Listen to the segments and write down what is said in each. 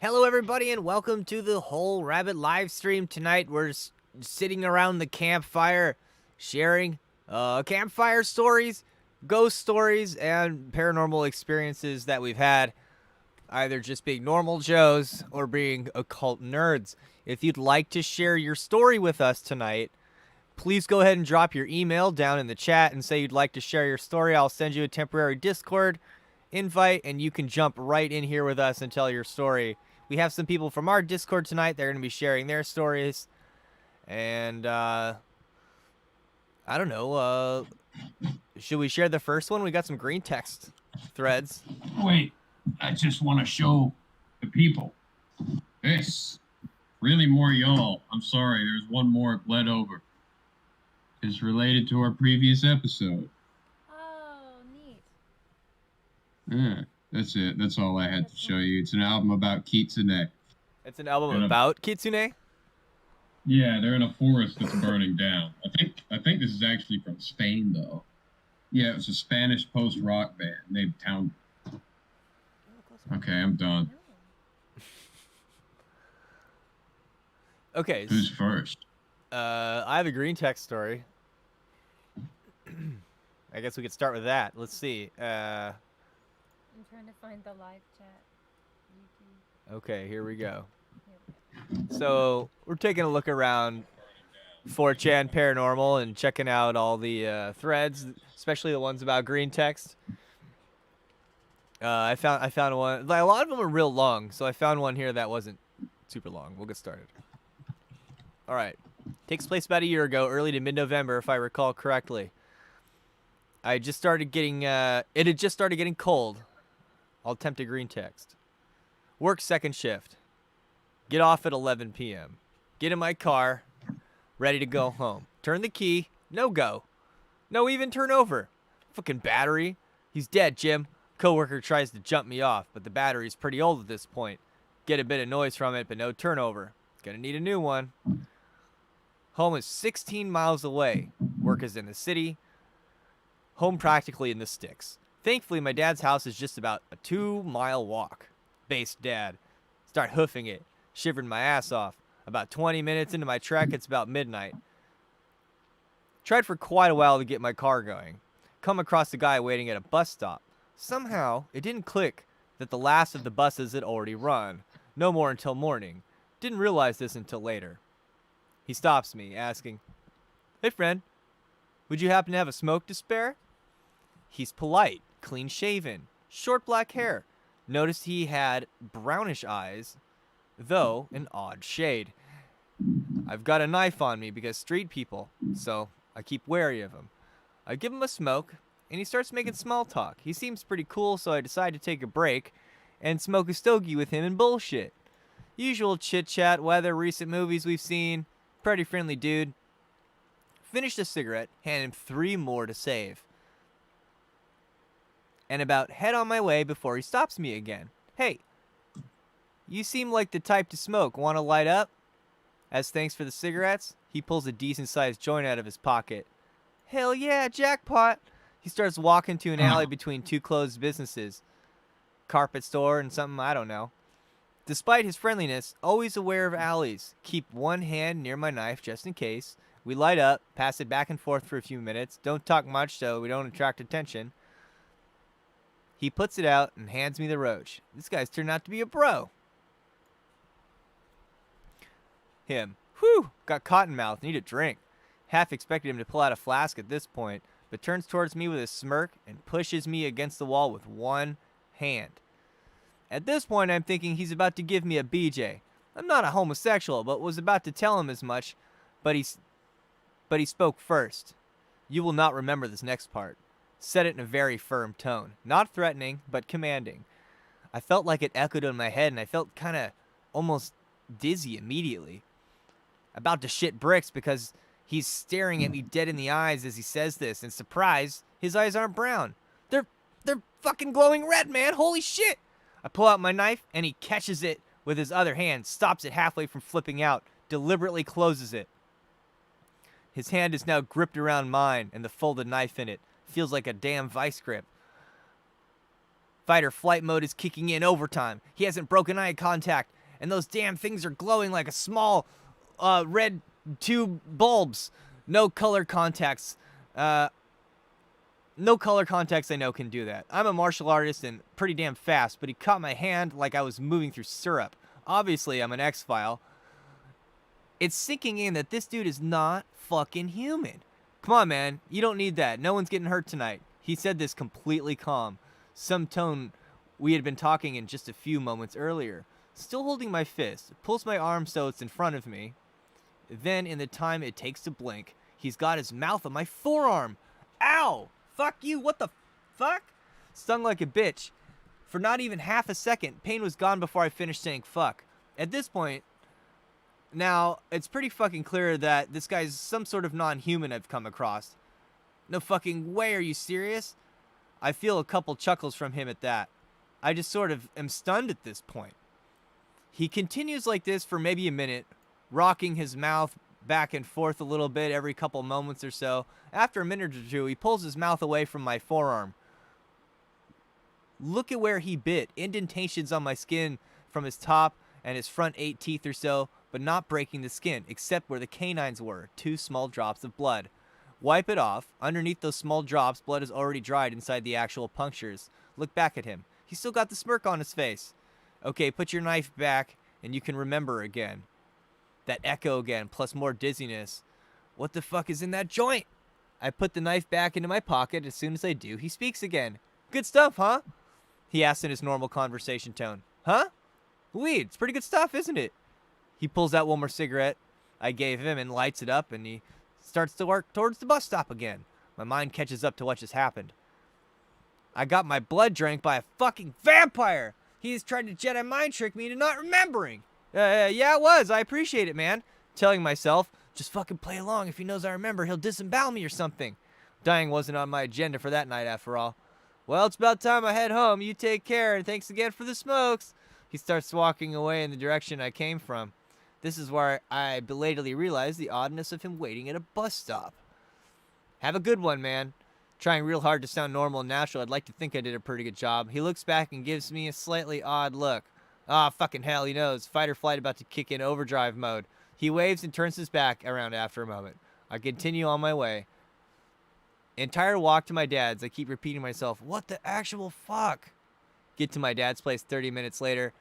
Hello, everybody, and welcome to the Whole Rabbit live stream tonight. We're sitting around the campfire, sharing campfire stories, ghost stories, and paranormal experiences that we've had, either just being normal Joes or being occult nerds. If you'd like to share your story with us tonight, please go ahead and drop your email down in the chat and say you'd like to share your story. I'll send you a temporary Discord invite, and you can jump right in here with us and tell your story. We have some people from our Discord tonight. They're going to be sharing their stories. And, I don't know. Should we share the first one? We got some green text threads. Wait, I just want to show the people. This. Really more y'all. I'm sorry, there's one more bled over. It's related to our previous episode. Oh, neat. Yeah, that's it. That's all I had to show you. It's an album about Kitsune. It's an album about Kitsune? Yeah, they're in a forest that's burning down. I think this is actually from Spain, though. Yeah, it was a Spanish post-rock band named Town. Okay, I'm done. Okay. Who's first? I have a green text story. I guess we could start with that. Let's see. I'm trying to find the live chat. Okay, here we go. So we're taking a look around 4chan Paranormal and checking out all the threads, especially the ones about green text. I found one. A lot of them are real long, so I found one here that wasn't super long. We'll get started. All right. Takes place about a year ago, early to mid-November, if I recall correctly. It had just started getting cold. I'll attempt a green text. Work second shift. Get off at 11 p.m. Get in my car, ready to go home. Turn the key. No go. No even turn over. Fucking battery. He's dead, Jim. Coworker tries to jump me off, but the battery's pretty old at this point. Get a bit of noise from it, but no turnover. Gonna need a new one. Home is 16 miles away. Work is in the city. Home practically in the sticks. Thankfully, my dad's house is just about a 2-mile walk. Based dad. Start hoofing it. Shivering my ass off. About 20 minutes into my trek, it's about midnight. Tried for quite a while to get my car going. Come across a guy waiting at a bus stop. Somehow, it didn't click that the last of the buses had already run. No more until morning. Didn't realize this until later. He stops me, asking, "Hey friend, would you happen to have a smoke to spare?" He's polite, clean-shaven, short black hair. Noticed he had brownish eyes, though an odd shade. I've got a knife on me because street people, so I keep wary of him. I give him a smoke, and he starts making small talk. He seems pretty cool, so I decide to take a break and smoke a stogie with him and bullshit. Usual chit-chat, weather, recent movies we've seen. Pretty friendly dude. Finished a cigarette, hand him 3 more to save. And about head on my way before he stops me again. "Hey, you seem like the type to smoke. Want to light up?" As thanks for the cigarettes, he pulls a decent-sized joint out of his pocket. "Hell yeah, jackpot!" He starts walking to an alley between 2 closed businesses. Carpet store and something, I don't know. Despite his friendliness, always aware of alleys. Keep one hand near my knife just in case. We light up, pass it back and forth for a few minutes. Don't talk much so we don't attract attention. He puts it out and hands me the roach. This guy's turned out to be a bro. Him. Whew, got cotton mouth, need a drink. Half expected him to pull out a flask at this point, but turns towards me with a smirk and pushes me against the wall with one hand. At this point, I'm thinking he's about to give me a BJ. I'm not a homosexual, but was about to tell him as much, but he spoke first. You will not remember this next part. Said it in a very firm tone. Not threatening, but commanding. I felt like it echoed in my head, and I felt kind of almost dizzy immediately. About to shit bricks because he's staring at me dead in the eyes as he says this, and surprise, his eyes aren't brown. They're fucking glowing red, man. Holy shit! I pull out my knife, and he catches it with his other hand, stops it halfway from flipping out, deliberately closes it. His hand is now gripped around mine, and the folded knife in it feels like a damn vice grip. Fight or flight mode is kicking in overtime. He hasn't broken eye contact, and those damn things are glowing like a small red tube bulbs. No color contacts. No color contacts I know can do that. I'm a martial artist and pretty damn fast, but he caught my hand like I was moving through syrup. Obviously, I'm an X-File. It's sinking in that this dude is not fucking human. Come on, man. You don't need that. No one's getting hurt tonight. He said this completely calm. Some tone we had been talking in just a few moments earlier. Still holding my fist, pulls my arm so it's in front of me. Then, in the time it takes to blink, he's got his mouth on my forearm. Ow! Fuck you, what the fuck? Stung like a bitch. For not even half a second, pain was gone before I finished saying fuck. At this point, now, it's pretty fucking clear that this guy's some sort of non-human I've come across. No fucking way, are you serious? I feel a couple chuckles from him at that. I just sort of am stunned at this point. He continues like this for maybe a minute, rocking his mouth back and forth a little bit every couple moments or so. After a minute or two, he pulls his mouth away from my forearm. Look at where he bit. Indentations on my skin from his top and his front 8 teeth or so, but not breaking the skin, except where the canines were. 2 small drops of blood. Wipe it off. Underneath those small drops, blood is already dried inside the actual punctures. Look back at him. He's still got the smirk on his face. Okay, put your knife back, and you can remember again. That echo again, plus more dizziness. What the fuck is in that joint? I put the knife back into my pocket. As soon as I do, he speaks again. Good stuff, huh? He asks in his normal conversation tone. Huh? Weed. It's pretty good stuff, isn't it? He pulls out one more cigarette I gave him and lights it up, and he starts to work towards the bus stop again. My mind catches up to what just happened. I got my blood drank by a fucking vampire. He's trying to Jedi mind trick me into not remembering. Yeah, it was. I appreciate it, man. Telling myself, just fucking play along. If he knows I remember, he'll disembowel me or something. Dying wasn't on my agenda for that night, after all. Well, it's about time I head home. You take care, and thanks again for the smokes. He starts walking away in the direction I came from. This is where I belatedly realize the oddness of him waiting at a bus stop. Have a good one, man. Trying real hard to sound normal and natural, I'd like to think I did a pretty good job. He looks back and gives me a slightly odd look. Ah, fucking hell, he knows. Fight or flight about to kick in overdrive mode. He waves and turns his back around after a moment. I continue on my way. Entire walk to my dad's, I keep repeating myself, what the actual fuck? Get to my dad's place 30 minutes later.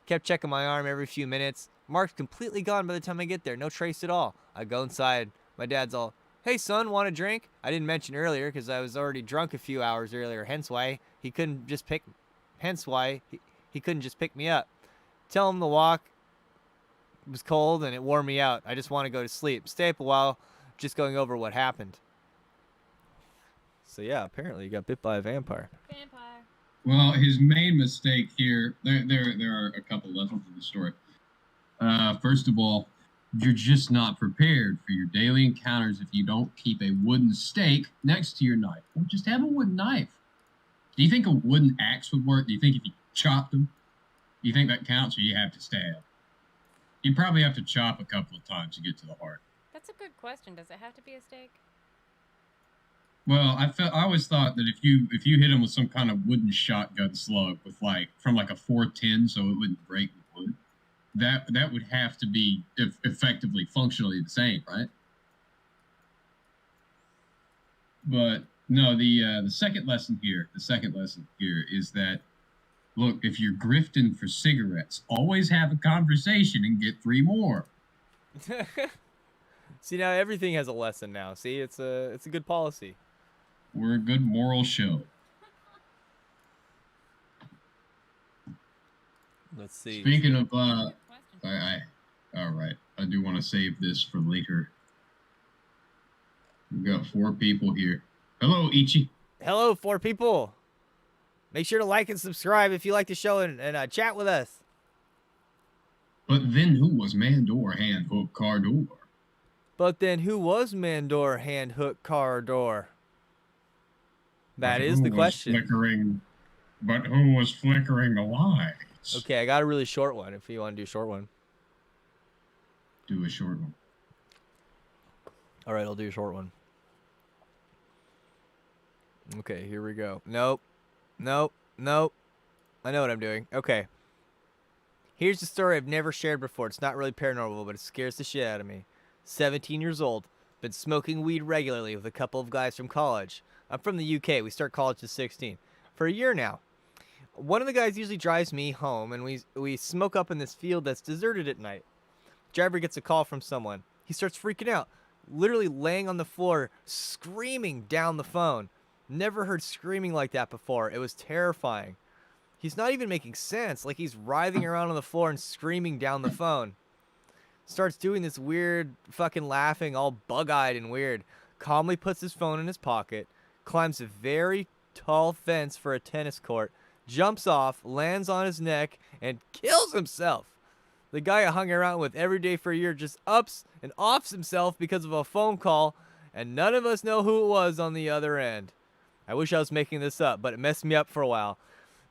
Kept checking my arm every few minutes. Mark's completely gone by the time I get there. No trace at all. I go inside. My dad's all, hey son, want a drink? I didn't mention earlier because I was already drunk a few hours earlier. Hence why he couldn't just pick me up. Tell him the walk was cold and it wore me out. I just want to go to sleep. Stay up a while, just going over what happened. So yeah, apparently you got bit by a vampire. Vampire. Well, his main mistake here, there are a couple lessons in the story. First of all, you're just not prepared for your daily encounters if you don't keep a wooden stake next to your knife. Or just have a wooden knife. Do you think a wooden axe would work? Do you think if you chopped them, do you think that counts or you have to stab? You probably have to chop a couple of times to get to the heart. That's a good question. Does it have to be a steak? Well, I always thought that if you hit him with some kind of wooden shotgun slug with from a 410 so it wouldn't break the wood, that would have to be effectively functionally the same, right? But no, the second lesson here is that look, if you're grifting for cigarettes, always have a conversation and get 3 more. See, now everything has a lesson now. See, it's a good policy. We're a good moral show. Let's see. Speaking of, all right. I do want to save this for later. We've got 4 people here. Hello, Ichi. Hello, 4 people. Make sure to like and subscribe if you like the show and chat with us. But then who was Mandor Hand Hook Cardor? But then who was Mandor Hand Hook Cardor? That is the question. But who was flickering the lights? Okay, I got a really short one if you want to do a short one. Do a short one. All right, I'll do a short one. Okay, here we go. Nope. I know what I'm doing. Okay. Here's a story I've never shared before. It's not really paranormal, but it scares the shit out of me. 17 years old. Been smoking weed regularly with a couple of guys from college. I'm from the UK. We start college at 16. For a year now. One of the guys usually drives me home, and we smoke up in this field that's deserted at night. Driver gets a call from someone. He starts freaking out, literally laying on the floor, screaming down the phone. Never heard screaming like that before. It was terrifying. He's not even making sense. Like he's writhing around on the floor and screaming down the phone. Starts doing this weird fucking laughing, all bug-eyed and weird. Calmly puts his phone in his pocket, climbs a very tall fence for a tennis court, jumps off, lands on his neck, and kills himself. The guy I hung around with every day for a year just ups and offs himself because of a phone call, and none of us know who it was on the other end. I wish I was making this up, but it messed me up for a while.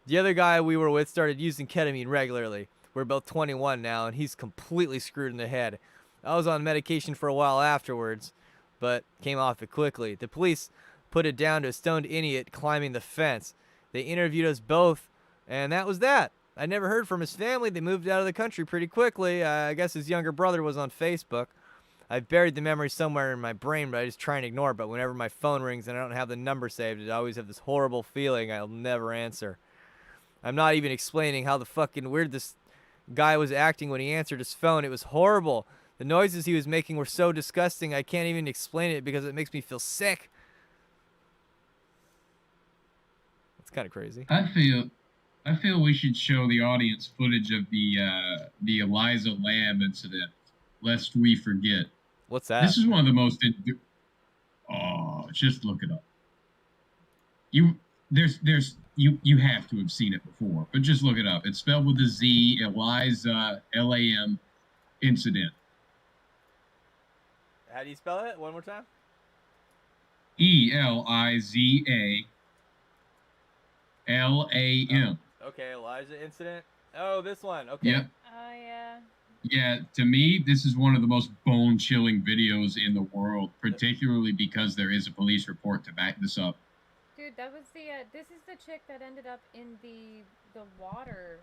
The other guy we were with started using ketamine regularly. We're both 21 now, and he's completely screwed in the head. I was on medication for a while afterwards, but came off it quickly. The police put it down to a stoned idiot climbing the fence. They interviewed us both, and that was that. I never heard from his family. They moved out of the country pretty quickly. I guess his younger brother was on Facebook. I've buried the memory somewhere in my brain, but I just try and ignore it. But whenever my phone rings and I don't have the number saved, I always have this horrible feeling I'll never answer. I'm not even explaining how the fucking weird this guy was acting when he answered his phone. It was horrible. The noises he was making were so disgusting, I can't even explain it because it makes me feel sick. It's kind of crazy. I feel we should show the audience footage of the Eliza Lam incident, lest we forget. What's that? This is one of the most. Oh, just look it up. You have to have seen it before, but just look it up. It's spelled with a Z. Eliza Lam incident. How do you spell it? One more time. Eliza Lam. Okay, Elijah incident. Oh, this one. Okay. Yep. Oh, yeah. Yeah, to me, this is one of the most bone-chilling videos in the world, particularly because there is a police report to back this up. Dude, that was the, this is the chick that ended up in the water,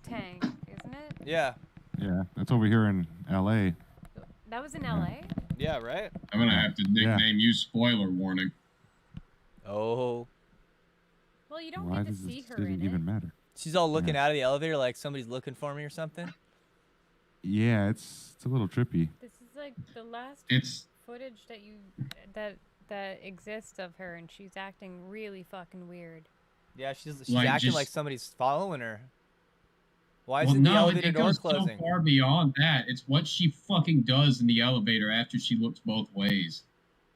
tank, isn't it? Yeah. Yeah, that's over here in L.A. That was in LA? Yeah, right? I'm going to have to nickname you spoiler warning. Oh. Well, you don't Why get to does see this her didn't in even it. matter? She's all looking out of the elevator like somebody's looking for me or something. Yeah, it's a little trippy. This is like the last footage that that exists of her, and she's acting really fucking weird. Yeah, she's Like, acting just- like somebody's following her. Why Well, isn't the no, elevator it door goes closing? so far beyond that. It's what she fucking does in the elevator after she looks both ways.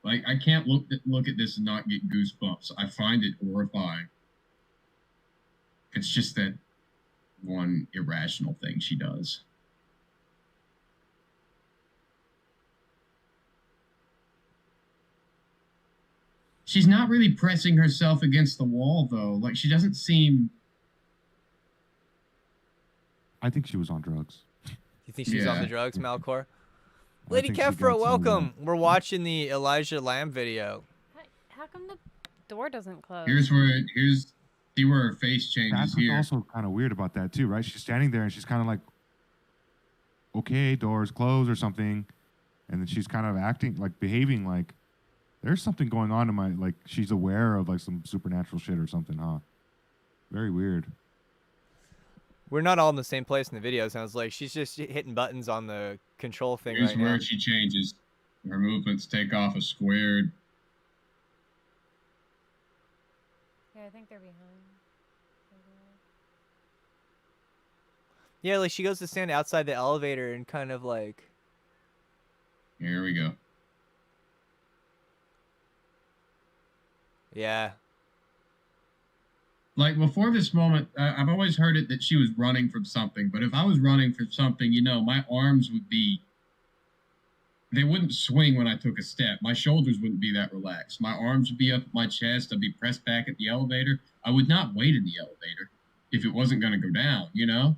Like, I can't look at this and not get goosebumps. I find it horrifying. It's just that one irrational thing she does. She's not really pressing herself against the wall, though. Like, she doesn't seem... I think she was on drugs. You think she's on Yeah. the drugs, Malcor? I Lady think she Kefra, got welcome. We're watching the Elijah Lam video. How come the door doesn't close? See where her face changes That's here. what's also kind of weird about that too, right? She's standing there and she's kind of like, okay, doors closed or something, and then she's kind of acting like behaving like there's something going on in my, like she's aware of like some supernatural shit or something, huh? Very weird. We're not all in the same place in the video. Sounds like she's just hitting buttons on the control thing Here's right where now. she changes. Her movements take off a squared. Yeah, I think they're behind. Yeah, like she goes to stand outside the elevator and kind of like. Here we go. Yeah. Like, before this moment, I've always heard it that she was running from something. But if I was running from something, you know, my arms would be... They wouldn't swing when I took a step. My shoulders wouldn't be that relaxed. My arms would be up my chest. I'd be pressed back at the elevator. I would not wait in the elevator if it wasn't going to go down, you know?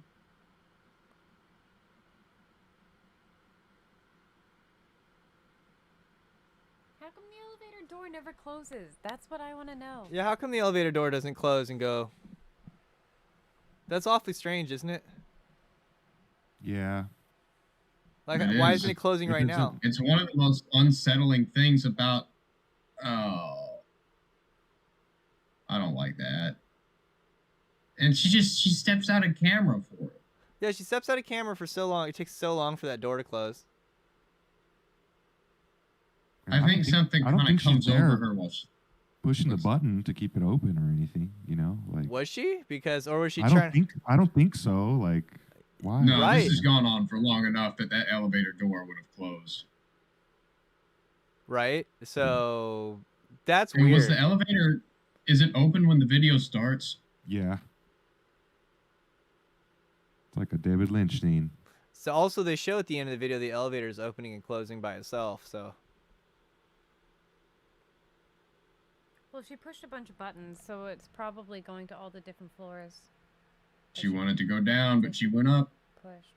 How come the elevator door never closes? That's what I want to know. Yeah, how come the elevator door doesn't close and go? That's awfully strange, isn't it? Yeah. Like, It why is. isn't it closing right now? It's one of the most unsettling things about. Oh, I don't like that. And she steps out of camera for it. Yeah, she steps out of camera for so long. It takes so long for that door to close. I think something kind of comes over her while she pushing the button to keep it open or anything, you know, like. Was she? Because, or was she I don't think so. Like, why? No, Right. this has gone on for long enough that elevator door would have closed. Right. So that's And weird. was the elevator? Is it open when the video starts? Yeah. It's like a David Lynch scene. So also they show at the end of the video the elevator is opening and closing by itself. So. Well, she pushed a bunch of buttons, so it's probably going to all the different floors. She wanted to go down, but she went up. Pushed.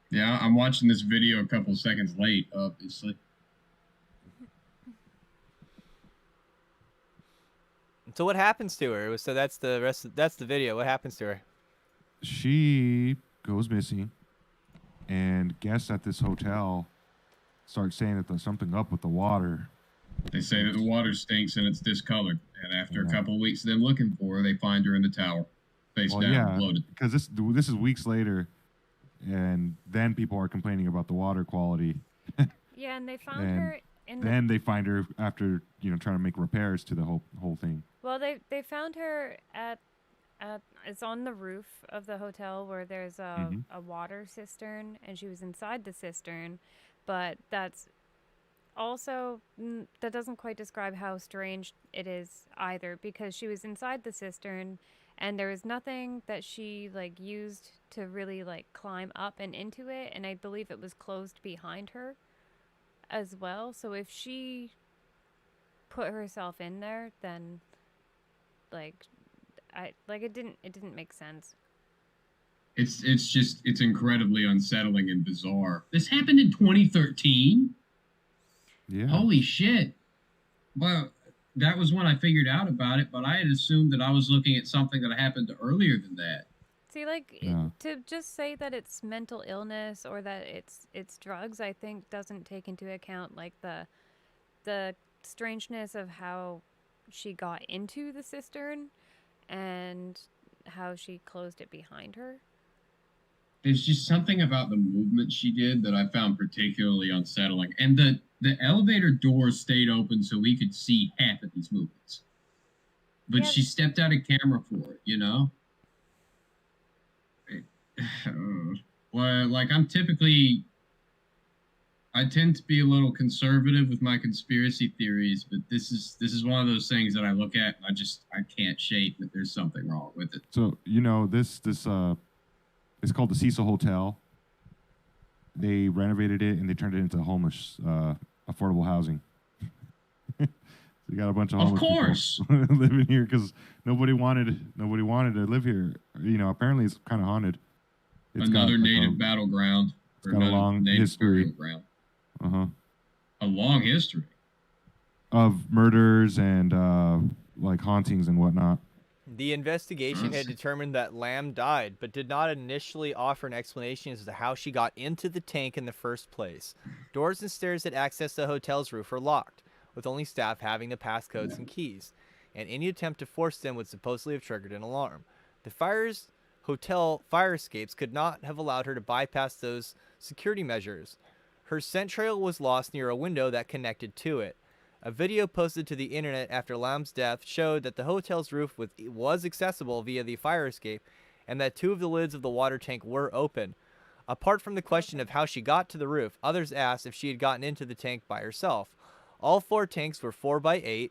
Yeah, I'm watching this video a couple seconds late, obviously. So what happens to her? So that's the rest. That's the video. What happens to her? She goes missing, and guests at this hotel start saying that there's something up with the water. They say that the water stinks and it's discolored. And after a couple of weeks of them looking for her, they find her in the tower, face down, bloated. Because this is weeks later, and then people are complaining about the water quality. Yeah, and they found her in the... Then they find her after, trying to make repairs to the whole thing. Well, they found her at it's on the roof of the hotel where there's a water cistern, and she was inside the cistern, but that's also that doesn't quite describe how strange it is either, because she was inside the cistern and there was nothing that she used to really climb up and into it, and I believe it was closed behind her as well. So if she put herself in there, then it didn't make sense. It's incredibly unsettling and bizarre. This happened in 2013. Yeah. Holy shit. Well, that was when I figured out about it, but I had assumed that I was looking at something that happened earlier than that. See, to just say that it's mental illness or that it's drugs, I think doesn't take into account the strangeness of how she got into the cistern and how she closed it behind her. There's just something about the movement she did that I found particularly unsettling. And the elevator door stayed open so we could see half of these movements. But she stepped out of camera for it, Well, I tend to be a little conservative with my conspiracy theories, but this is one of those things that I look at and I can't shake that there's something wrong with it. So, this it's called the Cecil Hotel. They renovated it and they turned it into homeless, affordable housing. You got a bunch of homeless people living here because nobody wanted to live here. Apparently it's kind of haunted. It's another native battleground. It's got a long history. A long history of murders and hauntings and whatnot. The investigation had determined that Lam died, but did not initially offer an explanation as to how she got into the tank in the first place. Doors and stairs that access the hotel's roof are locked, with only staff having the passcodes and keys, and any attempt to force them would supposedly have triggered an alarm. The hotel fire escapes could not have allowed her to bypass those security measures. Her scent trail was lost near a window that connected to it. A video posted to the internet after Lam's death showed that the hotel's roof was accessible via the fire escape, and that 2 of the lids of the water tank were open. Apart from the question of how she got to the roof, others asked if she had gotten into the tank by herself. All 4 tanks were 4x8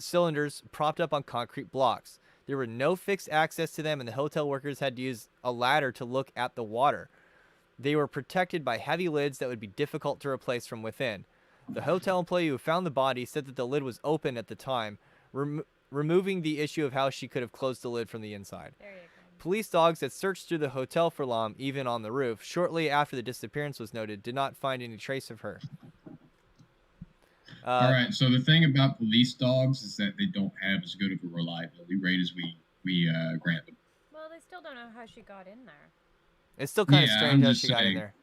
cylinders propped up on concrete blocks. There were no fixed access to them, and the hotel workers had to use a ladder to look at the water. They were protected by heavy lids that would be difficult to replace from within. The hotel employee who found the body said that the lid was open at the time, removing the issue of how she could have closed the lid from the inside. There you go. Police dogs that searched through the hotel for Lam, even on the roof, shortly after the disappearance was noted, did not find any trace of her. All right. So the thing about police dogs is that they don't have as good of a reliability rate as we grant them. Well, they still don't know how she got in there. It's still kind of Yeah, strange I'm how just she got in saying. there.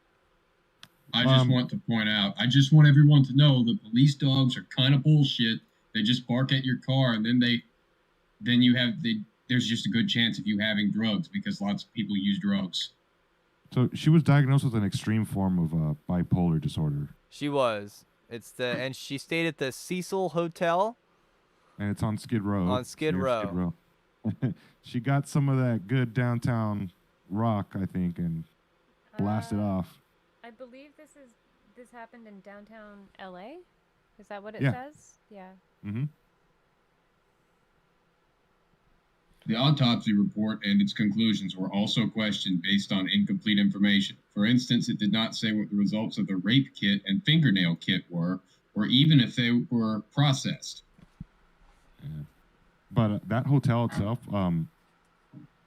I just want to point out, I just want everyone to know that police dogs are kind of bullshit. They just bark at your car, and then there's just a good chance of you having drugs because lots of people use drugs. So she was diagnosed with an extreme form of bipolar disorder. She was. And she stayed at the Cecil Hotel. And it's on Skid Row. On Skid near Row. She got some of that good downtown rock, I think, and blasted off. I believe this happened in downtown LA. Is that what it Yeah. says? Yeah. Mm-hmm. The autopsy report and its conclusions were also questioned based on incomplete information. For instance, it did not say what the results of the rape kit and fingernail kit were, or even if they were processed. Yeah. But that hotel itself,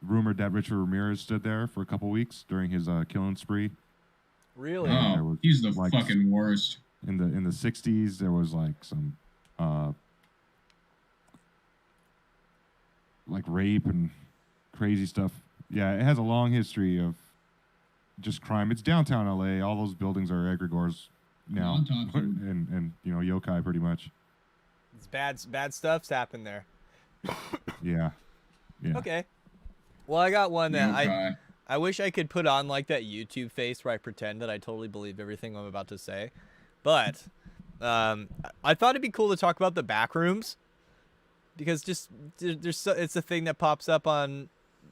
rumored that Richard Ramirez stood there for a couple weeks during his killing spree. Really? Oh, he's the fucking worst. In the 60s, there was like some like rape and crazy stuff. Yeah, it has a long history of just crime. It's downtown LA. All those buildings are egregores now, and yokai pretty much. It's bad stuff's happened there. Yeah. Okay. Well, I got one that I wish I could put on like that YouTube face where I pretend that I totally believe everything I'm about to say, but I thought it'd be cool to talk about the backrooms. Because it's a thing that pops up on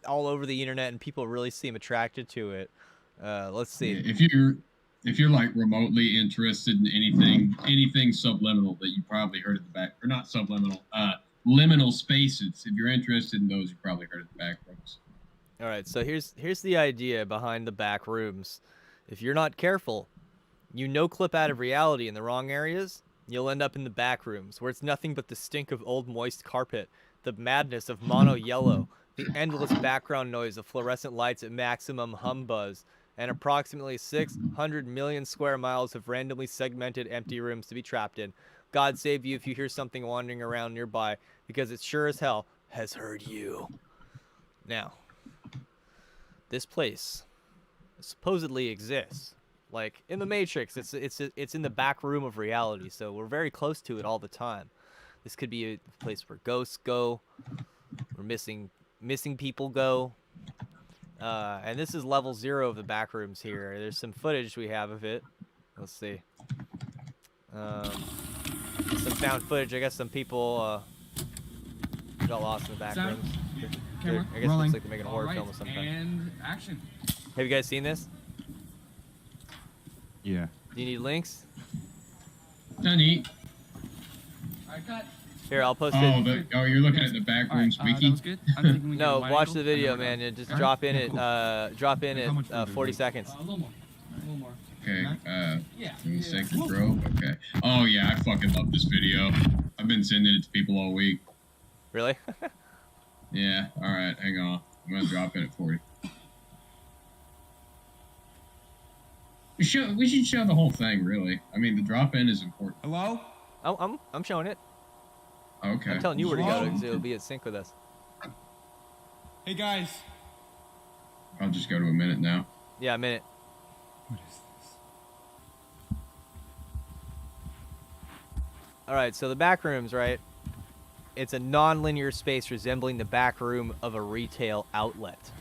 all over the internet, and people really seem attracted to it. Let's see. If you're like remotely interested in anything subliminal that you probably heard at the back, or not subliminal, liminal spaces. If you're interested in those, you probably heard of the backrooms. All right, so here's the idea behind the backrooms. If you're not careful, you clip out of reality in the wrong areas. You'll end up in the back rooms, where it's nothing but the stink of old moist carpet, the madness of mono yellow, the endless background noise of fluorescent lights at maximum hum buzz, and approximately 600 million square miles of randomly segmented empty rooms to be trapped in. God save you if you hear something wandering around nearby, because it sure as hell has heard you. Now, this place supposedly exists. Like in the Matrix, it's in the back room of reality, so we're very close to it all the time. This could be a place where ghosts go, where missing people go, and this is level 0 of the back rooms here. There's some footage we have of it. Let's see. Some found footage. I guess some people got lost in the back rooms. Camera I guess rolling. it looks like they're making a horror film of some kind. And action. Have you guys seen this? Yeah. Do you need links? No need. All right, cut. Here, I'll post it. You're looking at the backrooms That wiki. was good. I'm thinking we No, get a wide watch angle, the and then video, we're man. done. And just All right? drop in Yeah, it. cool. Drop in How much at further? 40 seconds. A little more. A little more. Okay, Yeah. Sacred Grove. Okay. Oh yeah, I fucking love this video. I've been sending it to people all week. Really? Yeah. All right, hang on. I'm gonna drop it at 40. We should show the whole thing, really. I mean, the drop in is important. Hello? I'm showing it. Okay. I'm telling you where to go Hello? because it'll be in sync with us. Hey guys. I'll just go to a minute now. Yeah, a minute. What is this? All right, so the back rooms, right? It's a non-linear space resembling the back room of a retail outlet.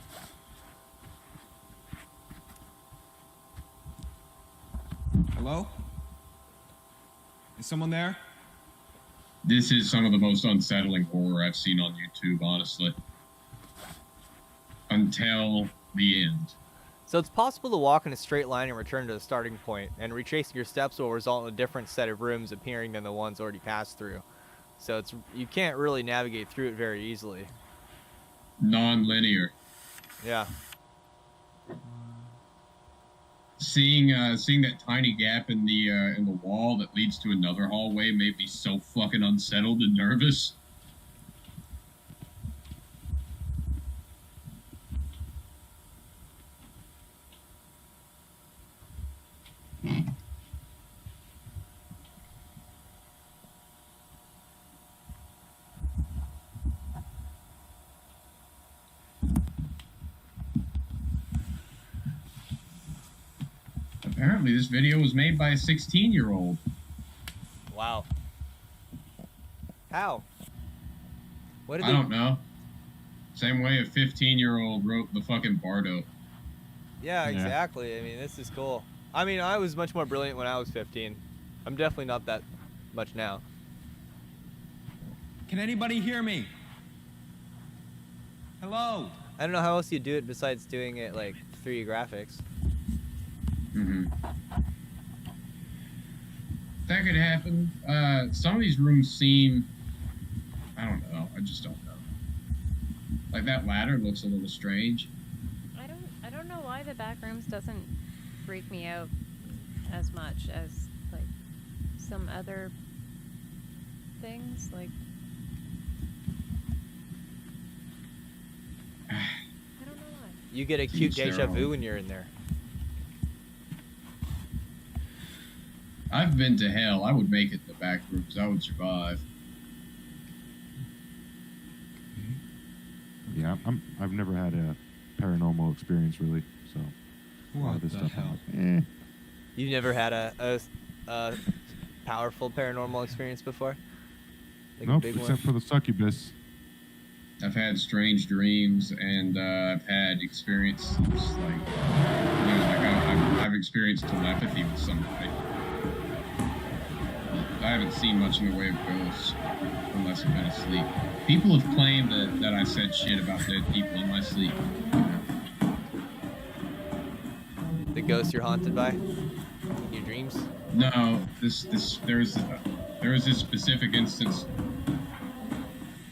Hello? Is someone there? This is some of the most unsettling horror I've seen on YouTube, honestly. Until the end. So it's possible to walk in a straight line and return to the starting point, and retracing your steps will result in a different set of rooms appearing than the ones already passed through. So you can't really navigate through it very easily. Non-linear. Yeah. Seeing that tiny gap in the wall that leads to another hallway made me so fucking unsettled and nervous. Apparently, this video was made by a 16-year-old. Wow. How? What did I don't know. Same way a 15-year-old wrote the fucking Bardo. Yeah, Yeah. exactly. I mean, this is cool. I mean, I was much more brilliant when I was 15. I'm definitely not that much now. Can anybody hear me? Hello? I don't know how else you do it besides doing it like 3D graphics. Mm-hmm. That could happen. Some of these rooms seem... I don't know. I just don't know. Like, that ladder looks a little strange. I don't know why the back rooms doesn't freak me out as much as like some other things. Like I don't know why. You get a cute Each their deja vu own. when you're in there. I've been to hell. I would make it in the back rooms. I would survive. Yeah, I've never had a paranormal experience really, so a lot What of this the stuff. hell? I'm like, You've never had a powerful paranormal experience before? Like a nope, big except one? for the succubus. I've had strange dreams, and I've had experiences like, I've experienced telepathy with somebody. I haven't seen much in the way of ghosts unless I've been asleep. People have claimed that I said shit about dead people in my sleep. The ghosts you're haunted by in your dreams? No, there was this specific instance.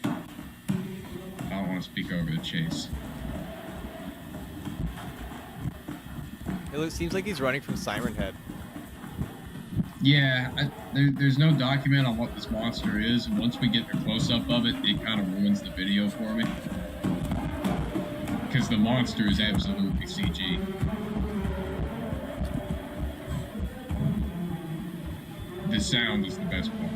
I don't want to speak over the chase. Seems like he's running from Siren Head. Yeah, there's no document on what this monster is, and once we get a close-up of it, it kind of ruins the video for me. Because the monster is absolutely CG. The sound is the best part.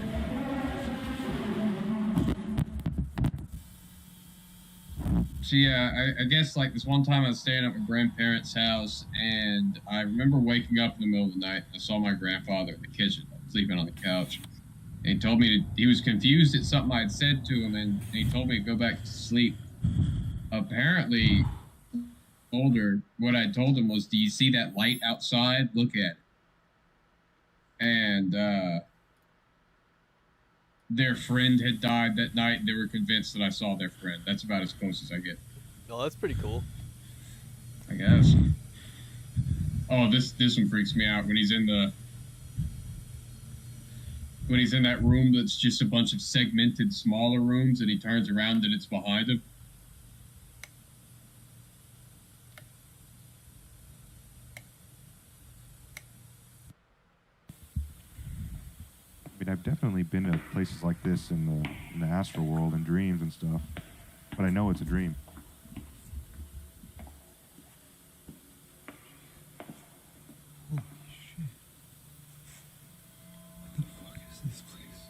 So yeah, I guess like this one time I was staying at my grandparents' house, and I remember waking up in the middle of the night. I saw my grandfather in the kitchen, sleeping on the couch. And he told me he was confused at something I had said to him, and he told me to go back to sleep. Apparently, what I told him was, "Do you see that light outside? Look at it." And their friend had died that night, and they were convinced that I saw their friend. That's about as close as I get. Oh, that's pretty cool. I guess. Oh, this one freaks me out when he's in that room that's just a bunch of segmented smaller rooms, and he turns around and it's behind him. I mean, I've definitely been to places like this in the astral world and dreams and stuff, but I know it's a dream. Holy shit. What the fuck is this place?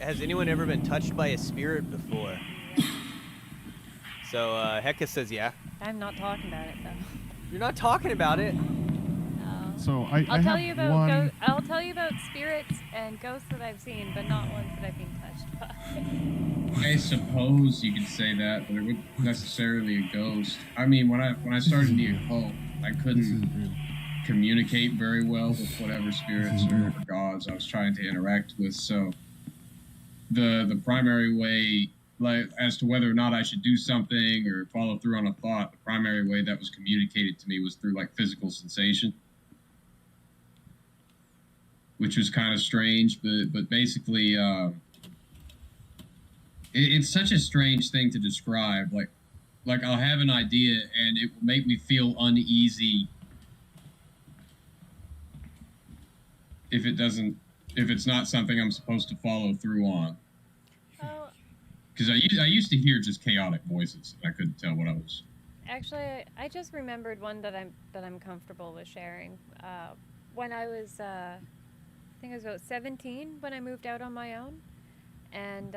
Has anyone ever been touched by a spirit before? So, Hecka says yeah. I'm not talking about it though. You're not talking about it. No. So I I'll tell have you about one. I'll tell you about spirits and ghosts that I've seen, but not ones that I've been touched by. I suppose you could say that, but it wouldn't necessarily a ghost. I mean, when I started the occult, I This couldn't isn't real. communicate very well with whatever spirits or gods I was trying to interact with. So the primary way, like as to whether or not I should do something or follow through on a thought, the primary way that was communicated to me was through like physical sensation, which was kind of strange. But basically, it's such a strange thing to describe. Like I'll have an idea and it will make me feel uneasy if it's not something I'm supposed to follow through on. Oh, Because I used to hear just chaotic voices, and I couldn't tell what I was Actually, I just remembered one that I'm comfortable with sharing. When I was, I think I was about 17 when I moved out on my own, and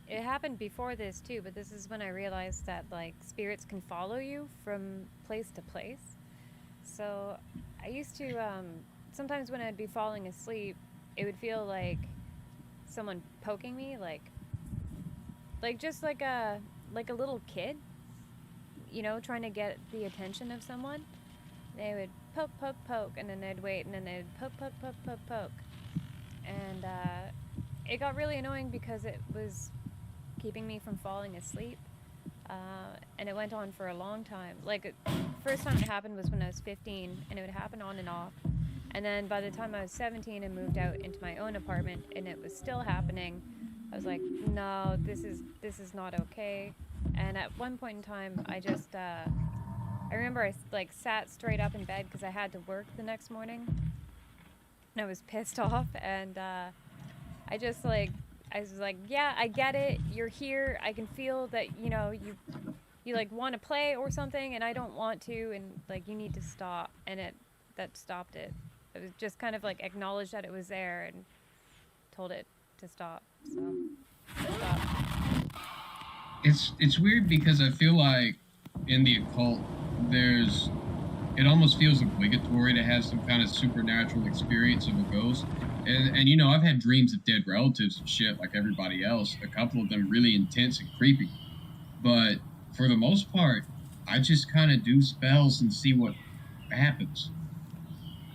it happened before this too. But this is when I realized that like spirits can follow you from place to place. So I used to sometimes when I'd be falling asleep, it would feel like someone poking me, like just like a little kid, you know, trying to get the attention of someone. They would poke, poke, poke, and then they'd wait, and then they'd poke, poke, poke, poke, poke. And it got really annoying because it was keeping me from falling asleep. And it went on for a long time. Like, first time it happened was when I was 15, and it would happen on and off. And then by the time I was 17 and moved out into my own apartment, and it was still happening, I was like, no, this is not okay. And at one point in time, I just, I remember I like sat straight up in bed because I had to work the next morning, and I was pissed off, and I just like, I was like, yeah, I get it. You're here. I can feel that, you know, you like want to play or something, and I don't want to, and like you need to stop. And that stopped it. It was just kind of like acknowledged that it was there and told it to stop. So it stopped. It's weird because I feel like in the occult, it almost feels obligatory to have some kind of supernatural experience of a ghost. And you know, I've had dreams of dead relatives and shit like everybody else. A couple of them really intense and creepy. But for the most part, I just kind of do spells and see what happens.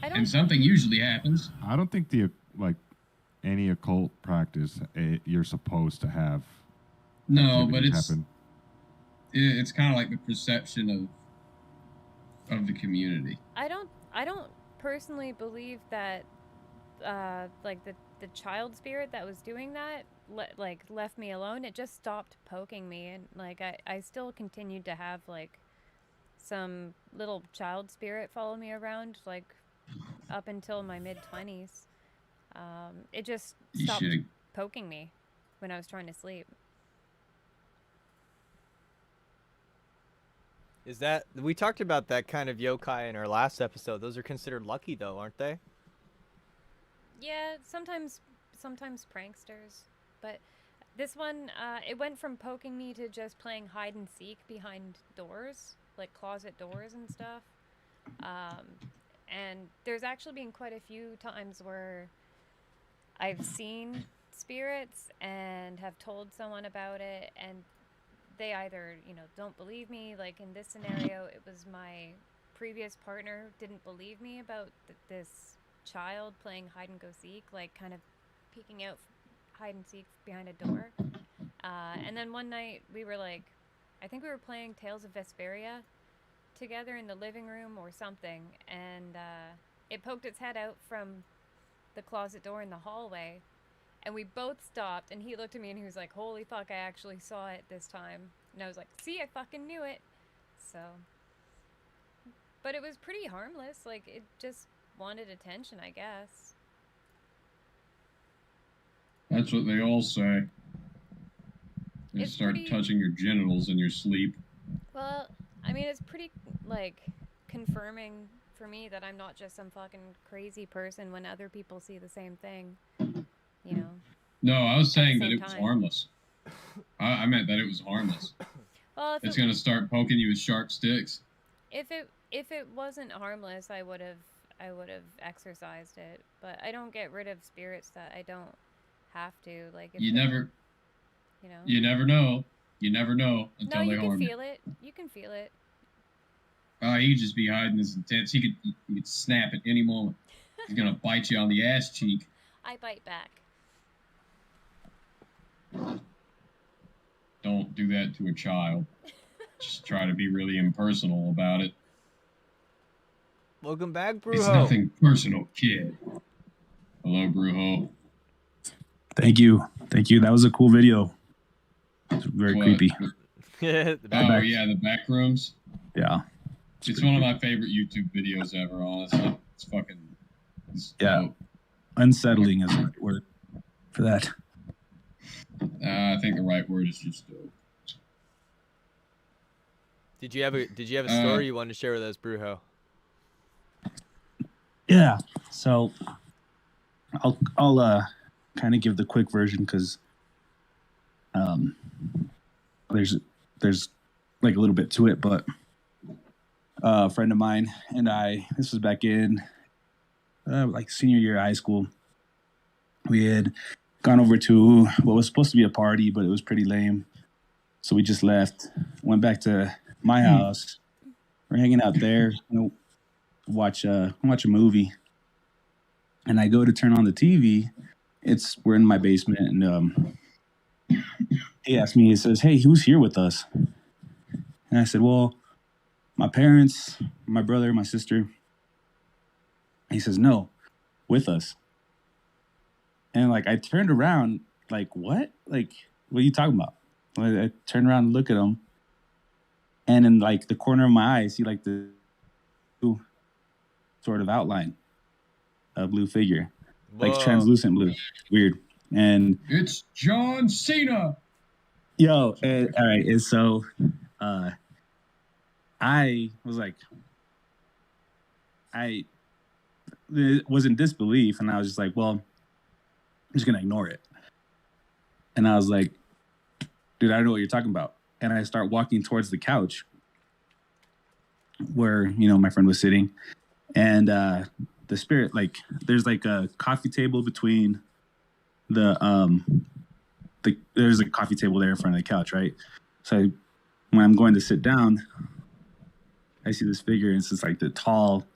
And something usually happens. I don't think any occult practice you're supposed to have. No, but happen. It's kind of like the perception of the community. I don't personally believe that like the child spirit that was doing that left me alone. It just stopped poking me, and like I still continued to have like some little child spirit follow me around like up until my mid-20s. It just stopped poking me when I was trying to sleep. Is that, we talked about that kind of yokai in our last episode. Those are considered lucky though, aren't they? Yeah, sometimes pranksters, but this one, it went from poking me to just playing hide and seek behind doors, like closet doors and stuff. And there's actually been quite a few times where I've seen spirits and have told someone about it, and they either, you know, don't believe me. Like in this scenario, it was my previous partner didn't believe me about this child playing hide and go seek, like kind of peeking out hide and seek behind a door. And then one night we were like, I think we were playing Tales of Vesperia together in the living room or something, and it poked its head out from the closet door in the hallway, and we both stopped, and he looked at me and he was like, holy fuck, I actually saw it this time. And I was like, see, I fucking knew it. So, but it was pretty harmless. Like, it just wanted attention, I guess. That's what they all say. They start touching your genitals in your sleep. Well, I mean, it's pretty, like, confirming for me that I'm not just some fucking crazy person when other people see the same thing, you know? No, I was saying that it was harmless. I meant that it was harmless. Well, it's going to start poking you with sharp sticks. If it wasn't harmless, I would have exercised it, but I don't get rid of spirits that I don't have to. Like, if you never know. You never know. You never know until they harm you. You can feel it. He'd just be hiding his intents. He could snap at any moment. He's gonna bite you on the ass cheek. I bite back. Don't do that to a child. Just try to be really impersonal about it. Welcome back, Brujo. It's nothing personal, kid. Hello, Brujo. Thank you. That was a cool video. It's very creepy. The backrooms. Yeah. It's one of my favorite YouTube videos ever, honestly. It's dope. Unsettling is the right word for that. I think the right word is just dope. Did you have a story you wanted to share with us, Brujo? Yeah. So I'll kind of give the quick version because there's like a little bit to it, but a friend of mine and I, this was back in like senior year of high school. We had gone over to what was supposed to be a party, but it was pretty lame. So we just left, went back to my house. We're hanging out there, watch a movie. And I go to turn on the TV. We're in my basement, and he asked me, he says, "Hey, who's here with us?" And I said, "Well, my parents, my brother, my sister." He says, "No, with us." And like I turned around, like, what? Like, what are you talking about? Like, I turned around and look at him, and in like the corner of my eye, I see like the sort of outline, a blue figure, like translucent blue, weird. And It's John Cena. all right. And so, I was like, I was in disbelief, and I was just like, well, I'm just gonna ignore it. And I was like, dude, I don't know what you're talking about. And I start walking towards the couch where, my friend was sitting. And the spirit, like, there's like a coffee table between there's a coffee table there in front of the couch, right? So when I'm going to sit down, I see this figure, and it's just like the tall,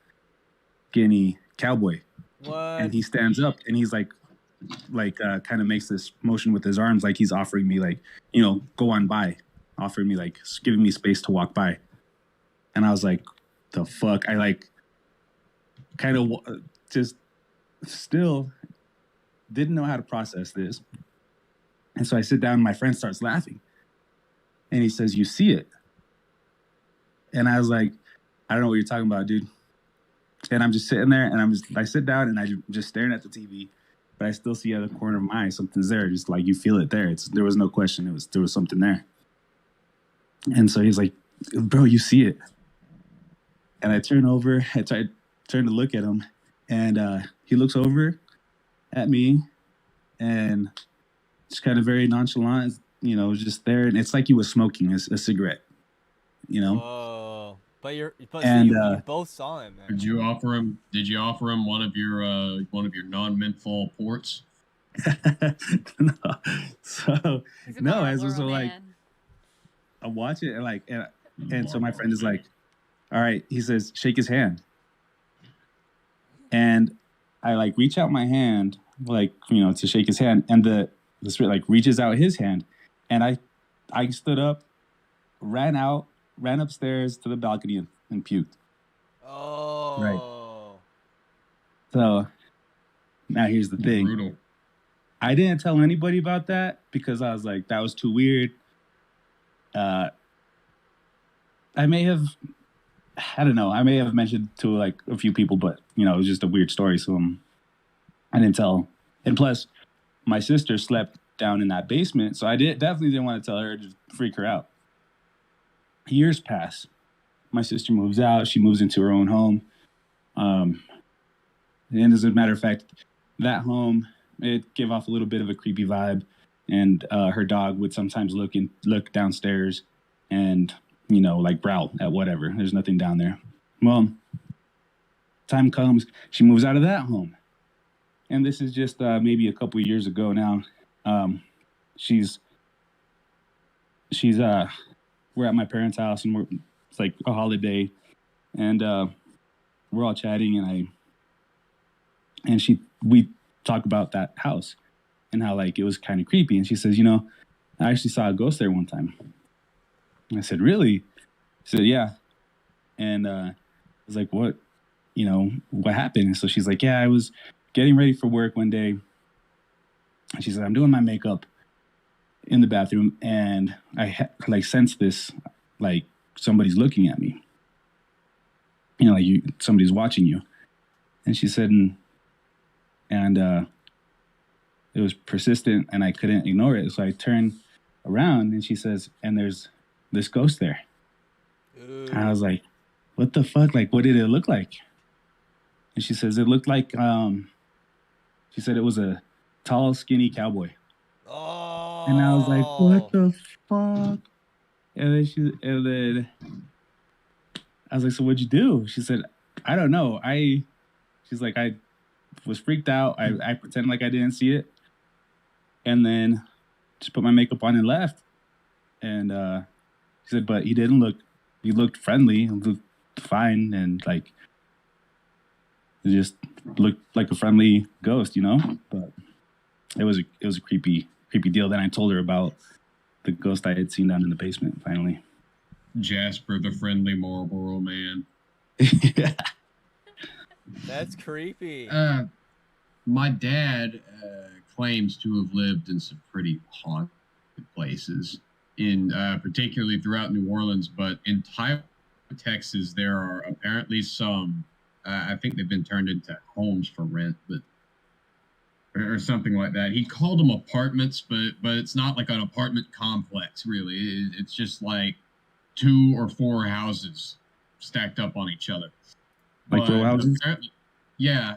skinny cowboy. What? And he stands up, and he's like kind of makes this motion with his arms, like he's offering me, like, go on by, offering me, like, giving me space to walk by. And I was like, the fuck? I like kind of just still didn't know how to process this. And so I sit down, and my friend starts laughing, and he says, "You see it?" And I was like, "I don't know what you're talking about, dude." And I'm just sitting there, and I sit down, and I'm just staring at the TV. But I still see out of the corner of my eye, something's there. Just like, you feel it there. There was no question. There was something there. And so he's like, "Bro, you see it?" And I turn over, turn to look at him, and he looks over at me, and just kind of very nonchalant, just there. And it's like he was smoking a cigarette, Whoa. But you both saw him then. Did you offer him one of your non-menthol ports? No. So He's a no, as Marlboro was like, man. I watch it, and like, and so my friend is like, "All right," he says, "Shake his hand." And I like reach out my hand, like, to shake his hand, and the spirit like reaches out his hand, and I stood up, ran upstairs to the balcony, and puked. Oh. Right. So now here's the thing. Brutal. I didn't tell anybody about that because I was like, that was too weird. I may have mentioned to like a few people, but it was just a weird story, so I didn't tell. And plus, my sister slept down in that basement, so I definitely didn't want to tell her, just freak her out. Years pass. My sister moves out. She moves into her own home. And as a matter of fact, that home, it gave off a little bit of a creepy vibe. And her dog would sometimes look downstairs and, like growl at whatever. There's nothing down there. Well, time comes, she moves out of that home. And this is just maybe a couple of years ago now. We're at my parents' house, and it's like a holiday, and we're all chatting, and we talk about that house and how like it was kind of creepy. And she says, "I actually saw a ghost there one time." And I said, "Really?" She said, "Yeah." And I was like, "What? What happened?" And so she's like, "Yeah, I was getting ready for work one day." And she said, "I'm doing my makeup in the bathroom, and I like sense this, like somebody's looking at me. Like somebody's watching you." And she said, and it was persistent, and I couldn't ignore it. So I turned around, and she says, "And there's this ghost there." And I was like, what the fuck? Like, what did it look like? And she says, it looked like, she said it was a tall, skinny cowboy. Oh. And I was like, what the fuck? And then I was like, so what'd you do? She said, I don't know. She's like, I was freaked out. I pretended like I didn't see it. And then just put my makeup on and left. And she said, but he looked friendly, looked fine. And like, it just looked like a friendly ghost, you know? But it was a creepy deal. Then I told her about the ghost I had seen down in the basement, finally. Jasper, the friendly Marlboro man. That's creepy. My dad claims to have lived in some pretty haunted places, in particularly throughout New Orleans, but in Texas, there are apparently some. I think they've been turned into homes for rent, but or something like that. He called them apartments, but it's not like an apartment complex, really. It's just like 2 or 4 houses stacked up on each other. Like row houses? Yeah.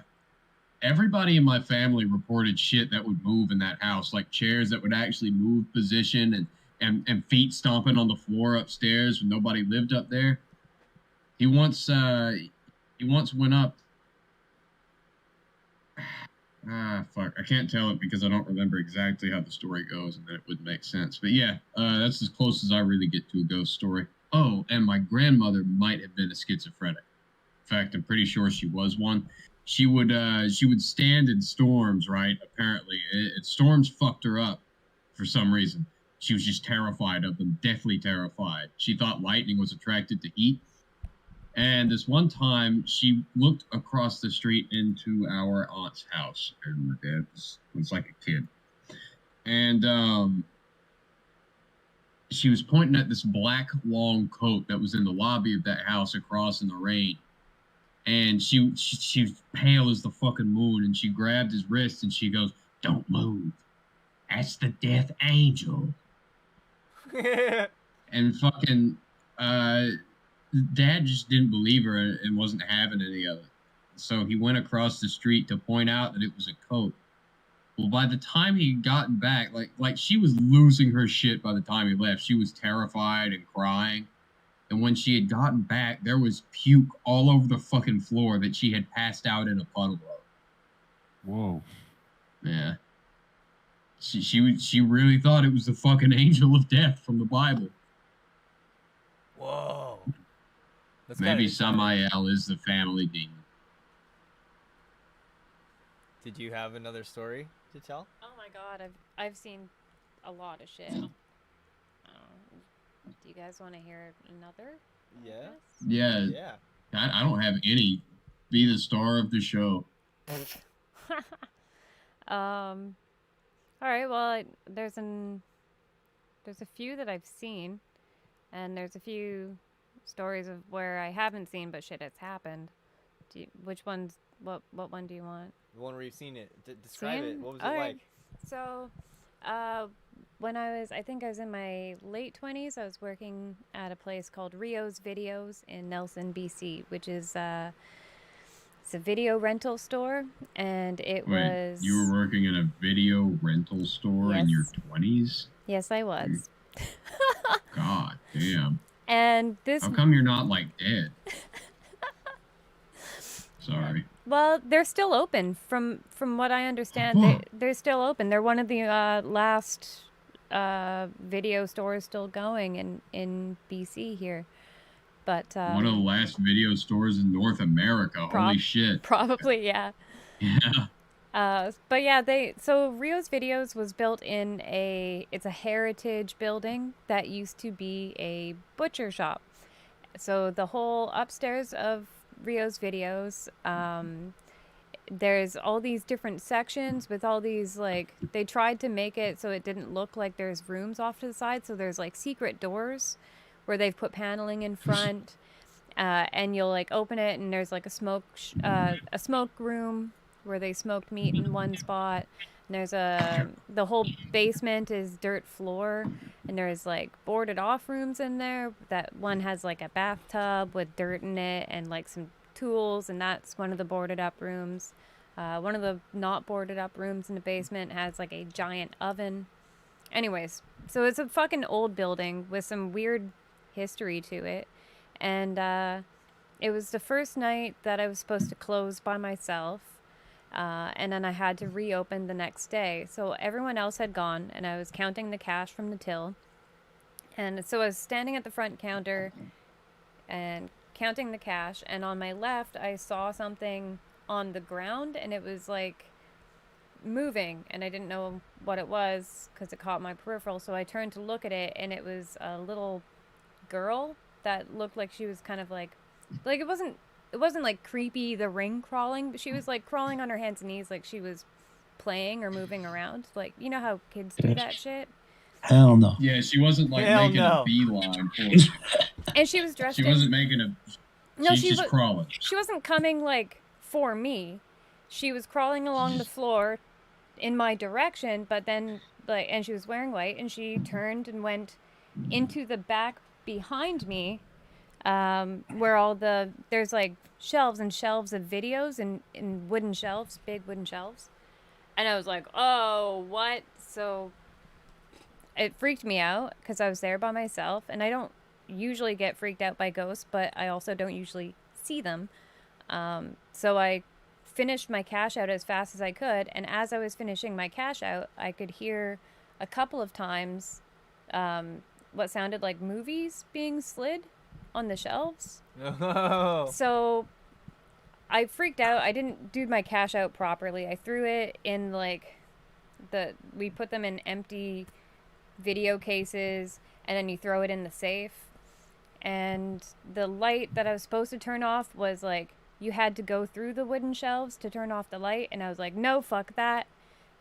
Everybody in my family reported shit that would move in that house, like chairs that would actually move position and feet stomping on the floor upstairs when nobody lived up there. He once went up. Fuck. I can't tell it because I don't remember exactly how the story goes, and then it would make sense. But yeah, that's as close as I really get to a ghost story. Oh, and my grandmother might have been a schizophrenic. In fact, I'm pretty sure she was one. She would stand in storms, right? Apparently, storms fucked her up for some reason. She was just terrified of them, deathly terrified. She thought lightning was attracted to heat. And this one time, she looked across the street into our aunt's house, and my dad was like a kid. And she was pointing at this black long coat that was in the lobby of that house across in the rain. And she was pale as the fucking moon, and she grabbed his wrist and she goes, "Don't move. That's the death angel." And fucking Dad just didn't believe her and wasn't having any of it. So he went across the street to point out that it was a coat. Well, by the time he'd gotten back, like she was losing her shit by the time he left. She was terrified and crying. And when she had gotten back, there was puke all over the fucking floor that she had passed out in a puddle of. Whoa. Yeah. She really thought it was the fucking angel of death from the Bible. Whoa. That's Maybe Samael is the family demon. Did you have another story to tell? Oh my god, I've seen a lot of shit. Do you guys want to hear another? Yeah. Yeah. I don't have any. Be the star of the show. All right. Well, there's a few that I've seen, and there's a few stories of where I haven't seen, but shit has happened. Which ones? What one do you want? The one where you've seen it. Describe it. What was it like? So, when I think I was in my late 20s, I was working at a place called Rio's Videos in Nelson, BC, which is it's a video rental store, and Wait, you were working in a video rental store in your 20s? Yes, I was. God damn. And this. How come you're not like dead? Sorry. Well, they're still open. From what I understand, they're still open. They're one of the last video stores still going in BC here. But one of the last video stores in North America. Holy shit. Probably, yeah. Yeah. But yeah, so Rio's Videos was built in it's a heritage building that used to be a butcher shop. So the whole upstairs of Rio's Videos, there's all these different sections with all these, like, they tried to make it so it didn't look like there's rooms off to the side, so there's like secret doors where they've put paneling in front, and you'll like open it and there's like a smoke room where they smoked meat in one spot. And there's the whole basement is dirt floor, and there's like boarded off rooms in there. That one has like a bathtub with dirt in it and like some tools, and that's one of the boarded up rooms. One of the not boarded up rooms in the basement has like a giant oven. Anyways, so it's a fucking old building with some weird history to it. And it was the first night that I was supposed to close by myself. And then I had to reopen the next day. So everyone else had gone, and I was counting the cash from the till. And so I was standing at the front counter and counting the cash. And on my left, I saw something on the ground, and it was like moving, and I didn't know what it was because it caught my peripheral. So I turned to look at it, and it was a little girl that looked like she was kind of like it wasn't like creepy, the ring crawling, but she was like crawling on her hands and knees like she was playing or moving around. Like, you know how kids do that shit? Hell no. Yeah, she wasn't like Hell making no. a beeline for it. And she was dressed She wasn't making a... No, She's just crawling. She wasn't coming like for me. She was crawling along the floor in my direction, but then and she was wearing white, and she turned and went into the back behind me, where there's like shelves and shelves of videos in wooden shelves, big wooden shelves. And I was like, oh, what? So it freaked me out because I was there by myself, and I don't usually get freaked out by ghosts, but I also don't usually see them. So I finished my cash out as fast as I could, and as I was finishing my cash out, I could hear a couple of times what sounded like movies being slid on the shelves. Oh. So I freaked out. I didn't do my cash out properly. I threw it in we put them in empty video cases, and then you throw it in the safe. And the light that I was supposed to turn off was like, you had to go through the wooden shelves to turn off the light. And I was like, no, fuck that.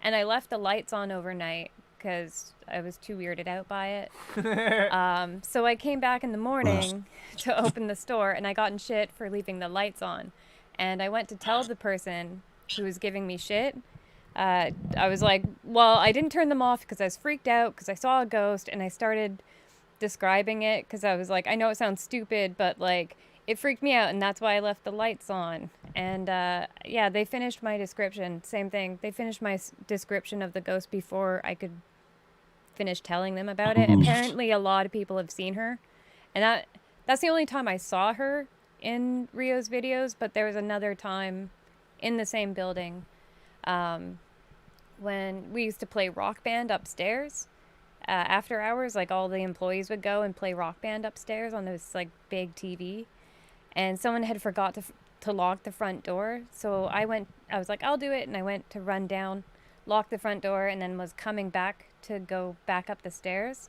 And I left the lights on overnight because I was too weirded out by it. So I came back in the morning to open the store, and I got in shit for leaving the lights on. And I went to tell the person who was giving me shit. I was like, well, I didn't turn them off because I was freaked out because I saw a ghost, and I started describing it because I was like, I know it sounds stupid, but like it freaked me out, and that's why I left the lights on. And yeah, they finished my description. Same thing. They finished my description of the ghost before I could finish telling them about it. Apparently, a lot of people have seen her, and that's the only time I saw her in Rio's videos. But there was another time in the same building when we used to play Rock Band upstairs. After hours, like all the employees would go and play Rock Band upstairs on this like big TV, and someone had forgot to lock the front door. So I was like, I'll do it, and I went to run down, lock the front door, and then was coming back to go back up the stairs.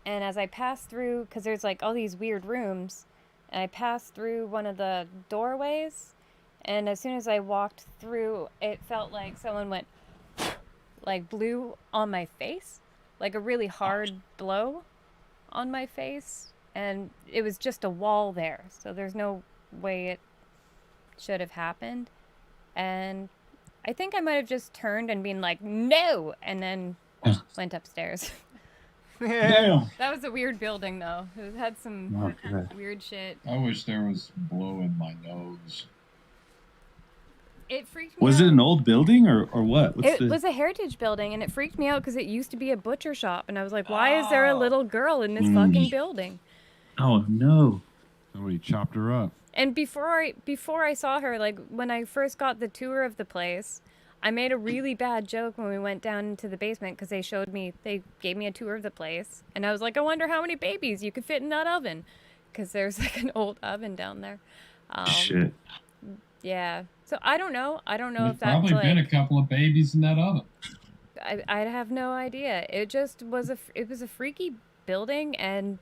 And as I passed through, because there's like all these weird rooms, and I passed through one of the doorways, and as soon as I walked through, it felt like someone went like blew on my face. Like a really hard blow on my face, and it was just a wall there, so there's no way it should have happened. And I think I might have just turned and been like, no, and then went upstairs. Damn. That was a weird building, though. It had some weird shit. I wish there was blow in my nose. It freaked me out. Was it an old building or what? It was a heritage building, and it freaked me out because it used to be a butcher shop, and I was like, why is there a little girl in this fucking building? Oh no! Somebody chopped her up. And before I saw her, like when I first got the tour of the place, I made a really bad joke when we went down into the basement because they gave me a tour of the place, and I was like, I wonder how many babies you could fit in that oven, because there's like an old oven down there. Shit. Yeah. So I don't know. I don't know There's if that's probably like, been a couple of babies in that oven. I have no idea. It just was a freaky building, and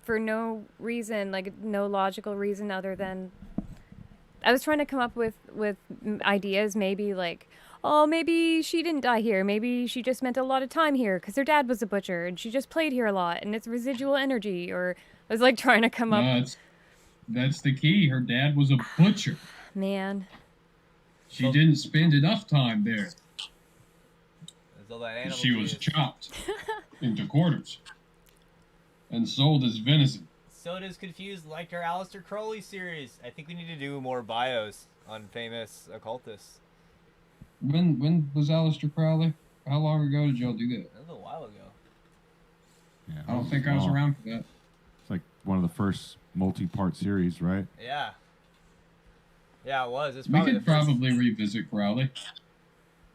for no reason, like no logical reason other than I was trying to come up with ideas. Maybe like, oh, maybe she didn't die here. Maybe she just spent a lot of time here because her dad was a butcher and she just played here a lot and it's residual energy. Or I was like trying to come up. That's the key. Her dad was a butcher. Man. She didn't spend enough time there. There's all that animal She was juice. chopped into quarters and sold as venison. Soda's confused like our Aleister Crowley series. I think we need to do more bios on famous occultists. When was Aleister Crowley? How long ago did y'all do that? That was a while ago. Yeah, I don't think I was around for that. It's like one of the first multi-part series, right? Yeah. Yeah, it was. It's We probably could the first. probably revisit Crowley.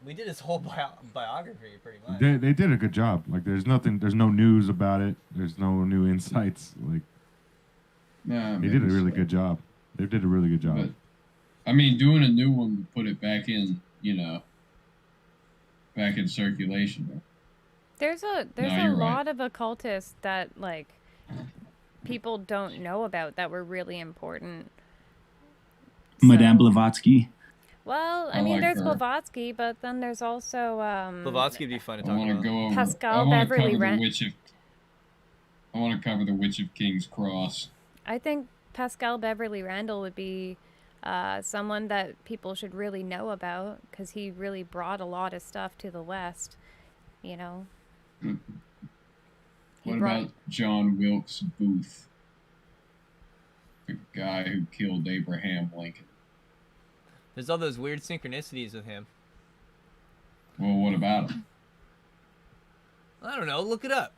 We did his whole biography pretty much. They did a good job. Like, there's no news about it. There's no new insights. Like, Nah, they did a really good job. They did a really good job. But, I mean, doing a new one would put it back in, back in circulation. There's a you're lot of occultists that like people don't know about that were really important. Madame So- Blavatsky. Well, I I mean, like there's her. Blavatsky, but then there's also Blavatsky would be fun to I talk want to about. go over. Pascal I want to Beverly cover the Ren- witch of. I want to cover the Witch of King's Cross. I think Pascal Beverly Randall would be someone that people should really know about because he really brought a lot of stuff to the West. You know. He What brought- about John Wilkes Booth, the guy who killed Abraham Lincoln? There's all those weird synchronicities with him. Well, what about him? I don't know. Look it up.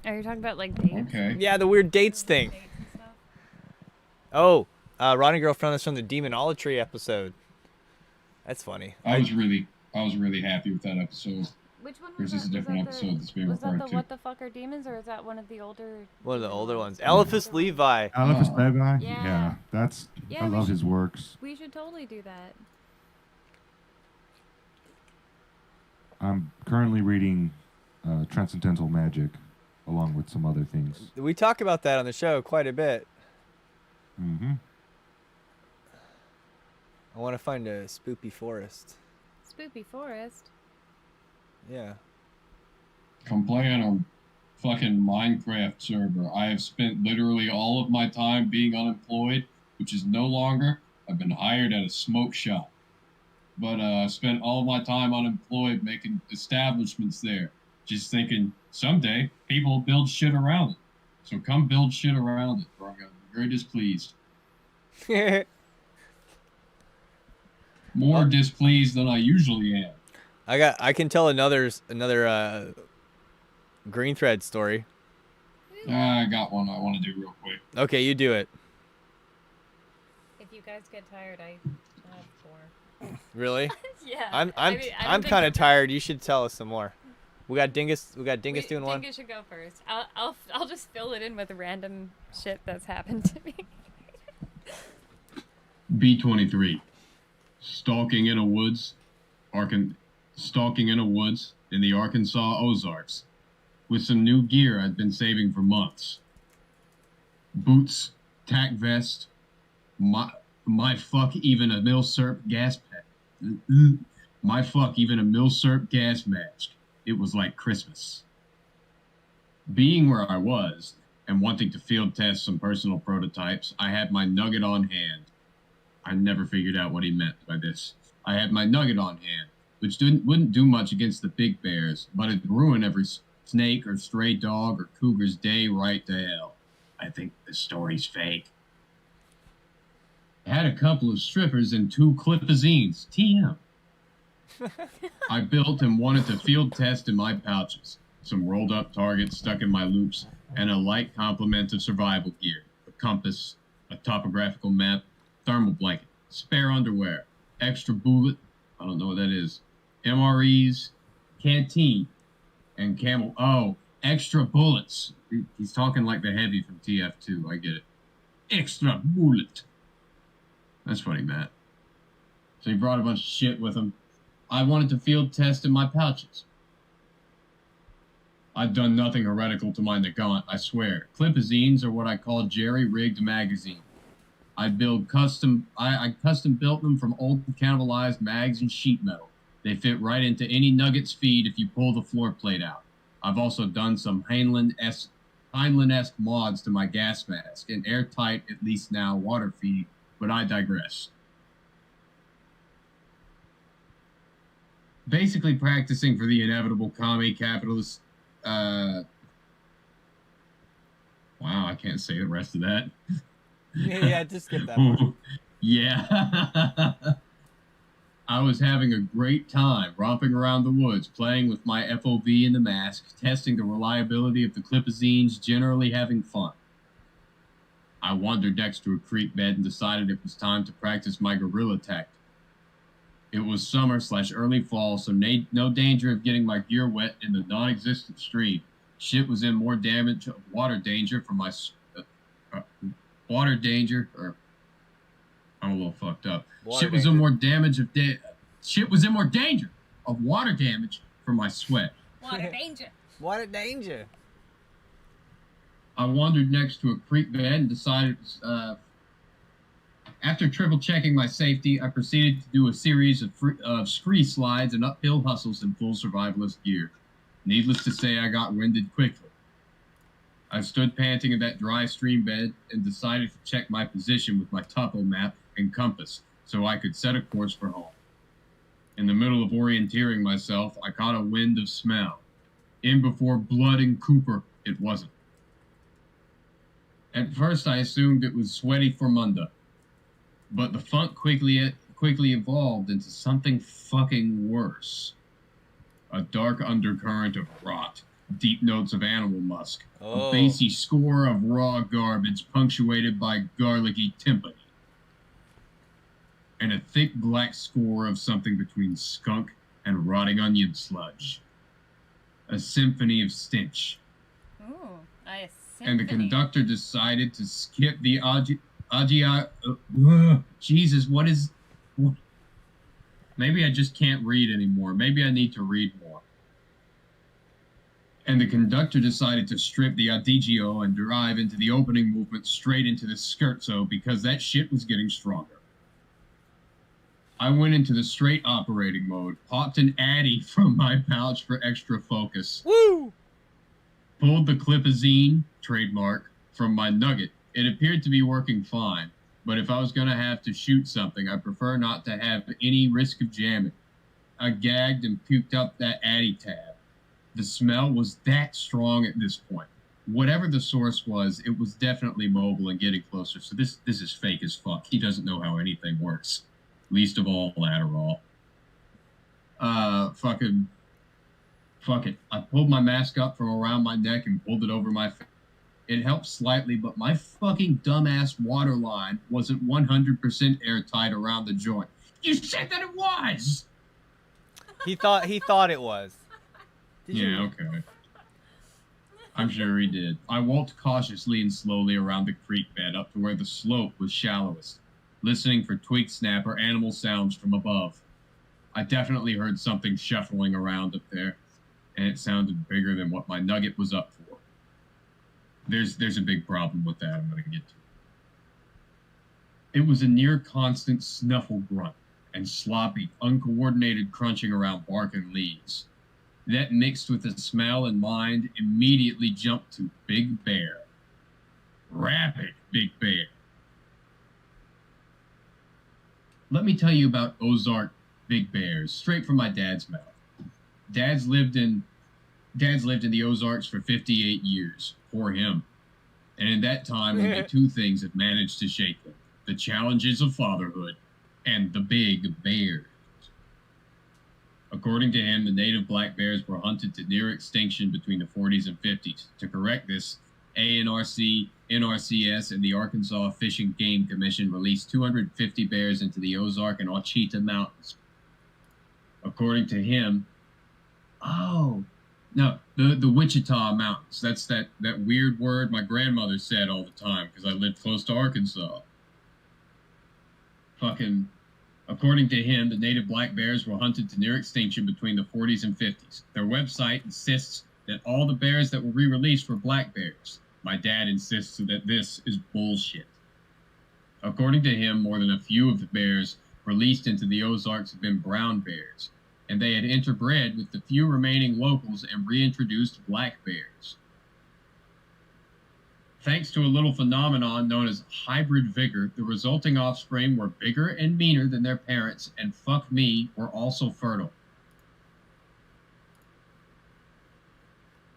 Are you talking about like dates? Okay. Yeah, the weird dates thing. Dates and stuff? Oh, Ronnie Girl found this from the Demonolatry episode. That's funny. I was really happy with that episode. Which one Or was is this that? a different Was that episode that's being Was that referred the to? What the Fuck Are Demons, or is that one of the older? One of the demon older ones. ones? Eliphas Levi. Alice Levi? Yeah. That's Yeah, I we love should- his works. We should totally do that. I'm currently reading Transcendental Magic, along with some other things. We talk about that on the show quite a bit. Mm-hmm. I want to find a spoopy forest. Spoopy Forest. Yeah. Come play on a fucking Minecraft server. I have spent literally all of my time being unemployed, which is no longer. I've been hired at a smoke shop. But I spent all of my time unemployed making establishments there. Just thinking, someday, people will build shit around it. So come build shit around it, or I'm going to be very displeased. More displeased than I usually am. I can tell another green thread story. I got one I want to do real quick. Okay, you do it. If you guys get tired, I have 4. Really? Yeah. I'm I mean, I don't I'm think kind of you're- tired. You should tell us some more. We got Dingus doing one. Dingus should go first. I'll just fill it in with random shit that's happened to me. B-23. Stalking in a woods in the Arkansas Ozarks with some new gear I'd been saving for months. Boots, tack vest, my fuck even a milsurp gas pack. My fuck even a milsurp gas mask. It was like Christmas. Being where I was and wanting to field test some personal prototypes, I had my nugget on hand. I never figured out what he meant by this. I had my nugget on hand, which wouldn't do much against the big bears, but it'd ruin every snake or stray dog or cougar's day right to hell. I think the story's fake. I had a couple of strippers and 2 clipazines. TM. I built and wanted to field test in my pouches. Some rolled up targets stuck in my loops, and a light complement of survival gear. A compass, a topographical map, thermal blanket, spare underwear, extra bullet, I don't know what that is, MREs, canteen, and extra bullets. He's talking like the heavy from TF2, I get it. Extra bullet. That's funny, Matt. So he brought a bunch of shit with him. I wanted to field test in my pouches. I've done nothing heretical to my Nagant, I swear. Clipazines are what I call jerry-rigged magazine. I custom built them from old cannibalized mags and sheet metal. They fit right into any nugget's feed if you pull the floor plate out. I've also done some Heinlein-esque mods to my gas mask, and airtight, at least now, water feed, but I digress. basically practicing for the inevitable commie capitalist. Wow, I can't say the rest of that. Yeah, just skip that part. Yeah. I was having a great time romping around the woods, playing with my FOV in the mask, testing the reliability of the clipazines, generally having fun. I wandered next to a creek bed and decided it was time to practice my guerrilla tactic. It was summer/early fall, so no danger of getting my gear wet in the non-existent stream. Shit was in more damage of water danger from my water danger, or I'm a little fucked up. Water Shit was in more danger of water damage from my sweat. Water danger. Water danger. I wandered next to a creek bed and decided, after triple checking my safety, I proceeded to do a series of scree slides and uphill hustles in full survivalist gear. Needless to say, I got winded quickly. I stood panting in that dry stream bed and decided to check my position with my topo map and compass so I could set a course for home. In the middle of orienteering myself, I caught a wind of smell. In before blood and Cooper, it wasn't. At first, I assumed it was sweaty formunda, but the funk quickly evolved into something fucking worse. A dark undercurrent of rot, deep notes of animal musk, a bassy score of raw garbage punctuated by garlicky timpani, and a thick black score of something between skunk and rotting onion sludge. A symphony of stench. Ooh, a symphony. And the conductor decided to skip the Jesus, what? Maybe I just can't read anymore. Maybe I need to read more. And the conductor decided to strip the adagio and drive into the opening movement straight into the scherzo because that shit was getting stronger. I went into the straight operating mode, popped an Addy from my pouch for extra focus. Woo! Pulled the clipazine, trademark, from my nugget. It appeared to be working fine, but if I was going to have to shoot something, I prefer not to have any risk of jamming. I gagged and puked up that Addy tab. The smell was that strong at this point. Whatever the source was, it was definitely mobile and getting closer, so this is fake as fuck. He doesn't know how anything works. Least of all, Adderall. Fuck it. I pulled my mask up from around my neck and pulled it over my face. It helped slightly, but my fucking dumbass water line wasn't 100% airtight around the joint. You said that it was! He thought it was. Okay. I'm sure he did. I walked cautiously and slowly around the creek bed up to where the slope was shallowest, listening for twig snap or animal sounds from above. I definitely heard something shuffling around up there, and it sounded bigger than what my nugget was up for. There's a big problem with that I'm going to get to. It was a near constant snuffle grunt and sloppy, uncoordinated crunching around bark and leaves. That mixed with the smell and mind immediately jumped to Big Bear. Rapid Big Bear. Let me tell you about Ozark big bears, straight from my dad's mouth. Dad's lived in the Ozarks for 58 years. Poor him. And in that time, only two things have managed to shake him: the challenges of fatherhood and the big bears. According to him, the native black bears were hunted to near extinction between the 40s and 50s. To correct this, ANRC, NRCS, and the Arkansas Fish and Game Commission released 250 bears into the Ozark and Ouachita Mountains. According to him, the Wichita Mountains. That's that weird word my grandmother said all the time because I lived close to Arkansas. According to him, the native black bears were hunted to near extinction between the 40s and 50s. Their website insists that all the bears that were re-released were black bears. My dad insists that this is bullshit. According to him, more than a few of the bears released into the Ozarks have been brown bears, and they had interbred with the few remaining locals and reintroduced black bears. Thanks to a little phenomenon known as hybrid vigor, the resulting offspring were bigger and meaner than their parents, and fuck me, were also fertile.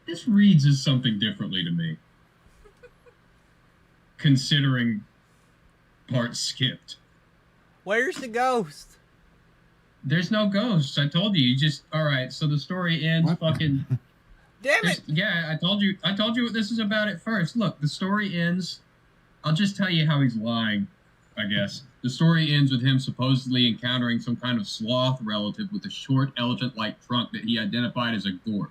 This reads as something differently to me. Considering parts skipped. Where's the ghost? There's no ghosts. I told you. You just all right. So the story ends. What? Fucking. Damn it! Yeah, I told you. I told you what this is about at first. Look, the story ends. I'll just tell you how he's lying. I guess the story ends with him supposedly encountering some kind of sloth relative with a short elephant-like trunk that he identified as a gourd.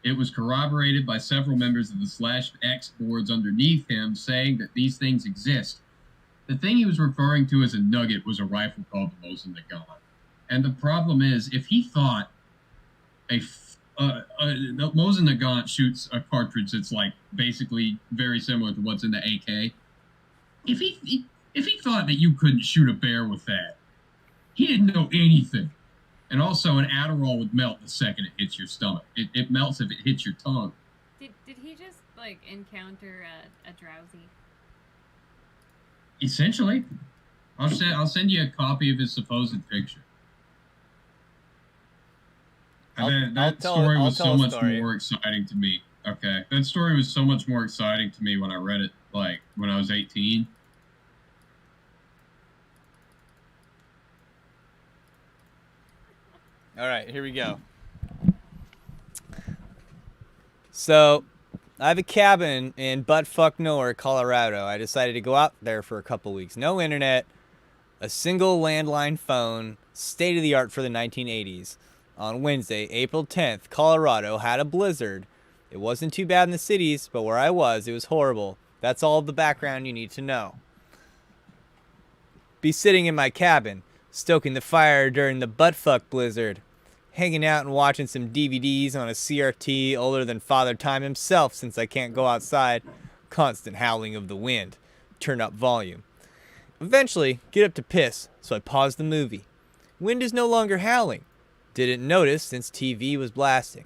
It was corroborated by several members of the /X boards underneath him, saying that these things exist. The thing he was referring to as a nugget was a rifle called the Mosin Nagant. And the problem is, if he thought the Mosin Nagant shoots a cartridge that's like basically very similar to what's in the AK, if he thought that you couldn't shoot a bear with that, he didn't know anything. And also, an Adderall would melt the second it hits your stomach. It melts if it hits your tongue. Did he just like encounter a drowsy? Essentially, I'll send you a copy of his supposed picture. That story was so much more exciting to me. Okay, that story was so much more exciting to me when I read it, like when I was 18. All right, here we go. So, I have a cabin in buttfuck nowhere, Colorado. I decided to go out there for a couple weeks. No internet, a single landline phone, state of the art for the 1980s. On Wednesday, April 10th, Colorado had a blizzard. It wasn't too bad in the cities, but where I was, it was horrible. That's all the background you need to know. Be sitting in my cabin, stoking the fire during the buttfuck blizzard, hanging out and watching some DVDs on a CRT older than Father Time himself since I can't go outside. Constant howling of the wind. Turn up volume. Eventually, get up to piss, so I paused the movie. Wind is no longer howling. Didn't notice since TV was blasting.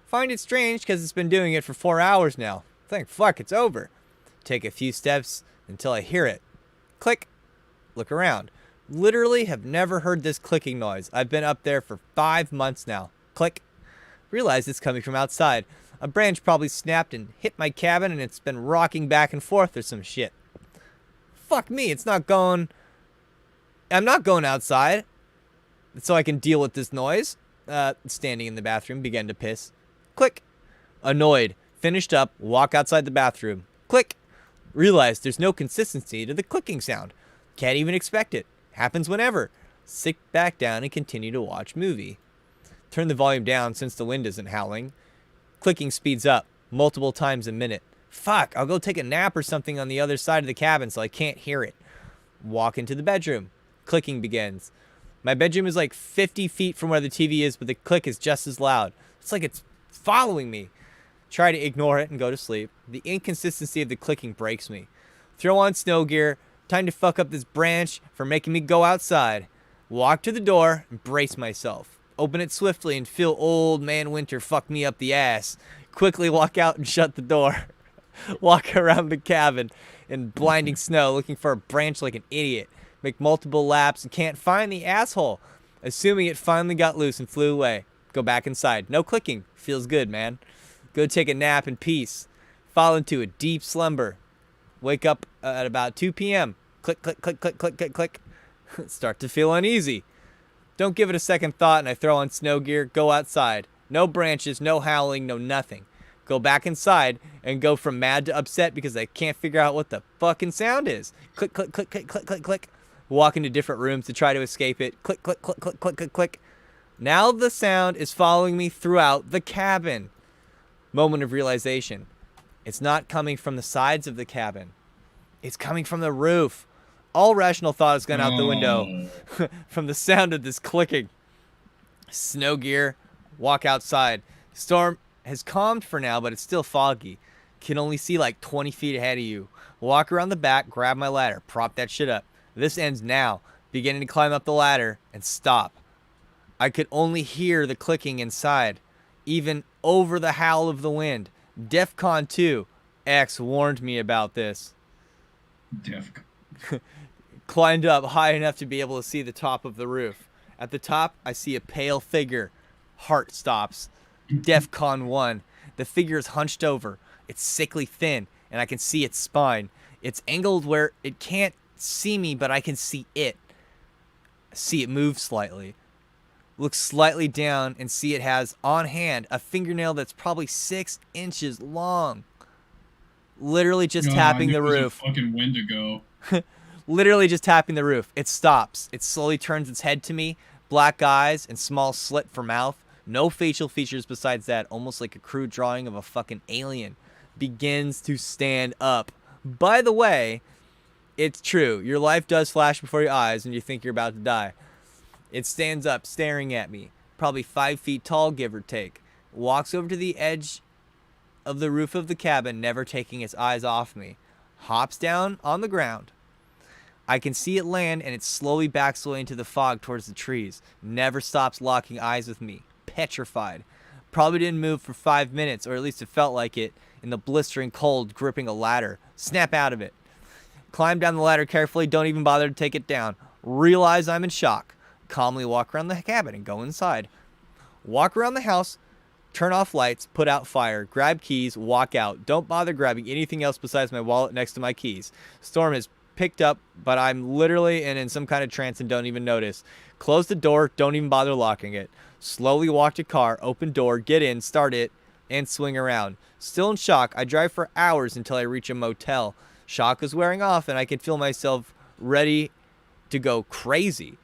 Find it strange because it's been doing it for 4 hours now. Thank fuck it's over. Take a few steps until I hear it. Click. Look around. Literally have never heard this clicking noise. I've been up there for 5 months now. Click. Realize it's coming from outside. A branch probably snapped and hit my cabin and it's been rocking back and forth or some shit. Fuck me, it's not going... I'm not going outside so I can deal with this noise. Standing in the bathroom, began to piss. Click. Annoyed. Finished up, walk outside the bathroom. Click. Realize there's no consistency to the clicking sound. Can't even expect it. Happens whenever. Sit back down and continue to watch movie. Turn the volume down since the wind isn't howling. Clicking speeds up multiple times a minute. Fuck, I'll go take a nap or something on the other side of the cabin so I can't hear it. Walk into the bedroom. Clicking begins. My bedroom is like 50 feet from where the TV is, but the click is just as loud. It's like it's following me. Try to ignore it and go to sleep. The inconsistency of the clicking breaks me. Throw on snow gear. Time to fuck up this branch for making me go outside. Walk to the door and brace myself. Open it swiftly and feel old man winter fuck me up the ass. Quickly walk out and shut the door. Walk around the cabin in blinding snow looking for a branch like an idiot. Make multiple laps and can't find the asshole. Assuming it finally got loose and flew away. Go back inside. No clicking. Feels good, man. Go take a nap in peace. Fall into a deep slumber. Wake up at about 2 p.m. Click, click, click, click, click, click, click. Start to feel uneasy. Don't give it a second thought and I throw on snow gear. Go outside. No branches, no howling, no nothing. Go back inside and go from mad to upset because I can't figure out what the fucking sound is. Click, click, click, click, click, click, click. Walk into different rooms to try to escape it. Click, click, click, click, click, click, click. Now the sound is following me throughout the cabin. Moment of realization. It's not coming from the sides of the cabin. It's coming from the roof. All rational thought has gone out the window from the sound of this clicking. Snow gear. Walk outside. Storm has calmed for now, but it's still foggy. Can only see like 20 feet ahead of you. Walk around the back, grab my ladder, prop that shit up. This ends now. Beginning to climb up the ladder and stop. I could only hear the clicking inside, even over the howl of the wind. DEFCON 2. X warned me about this. DEFCON. Climbed up high enough to be able to see the top of the roof. At the top, I see a pale figure. Heart stops. DEFCON 1. The figure is hunched over. It's sickly thin, and I can see its spine. It's angled where it can't see me, but I can see it. See it move slightly. Look slightly down and see it has on hand a fingernail that's probably 6 inches long. Literally just tapping the roof. Fucking Wendigo. Literally just tapping the roof. It stops. It slowly turns its head to me. Black eyes and small slit for mouth. No facial features besides that. Almost like a crude drawing of a fucking alien. Begins to stand up. By the way, it's true. Your life does flash before your eyes when you think you're about to die. It stands up, staring at me. Probably 5 feet tall, give or take. Walks over to the edge of the roof of the cabin, never taking its eyes off me. Hops down on the ground. I can see it land, and it slowly backs away into the fog towards the trees. Never stops locking eyes with me. Petrified. Probably didn't move for 5 minutes, or at least it felt like it, in the blistering cold, gripping a ladder. Snap out of it. Climb down the ladder carefully, don't even bother to take it down. Realize I'm in shock. Calmly walk around the cabin and go inside. Walk around the house, turn off lights, put out fire, grab keys, walk out. Don't bother grabbing anything else besides my wallet next to my keys. Storm has picked up, but I'm literally in some kind of trance and don't even notice. Close the door, don't even bother locking it. Slowly walk to car, open door, get in, start it, and swing around. Still in shock, I drive for hours until I reach a motel. Shock is wearing off and I can feel myself ready to go crazy.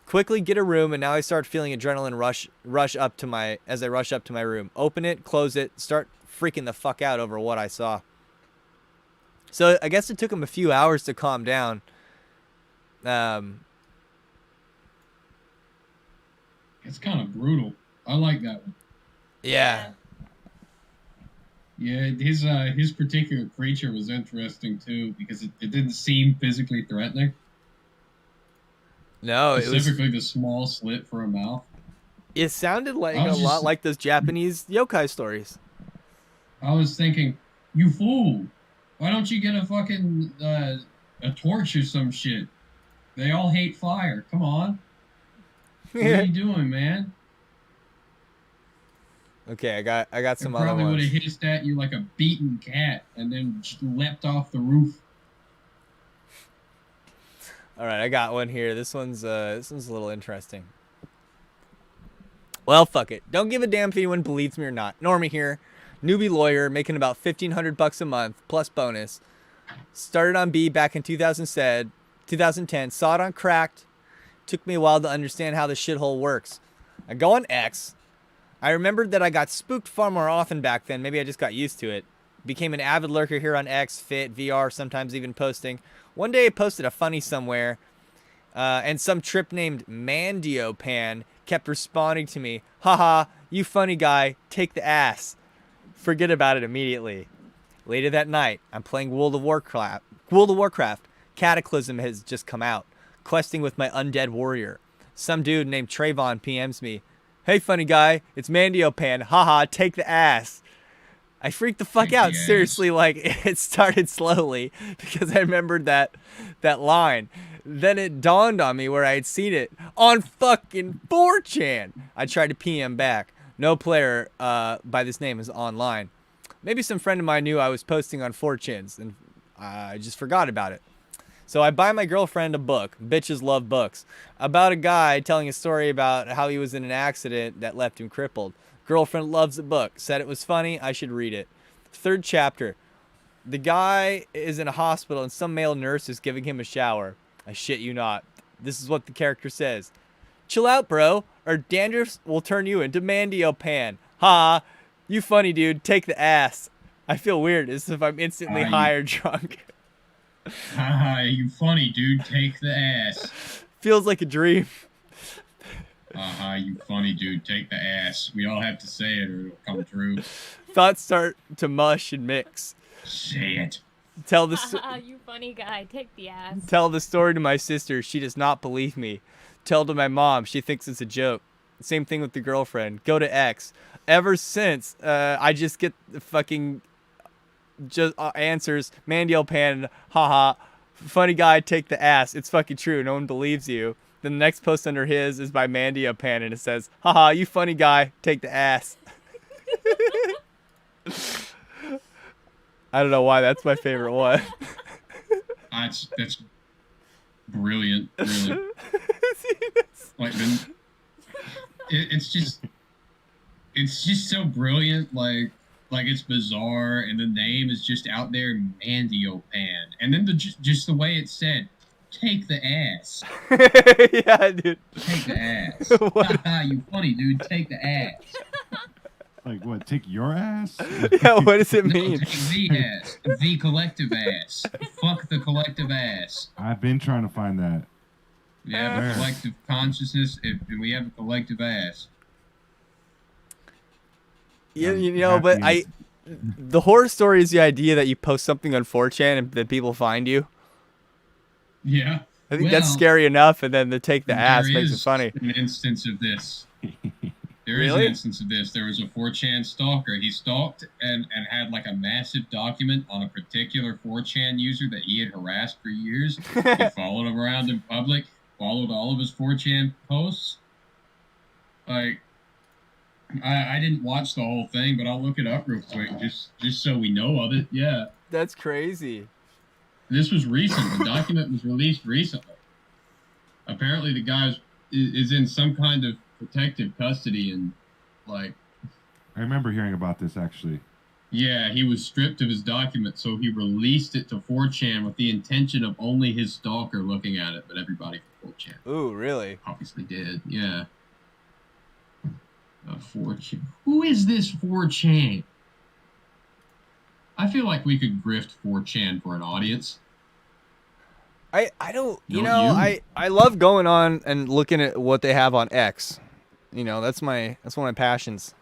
Quickly get a room, and now I start feeling adrenaline rush up to my as I rush up to my room. Open it, close it, start freaking the fuck out over what I saw. So I guess it took him a few hours to calm down. It's kind of brutal. I like that one. Yeah. Yeah, his particular creature was interesting too because it didn't seem physically threatening. No, it was Specifically the small slit for a mouth. It sounded like a lot like those Japanese yokai stories. I was thinking, you fool! Why don't you get a fucking a torch or some shit? They all hate fire. Come on. What are you doing, man? Okay, I got some other Probably would ones. have hissed at you like a beaten cat and then leapt off the roof. All right, I got one here. This one's a little interesting. Well, fuck it. Don't give a damn if anyone believes me or not. Normie here, newbie lawyer, making about $1,500 a month plus bonus. Started on B back in 2010. Saw it on Cracked. Took me a while to understand how the shithole works. I go on X. I remembered that I got spooked far more often back then. Maybe I just got used to it. Became an avid lurker here on X, Fit, VR, sometimes even posting. One day I posted a funny somewhere, and some trip named Mandiopan kept responding to me. Haha, you funny guy, take the ass. Forget about it immediately. Later that night, I'm playing World of Warcraft. Cataclysm has just come out. Questing with my undead warrior. Some dude named Trayvon PMs me. Hey funny guy, it's Mandiopan. Haha, take the ass. I freaked the fuck out. Seriously, like, it started slowly because I remembered that line. Then it dawned on me where I had seen it on fucking 4chan. I tried to PM back. No player by this name is online. Maybe some friend of mine knew I was posting on 4chans and I just forgot about it. So I buy my girlfriend a book. Bitches love books. About a guy telling a story about how he was in an accident that left him crippled. Girlfriend loves the book. Said it was funny. I should read it. 3rd chapter. The guy is in a hospital and some male nurse is giving him a shower. I shit you not. This is what the character says. Chill out, bro, or dandruff will turn you into Mandiopan. Ha! You funny dude. Take the ass. I feel weird as if I'm instantly high or drunk. Haha, you funny dude. Take the ass. Feels like a dream. Haha, you funny dude. Take the ass. We all have to say it or it'll come true. Thoughts start to mush and mix. Say it. Tell the You funny guy, take the ass. Tell the story to my sister. She does not believe me. Tell to my mom. She thinks it's a joke. Same thing with the girlfriend. Go to X. Ever since, I just get the fucking answers. Mandiopan, haha. Funny guy, take the ass. It's fucking true. No one believes you. Then the next post under his is by Mandiopan, and it says, haha, you funny guy, take the ass. I don't know why that's my favorite one. That's brilliant, really. Like it's just so brilliant. Like it's bizarre, and the name is just out there, Mandiopan, and then just the way it's said, take the ass, Yeah, dude. take the ass. What? You funny dude, take the ass. Like what? Take your ass? Yeah, what does it No, mean? take the ass, the collective ass. Fuck the collective ass. I've been trying to find that. We have a Where? collective consciousness, and we have a collective ass. You know, but the horror story is the idea that you post something on 4chan and then people find you. Yeah. I think that's scary enough, and then to take the ass makes it funny. An instance of this. There is Really? an instance of this. There was a 4chan stalker. He stalked and had like a massive document on a particular 4chan user that he had harassed for years. He followed him around in public, followed all of his 4chan posts. Like, I didn't watch the whole thing, but I'll look it up real quick just so we know of it. Yeah. That's crazy. This was recent. The document was released recently. Apparently the guy is in some kind of protective custody, and like, I remember hearing about this actually. yeah, he was stripped of his document, so he released it to 4chan with the intention of only his stalker looking at it, but everybody from 4chan Ooh, really? obviously did. Yeah. 4chan. Who is this 4chan? I feel like we could grift 4chan for an audience. I don't, Don't I love going on and looking at what they have on X. You know, that's one of my passions.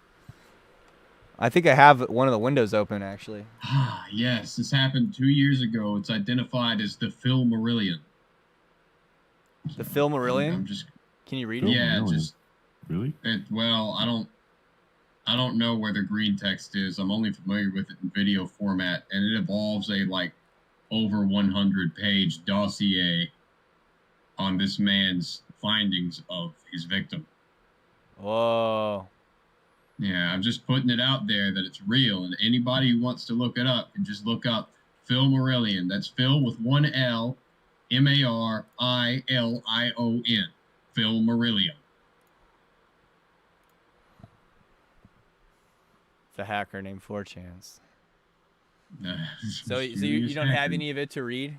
I think I have one of the windows open, actually. Ah, yes, this happened 2 years ago. It's identified as the Phil Marillion. The Phil I'm Marillion? just, Can you read Phil it? yeah, Marillion. just Really? well, I don't know where the green text is. I'm only familiar with it in video format, and it involves a like over 100-page dossier on this man's findings of his victim. Whoa. Yeah, I'm just putting it out there that it's real, and anybody who wants to look it up can just look up Phil Marillion. That's Phil with one L, Marillion. Phil Marillion. It's a hacker named 4chans. Uh, So you don't have any of it to read?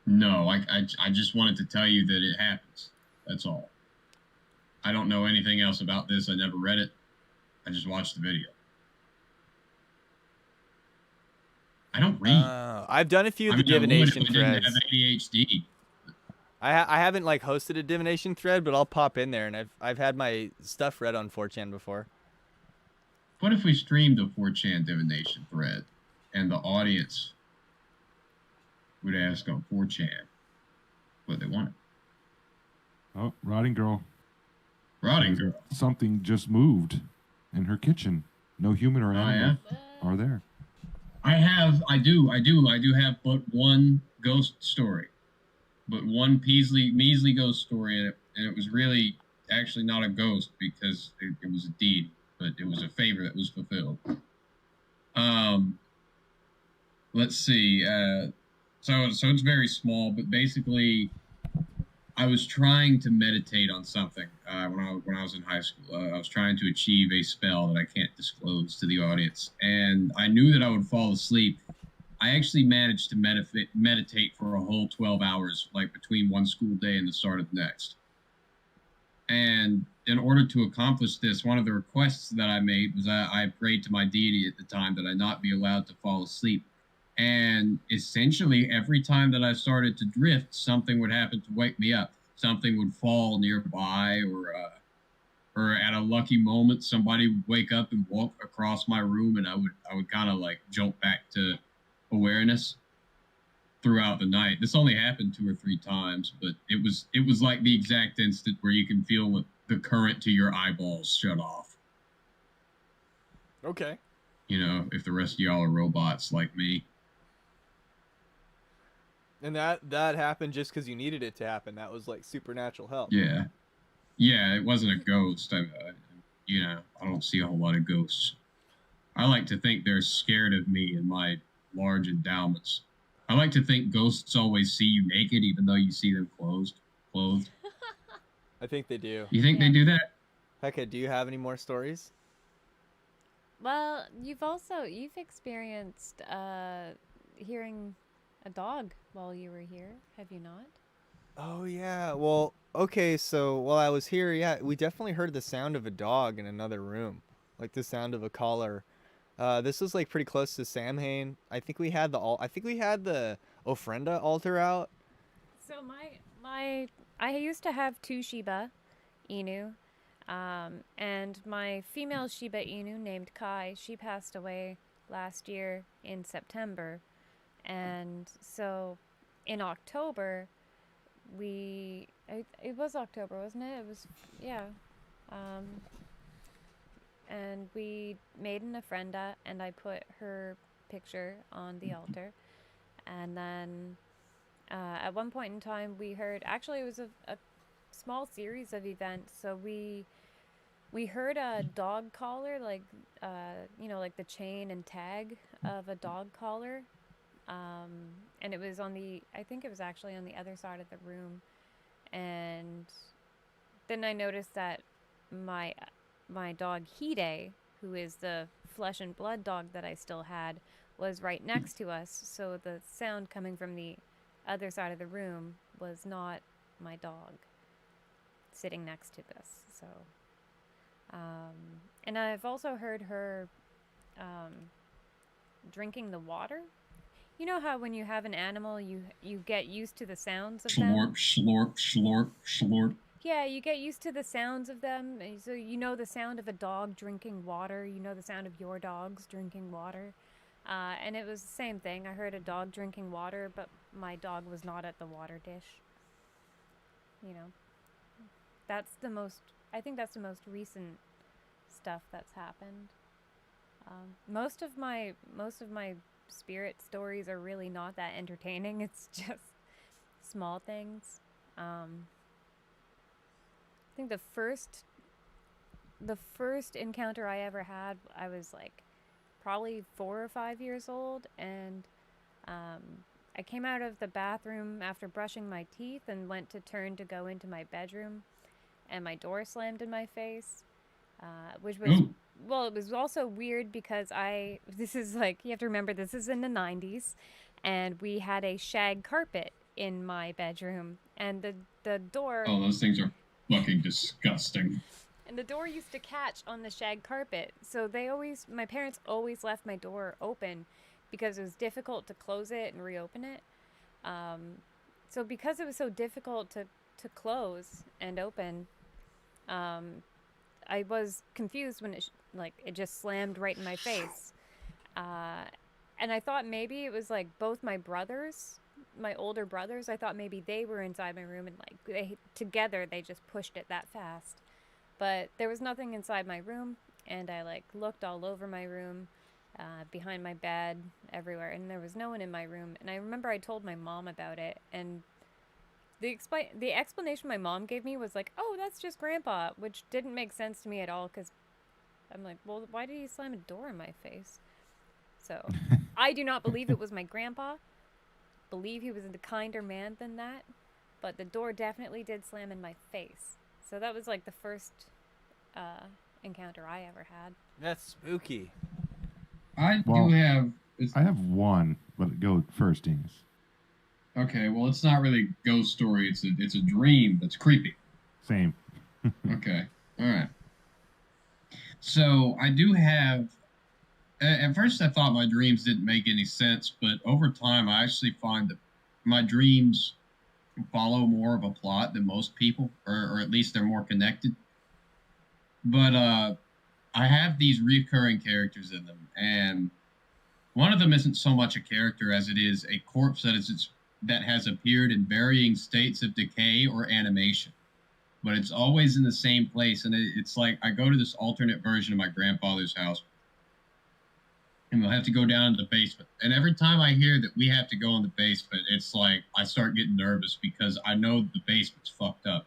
No, I just wanted to tell you that it happens. That's all. I don't know anything else about this. I never read it. I just watched the video. I don't read. I've done a few of the I would divination if I didn't threads. have ADHD. I haven't like hosted a divination thread, but I'll pop in there, and I've had my stuff read on 4chan before. What if we streamed a 4chan divination thread and the audience would ask on 4chan what they wanted? Oh, rotting girl. Rotting girl. Something just moved in her kitchen. No human or Oh, animal are there. I do have but one ghost story. But one measly ghost story, and it was really actually not a ghost because it was a deed, but it was a favor that was fulfilled. Let's see. So it's very small, but basically, I was trying to meditate on something when I was in high school. I was trying to achieve a spell that I can't disclose to the audience, and I knew that I would fall asleep. I actually managed to meditate for a whole 12 hours, like between one school day and the start of the next. And in order to accomplish this, one of the requests that I made was I prayed to my deity at the time that I not be allowed to fall asleep. And essentially, every time that I started to drift, something would happen to wake me up. Something would fall nearby, or at a lucky moment, somebody would wake up and walk across my room, and I would kind of like jolt back to awareness throughout the night. This only happened 2 or 3 times, but it was like the exact instant where you can feel the current to your eyeballs shut off. Okay. You know, if the rest of y'all are robots like me. And that happened just because you needed it to happen. That was like supernatural help. Yeah. Yeah, it wasn't a ghost. I don't see a whole lot of ghosts. I like to think they're scared of me and my large endowments. I like to think ghosts always see you naked, even though you see them clothed. I think they do. You think Yeah. they do that? Hecka, do you have any more stories? Well, you've experienced hearing a dog while you were here, have you not? Oh yeah. Well, okay. So while I was here, yeah, we definitely heard the sound of a dog in another room, like the sound of a collar. This was like pretty close to Samhain. I think we had the ofrenda altar out. So I used to have two Shiba Inu, and my female Shiba Inu named Kai, she passed away last year in September, and so in October it was October, wasn't it? It was, yeah. Um, and we made an ofrenda, and I put her picture on the altar, and then at one point in time we heard, actually it was a small series of events. So we heard a dog collar, like like the chain and tag of a dog collar, and it was I think it was actually on the other side of the room. And then I noticed that my dog Hide, who is the flesh and blood dog that I still had, was right next to us. So the sound coming from the other side of the room was not my dog sitting next to this. So, and I've also heard her drinking the water. You know how when you have an animal, you get used to the sounds of them? Slorp, slorp, slorp, slorp. Yeah, you get used to the sounds of them. So you know the sound of a dog drinking water. You know the sound of your dogs drinking water. And it was the same thing. I heard a dog drinking water, but my dog was not at the water dish. You know, I think that's the most recent stuff that's happened. Most of my spirit stories are really not that entertaining. It's just small things. I think the first encounter I ever had, I was like probably 4 or 5 years old, and I came out of the bathroom after brushing my teeth and went to turn to go into my bedroom, and my door slammed in my face, which was well, it was also weird because this is like, you have to remember, this is in the 90s, and we had a shag carpet in my bedroom, and the door... Oh, those things are fucking disgusting. And the door used to catch on the shag carpet, so my parents always left my door open because it was difficult to close it and reopen it. So because it was so difficult to close and open, I was confused when it just slammed right in my face. And I thought maybe it was like both my brothers, my older brothers, I thought maybe they were inside my room, and like together they just pushed it that fast. But there was nothing inside my room, and I like looked all over my room, behind my bed, everywhere, and there was no one in my room. And I remember I told my mom about it, and the explanation my mom gave me was like, oh, that's just Grandpa, which didn't make sense to me at all, because I'm like, well, why did he slam a door in my face? So I do not believe it was my grandpa. Believe he was a kinder man than that, but the door definitely did slam in my face. So that was like the first encounter I ever had. That's spooky. I have one, but go first, Dingus. Okay, well, it's not really a ghost story. It's a dream that's creepy. Same. Okay, all right. So I do have. At first, I thought my dreams didn't make any sense, but over time, I actually find that my dreams follow more of a plot than most people, or at least they're more connected. But I have these recurring characters in them, and one of them isn't so much a character as it is a corpse that has appeared in varying states of decay or animation. But it's always in the same place, and it's like I go to this alternate version of my grandfather's house, and we'll have to go down to the basement. And every time I hear that we have to go in the basement, it's like I start getting nervous because I know the basement's fucked up.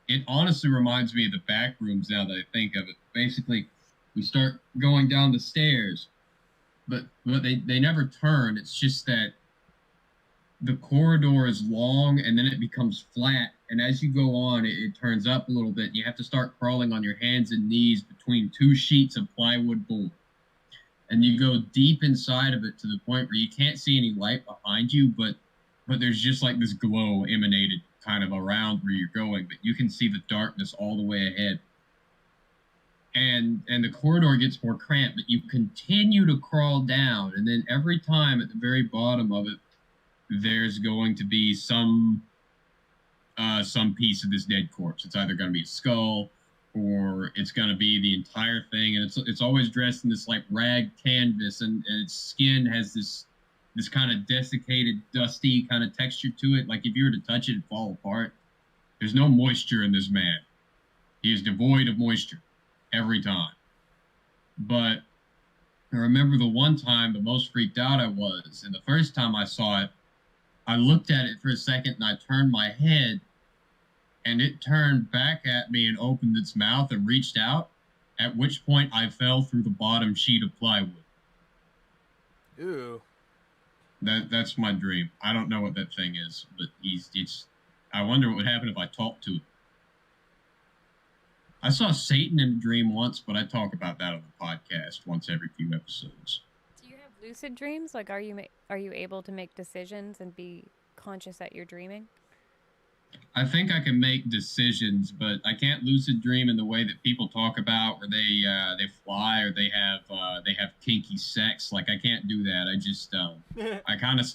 It honestly reminds me of the backrooms now that I think of it. Basically, we start going down the stairs, but they never turn. It's just that the corridor is long and then it becomes flat, and as you go on, it turns up a little bit. You have to start crawling on your hands and knees between two sheets of plywood board, and you go deep inside of it to the point where you can't see any light behind you, but there's just like this glow emanated kind of around where you're going, but you can see the darkness all the way ahead. And the corridor gets more cramped, but you continue to crawl down, and then every time at the very bottom of it, there's going to be some piece of this dead corpse. It's either going to be a skull, or it's going to be the entire thing, and it's always dressed in this like rag canvas, and its skin has this kind of desiccated, dusty kind of texture to it. Like if you were to touch it, it'd fall apart. There's no moisture in this man. He is devoid of moisture every time. But I remember the one time the most freaked out I was, and the first time I saw it, I looked at it for a second and I turned my head, and it turned back at me and opened its mouth and reached out, at which point I fell through the bottom sheet of plywood. Ooh. That's my dream. I don't know what that thing is, but I wonder what would happen if I talked to it. I saw Satan in a dream once, but I talk about that on the podcast once every few episodes. Do you have lucid dreams? Like, are you able to make decisions and be conscious that you're dreaming? I think I can make decisions, but I can't lucid dream in the way that people talk about, where they fly or they have kinky sex. Like, I can't do that. I just I kind of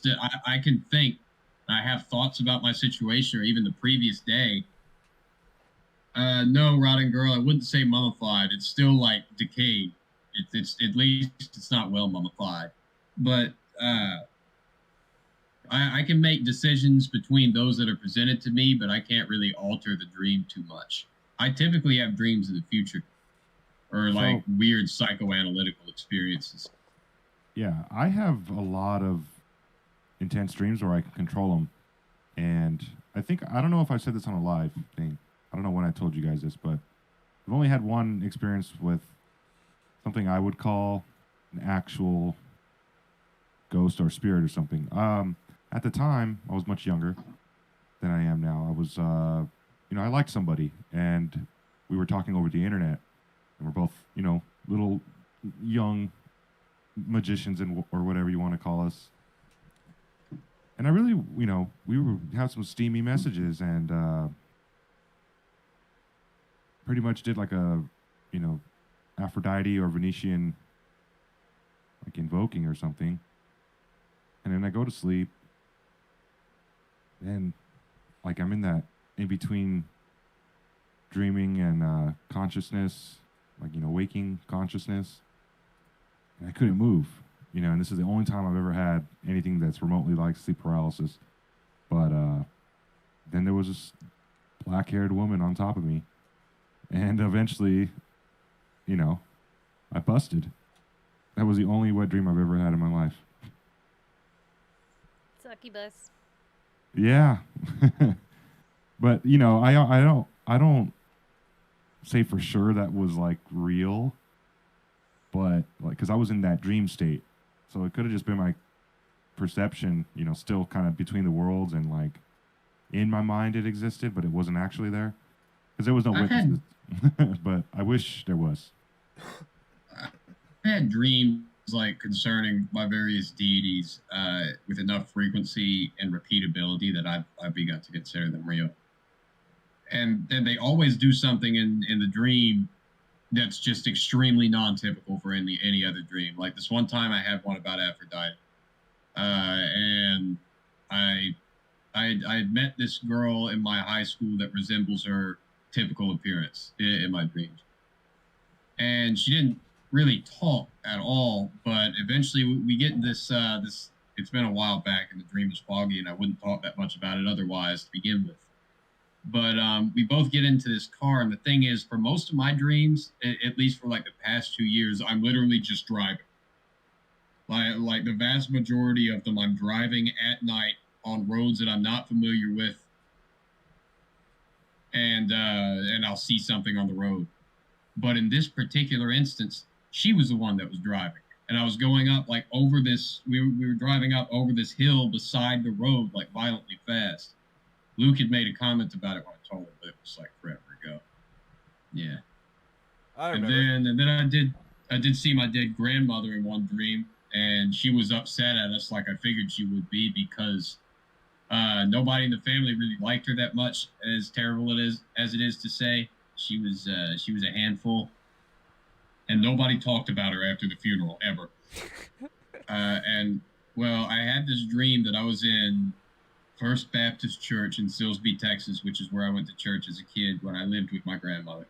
I can think. I have thoughts about my situation or even the previous day. No, Rotting Girl, I wouldn't say mummified. It's still like decayed. It's at least it's not well mummified. But I can make decisions between those that are presented to me, but I can't really alter the dream too much. I typically have dreams of the future, or like weird psychoanalytical experiences. Yeah, I have a lot of intense dreams where I can control them. And I don't know if I said this on a live thing. I don't know when I told you guys this, but I've only had one experience with something I would call an actual ghost or spirit or something. At the time, I was much younger than I am now. I was, I liked somebody, and we were talking over the internet, and we're both, little young magicians or whatever you want to call us. And I really, we had some steamy messages, and pretty much did like a, Aphrodite or Venetian, like invoking or something. And then I go to sleep, and like I'm in that in between dreaming and consciousness, like, waking consciousness. And I couldn't move, and this is the only time I've ever had anything that's remotely like sleep paralysis. But then there was this black-haired woman on top of me. And eventually, I busted. That was the only wet dream I've ever had in my life. Succubus. Yeah. But, I don't say for sure that was like real, but like, cause I was in that dream state. So it could have just been my perception, still kind of between the worlds, and like in my mind it existed, but it wasn't actually there. Cause there was no witnesses. But I wish there was. I had dreams like concerning my various deities with enough frequency and repeatability that I've begun to consider them real. And then they always do something in the dream that's just extremely non-typical for any other dream. Like this one time I had one about Aphrodite. And I had met this girl in my high school that resembles her typical appearance in my dreams. And she didn't really talk at all, but eventually we get this, it's been a while back and the dream is foggy and I wouldn't talk that much about it otherwise to begin with. But we both get into this car, and the thing is, for most of my dreams, at least for like the past 2 years, I'm literally just driving. Like the vast majority of them, I'm driving at night on roads that I'm not familiar with, and I'll see something on the road. But in this particular instance, she was the one that was driving, and I was going up like over this. We were driving up over this hill beside the road, like violently fast. Luke had made a comment about it when I told him, but it was like forever ago. Yeah. I And remember. then I did see my dead grandmother in one dream, and she was upset at us like I figured she would be because nobody in the family really liked her that much. As terrible as it is to say, she was a handful, and nobody talked about her after the funeral ever. And well, I had this dream that I was in First Baptist Church in Silsbee, Texas, which is where I went to church as a kid when I lived with my grandmother.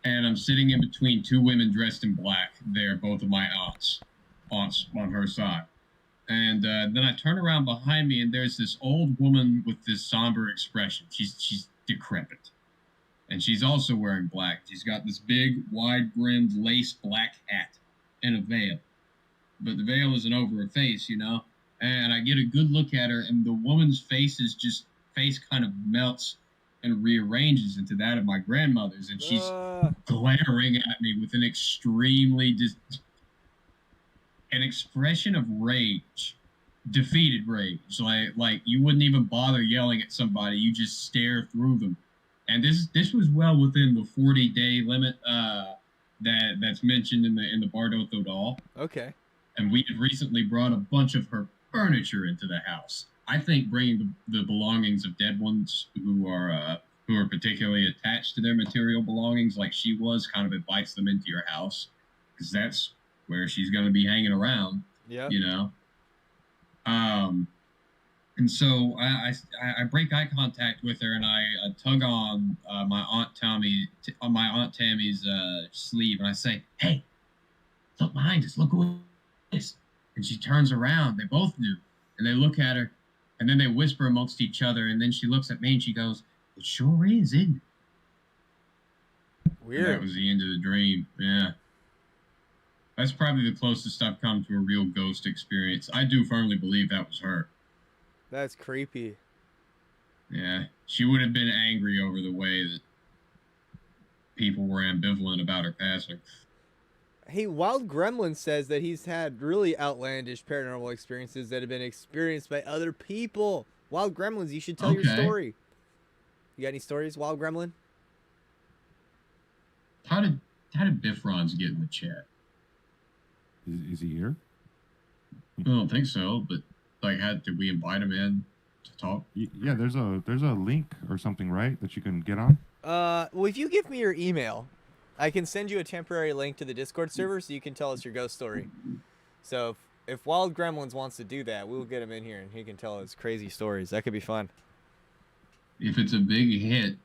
And I'm sitting in between two women dressed in black. They're both of my aunts on her side. And then I turn around behind me, and there's this old woman with this somber expression. She's decrepit. And she's also wearing black. She's got this big, wide-brimmed lace black hat and a veil. But the veil isn't over her face, you know? And I get a good look at her, and the woman's face kind of melts and rearranges into that of my grandmother's, and she's glaring at me with an an expression of rage, defeated rage. Like you wouldn't even bother yelling at somebody; you just stare through them. And this was well within the 40-day limit that's mentioned in the Bardotho doll. Okay. And we had recently brought a bunch of her furniture into the house. I think bringing the belongings of dead ones who are particularly attached to their material belongings, like she was, kind of invites them into your house, because that's where she's going to be hanging around. Yeah. You know. And so I break eye contact with her, and I tug on my aunt Tammy's sleeve, and I say, "Hey, look behind us! Look who it is!" And she turns around. They both do, and they look at her. And then they whisper amongst each other, and then she looks at me and she goes, "It sure is, isn't it?" Weird. And that was the end of the dream. Yeah. That's probably the closest I've come to a real ghost experience. I do firmly believe that was her. That's creepy. Yeah. She would have been angry over the way that people were ambivalent about her passing. Hey, Wild Gremlin says that he's had really outlandish paranormal experiences that have been experienced by other people. Wild Gremlins, you should tell your story. You got any stories, Wild Gremlin? How did Biffrons get in the chat? Is he here? I don't think so, but like, did we invite him in to talk? Yeah, there's a link or something, right, that you can get on? Well, if you give me your email, I can send you a temporary link to the Discord server so you can tell us your ghost story. So if Wild Gremlins wants to do that, we'll get him in here and he can tell us crazy stories. That could be fun. If it's a big hit,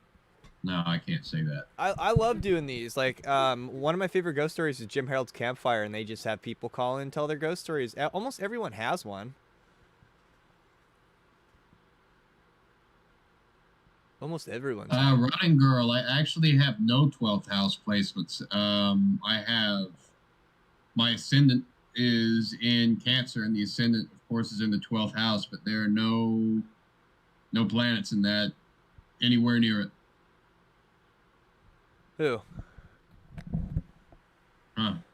no, I can't say that. I love doing these. Like, one of my favorite ghost stories is Jim Harold's Campfire, and they just have people call in and tell their ghost stories. Almost everyone has one. Almost everyone's. Running Girl, I actually have no 12th house placements. I have my ascendant is in Cancer, and the ascendant, of course, is in the 12th house, but there are no planets in that anywhere near it. Who?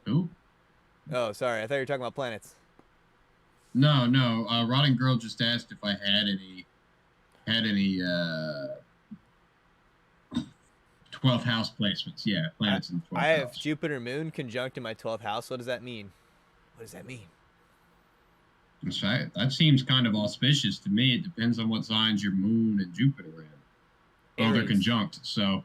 Who? Oh, sorry. I thought you were talking about planets. No. Rotting Girl just asked if I had any 12th house placements. Yeah, planets in 12th house. I have Jupiter Moon conjunct in my 12th house. What does that mean? What does that mean? That seems kind of auspicious to me. It depends on what signs your Moon and Jupiter are in. Oh, they're conjunct, so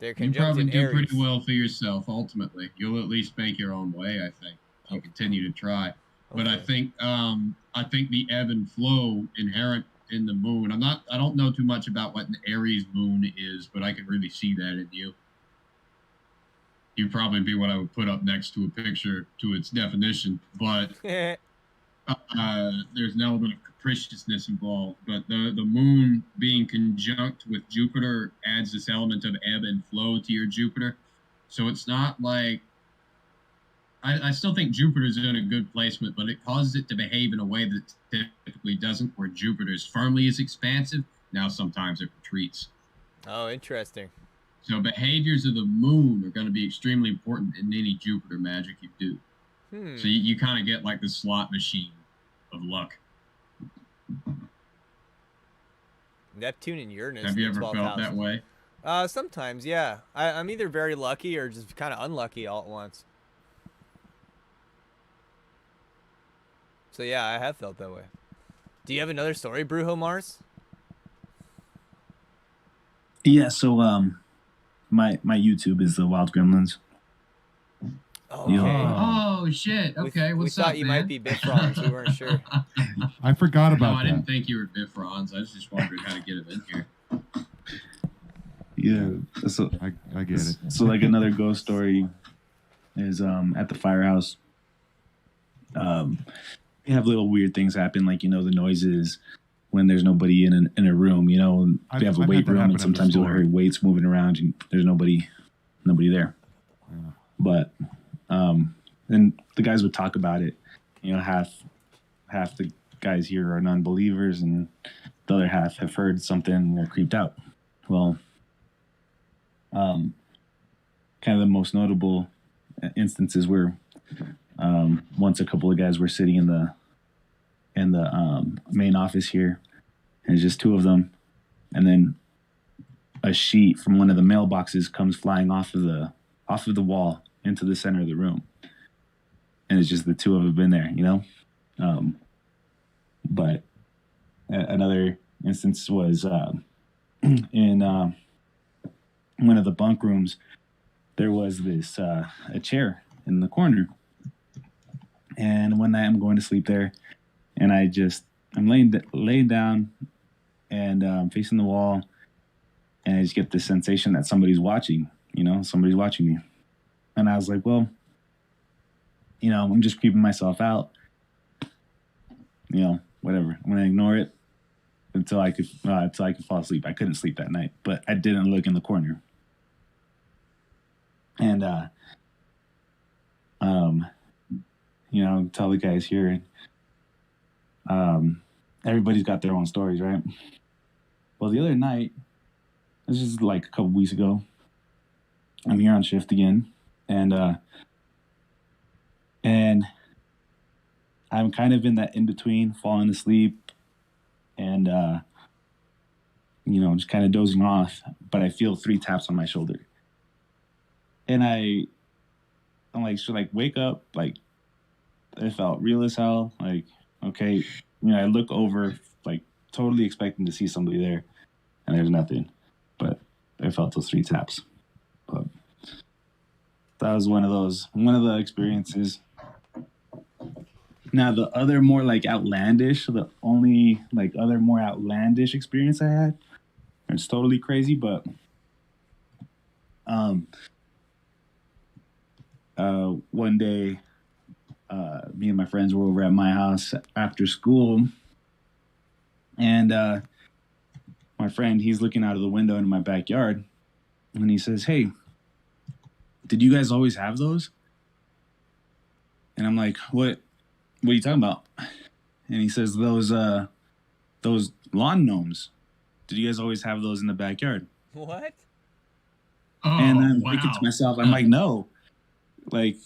they're you conjunct probably in do Aries. pretty well for yourself. Ultimately, you'll at least make your own way. I think you continue to try, but I think the ebb and flow inherent in the Moon. I don't know too much about what an Aries Moon is, but I can really see that in you. You'd probably be what I would put up next to a picture to its definition, but there's an element of capriciousness involved. But the Moon being conjunct with Jupiter adds this element of ebb and flow to your Jupiter. So it's not like I still think Jupiter's in a good placement, but it causes it to behave in a way that typically doesn't, where Jupiter's firmly is expansive. Now sometimes it retreats. Oh, interesting. So behaviors of the moon are going to be extremely important in any Jupiter magic you do. So you kind of get like the slot machine of luck. Neptune and Uranus. Have you in the ever 12th felt house. that way? Sometimes, yeah. I'm either very lucky or just kind of unlucky all at once. So yeah, I have felt that way. Do you have another story, Brujo Mars? Yeah, so my YouTube is the Wild Gremlins. Okay. Oh shit. Okay, we what's thought up, you man? might be Bifrons. We weren't sure. I forgot No, about I that. didn't think you were Bifrons. I was just wondering how to get him in here. Yeah, so I get it. So like another ghost story is at the firehouse. We have little weird things happen, like, you know, the noises when there's nobody in a room. You know, we have a I've weight had that room, happen and at the sometimes you'll store. hear weights moving around, and there's nobody there. Yeah. But then the guys would talk about it. You know, half the guys here are non-believers, and the other half have heard something and they're creeped out. Well, kind of the most notable instances were once a couple of guys were sitting in the main office here, and it's just two of them, and then a sheet from one of the mailboxes comes flying off of the wall into the center of the room, and it's just the two of them been there, you know. But another instance was in one of the bunk rooms. There was this a chair in the corner, and one night I'm going to sleep there, and I'm laying down and facing the wall, and I just get this sensation that somebody's watching. You know, somebody's watching me, and I was like, well, you know, I'm just creeping myself out. You know, whatever. I'm gonna ignore it until I could fall asleep. I couldn't sleep that night, but I didn't look in the corner. And you know, tell the guys here. Everybody's got their own stories, right? Well, the other night, this is like a couple weeks ago, I'm here on shift again, and I'm kind of in that in between, falling asleep, and you know, just kind of dozing off. But I feel 3 taps on my shoulder, and I'm like, should I wake up? Like, it felt real as hell. Like, okay, you know, I look over, like, totally expecting to see somebody there, and there's nothing. But I felt those 3 taps. But that was one of the experiences. Now, the other more like outlandish, the only like other more outlandish experience I had, it's totally crazy, but one day, me and my friends were over at my house after school, and my friend, he's looking out of the window in my backyard, and he says, "Hey, did you guys always have those?" And I'm like, What are you talking about?" And he says, those lawn gnomes. Did you guys always have those in the backyard? What? Oh, And I'm wow. thinking to myself, I'm like, no. Like,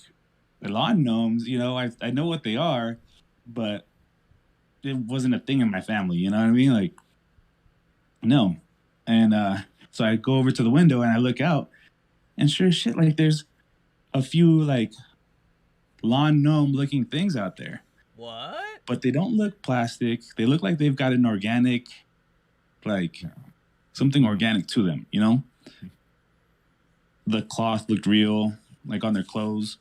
the lawn gnomes, you know, I know what they are, but it wasn't a thing in my family, you know what I mean? Like, no. And so I go over to the window and I look out, and sure as shit, like, there's a few, like, lawn gnome looking things out there. What? But they don't look plastic. They look like they've got an organic, like, something organic to them, you know? The cloth looked real, like on their clothes.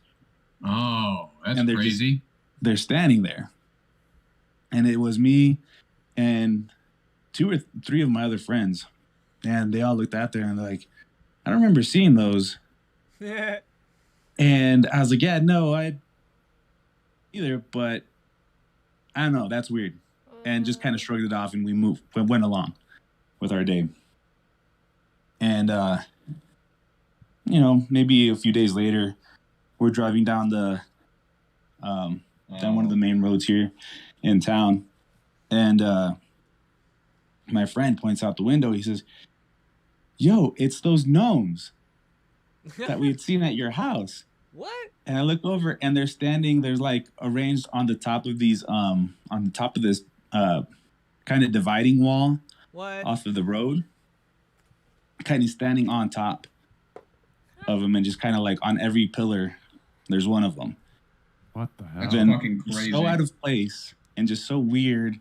Oh, that's And they're crazy. They're standing there. And it was me and 2 or 3 of my other friends. And they all looked out there and they're like, I don't remember seeing those. And I was like, yeah, no, I either, but I don't know, that's weird. And just kind of shrugged it off, and we went along with our day. And you know, maybe a few days later, we're driving down down one of the main roads here in town, and my friend points out the window. He says, yo, it's those gnomes that we had seen at your house. What? And I look over and they're standing, there's like arranged on the top of these, on the top of this kind of dividing wall What? off of the road, kind of standing on top of them and just kind of like on every pillar, there's one of them. What the hell? That's Then fucking crazy. so out of place and just so weird.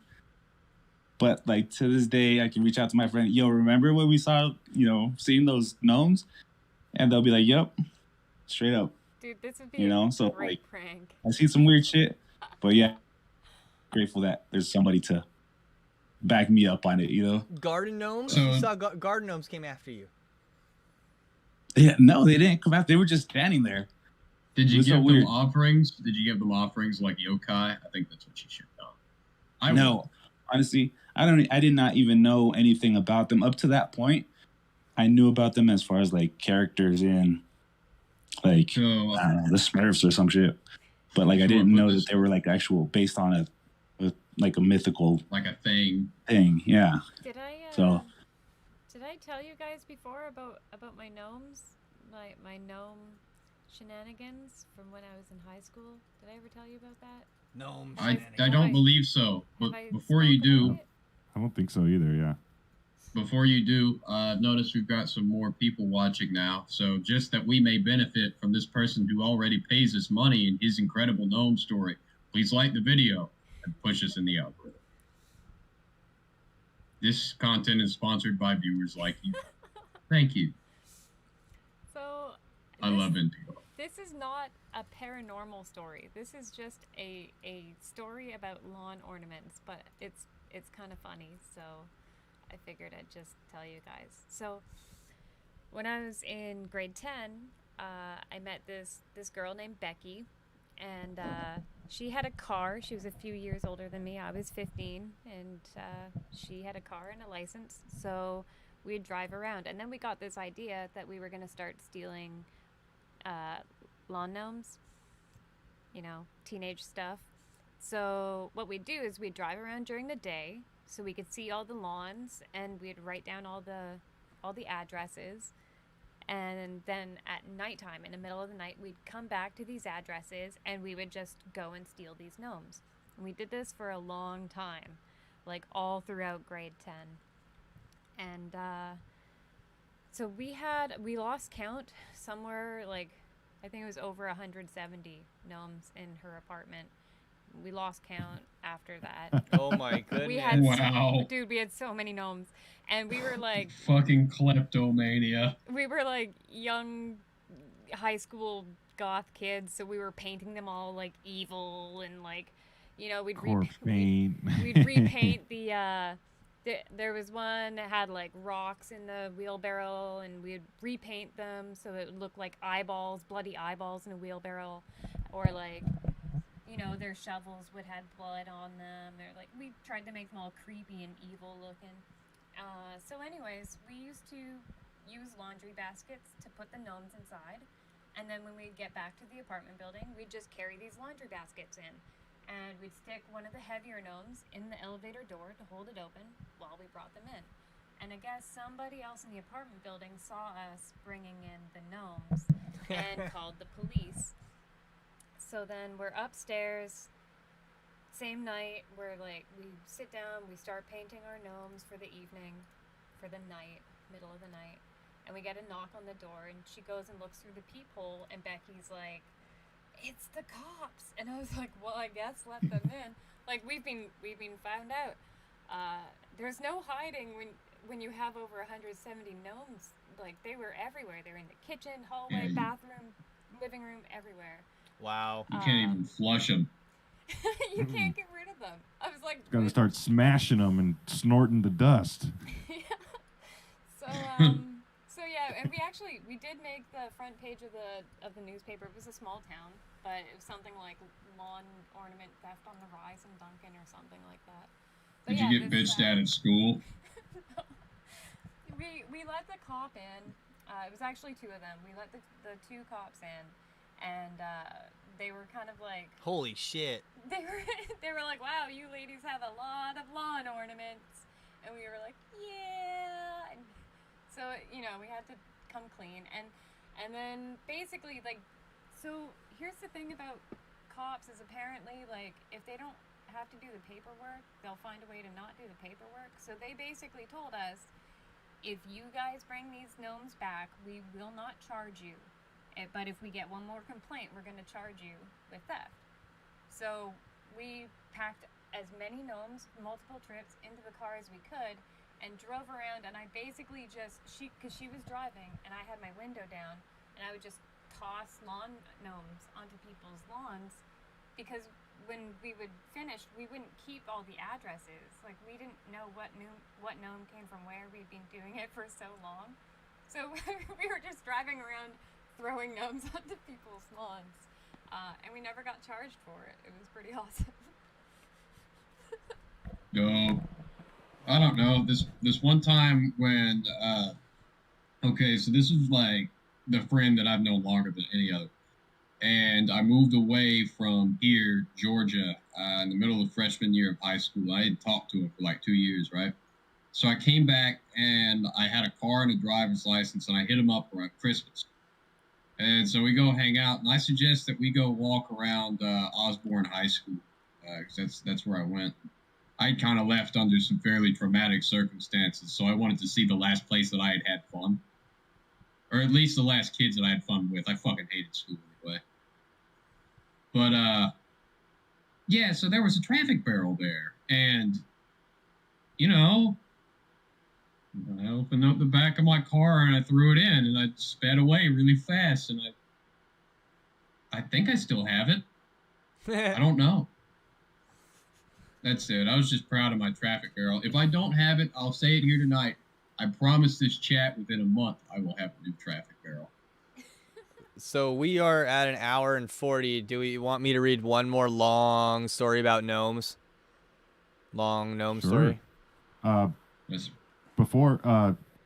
But like to this day, I can reach out to my friend, yo, remember when we saw, seeing those gnomes? And they'll be like, yep, straight up. Dude, this would be So a great like, prank. I see some weird shit, but yeah, grateful that there's somebody to back me up on it. Garden gnomes? So- You saw garden gnomes came after you. Yeah, no, they didn't come out. They were just standing there. Did It you was so give them weird. offerings? Did you give them offerings like yokai? I think that's what you should have done. No, honestly, I did not even know anything about them up to that point. I knew about them as far as like characters in like So, I don't know, the Smurfs or some shit. But like I didn't know that they were like actual based on a like a mythical like a thing. thing. Yeah. Did I So did I tell you guys before about my gnomes? My gnome shenanigans from when I was in high school? Did I ever tell you about that? Gnomes. I don't believe so. But Have I before you spoke do, about it? I don't think so either. Yeah. Notice we've got some more people watching now. So just that we may benefit from this person who already pays us money in his incredible gnome story, please like the video and push us in the algorithm. This content is sponsored by viewers like you. Thank you. So I love NPR. this is not a paranormal story. This is just a story about lawn ornaments, but it's kind of funny, so I figured I'd just tell you guys. So when I was in grade 10, I met this girl named Becky, and she had a car. She was a few years older than me. I was 15, and she had a car and a license, so we'd drive around. And then we got this idea that we were going to start stealing lawn gnomes, teenage stuff. So what we'd do is we'd drive around during the day so we could see all the lawns, and we'd write down all the addresses. And then at nighttime, in the middle of the night, we'd come back to these addresses and we would just go and steal these gnomes. And we did this for a long time, like all throughout grade 10. And so we lost count somewhere, like I think it was over 170 gnomes in her apartment. We lost count after that. Oh my goodness. We had Wow. dude, we had so many gnomes, and we were like Fucking kleptomania. we were like young high school goth kids, so we were painting them all like evil, and like we'd Corpse paint. we'd repaint there was one that had like rocks in the wheelbarrow, and we'd repaint them so it would look like bloody eyeballs in a wheelbarrow, or like their shovels would have blood on them. They're like, we tried to make them all creepy and evil looking. So anyways, we used to use laundry baskets to put the gnomes inside, and then when we'd get back to the apartment building, we'd just carry these laundry baskets in, and we'd stick one of the heavier gnomes in the elevator door to hold it open while we brought them in. And I guess somebody else in the apartment building saw us bringing in the gnomes and called the police. So then we're upstairs, same night, we sit down, we start painting our gnomes for the evening, for the night, middle of the night, and we get a knock on the door, and she goes and looks through the peephole, and Becky's like, it's the cops. And I was like, well, I guess let them in. Like, we've been found out. There's no hiding when you have over 170 gnomes. Like, they were everywhere. They were in the kitchen, hallway, bathroom, living room, everywhere. Wow. You can't even flush them. You can't get rid of them. I was like, Got to start smashing them and snorting the dust. So yeah, and we did make the front page of the newspaper. It was a small town, but it was something like lawn ornament theft on the rise in Duncan or something like that. But Did you get bitched at school? We let the cop in. It was actually two of them. We let the two cops in, and they were kind of like, Holy shit. they were like, wow, you ladies have a lot of lawn ornaments, and we were like, yeah. And So, we had to come clean. And then basically, so here's the thing about cops is apparently, if they don't have to do the paperwork, they'll find a way to not do the paperwork. So they basically told us, if you guys bring these gnomes back, we will not charge you. But if we get one more complaint, we're going to charge you with theft. So we packed as many gnomes, multiple trips, into the car as we could, and drove around, and I basically because she was driving, and I had my window down, and I would just toss lawn gnomes onto people's lawns, because when we would finish, we wouldn't keep all the addresses. We didn't know what gnome came from where. We'd been doing it for so long. So we were just driving around throwing gnomes onto people's lawns. And we never got charged for it. It was pretty awesome. No, I don't know. This one time when, okay, so this was the friend that I've known longer than any other. And I moved away from here, Georgia, in the middle of freshman year of high school. I had talked to him for 2 years, right? So I came back, and I had a car and a driver's license, and I hit him up around Christmas. And so we go hang out, and I suggest that we go walk around Osborne High School, because that's where I went. I kind of left under some fairly traumatic circumstances, so I wanted to see the last place that I had fun. Or at least the last kids that I had fun with. I fucking hated school anyway. But, yeah, so there was a traffic barrel there. And, I opened up the back of my car and I threw it in and I sped away really fast. And I think I still have it. I don't know. That's it. I was just proud of my traffic barrel. If I don't have it, I'll say it here tonight. I promise this chat within a month I will have a new traffic barrel. So we are at an hour and 40. Do we want me to read one more long story about gnomes? Long gnome story? Yes. Before,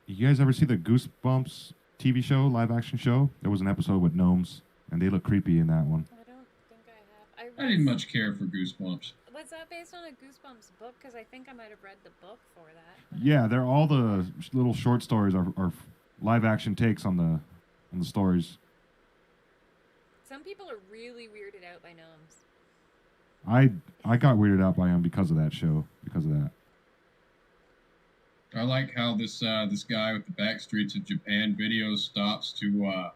you guys ever see the Goosebumps TV show, live action show? There was an episode with gnomes, and they look creepy in that one. I don't think I have. I didn't much care for Goosebumps. Was that based on a Goosebumps book? Because I think I might have read the book for that. Yeah, they're all the little short stories are live action takes on the stories. Some people are really weirded out by gnomes. I got weirded out by them because of that show, because of that. I like how this guy with the Backstreets of Japan video stops to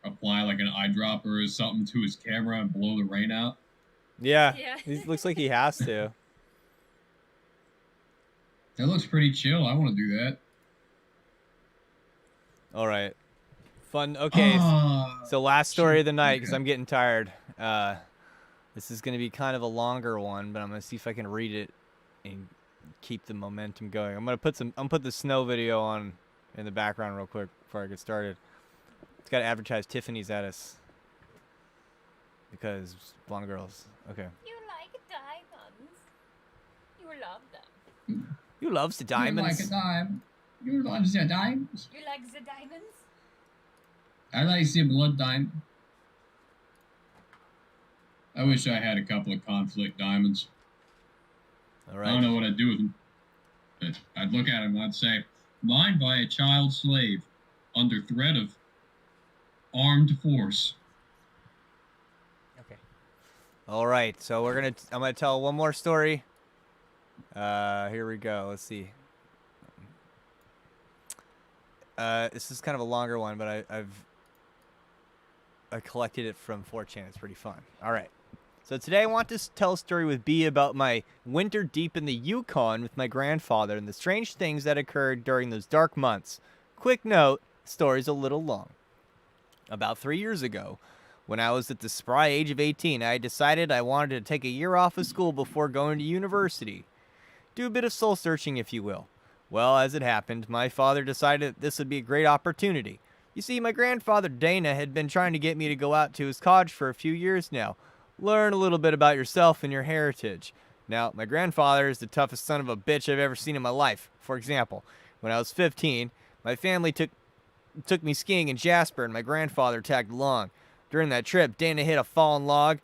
apply an eyedropper or something to his camera and blow the rain out. Yeah. He looks like he has to. That looks pretty chill. I want to do that. All right. Fun. Okay. So last story of the night, because I'm getting tired. This is going to be kind of a longer one, but I'm going to see if I can read it and keep the momentum going. I'm going to put the snow video on in the background real quick before I get started. It's got to advertise Tiffany's at us because blonde girls. Okay. You like diamonds. You love them. You loves the diamonds. You like a dime. You love the diamonds. You like the diamonds? I like the blood diamond. I wish I had a couple of conflict diamonds. All right. I don't know what I'd do with them. But I'd look at them and I'd say, mined by a child slave under threat of armed force. Okay. All right. So I'm gonna tell one more story. Here we go. Let's see. This is kind of a longer one, but I collected it from 4chan. It's pretty fun. All right. So today I want to tell a story with B about my winter deep in the Yukon with my grandfather and the strange things that occurred during those dark months. Quick note, the story's a little long. About 3 years ago, when I was at the spry age of 18, I decided I wanted to take a year off of school before going to university. Do a bit of soul searching, if you will. Well, as it happened, my father decided that this would be a great opportunity. You see, my grandfather Dana had been trying to get me to go out to his cottage for a few years now. Learn a little bit about yourself and your heritage. Now, my grandfather is the toughest son of a bitch I've ever seen in my life. For example, when I was 15, my family took me skiing in Jasper and my grandfather tagged along. During that trip, Dana hit a fallen log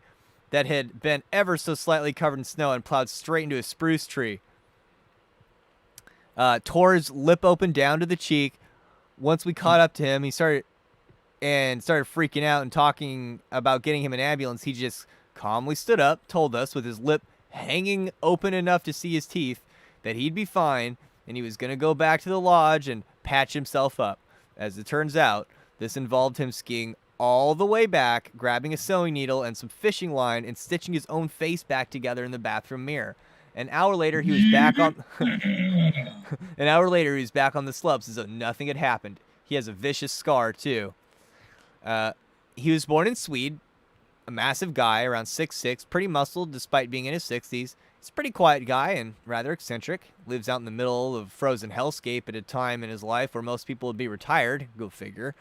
that had been ever so slightly covered in snow and plowed straight into a spruce tree. Tore his lip open down to the cheek, Once we caught up to him, he started freaking out and talking about getting him an ambulance. He just calmly stood up, told us with his lip hanging open enough to see his teeth that he'd be fine, and he was going to go back to the lodge and patch himself up. As it turns out, this involved him skiing all the way back, grabbing a sewing needle and some fishing line, and stitching his own face back together in the bathroom mirror. An hour later, he was back on the slopes as though nothing had happened. He has a vicious scar too. He was born in Sweden, a massive guy, around 6'6", pretty muscled despite being in his 60s. He's a pretty quiet guy and rather eccentric. Lives out in the middle of frozen hellscape at a time in his life where most people would be retired. Go figure.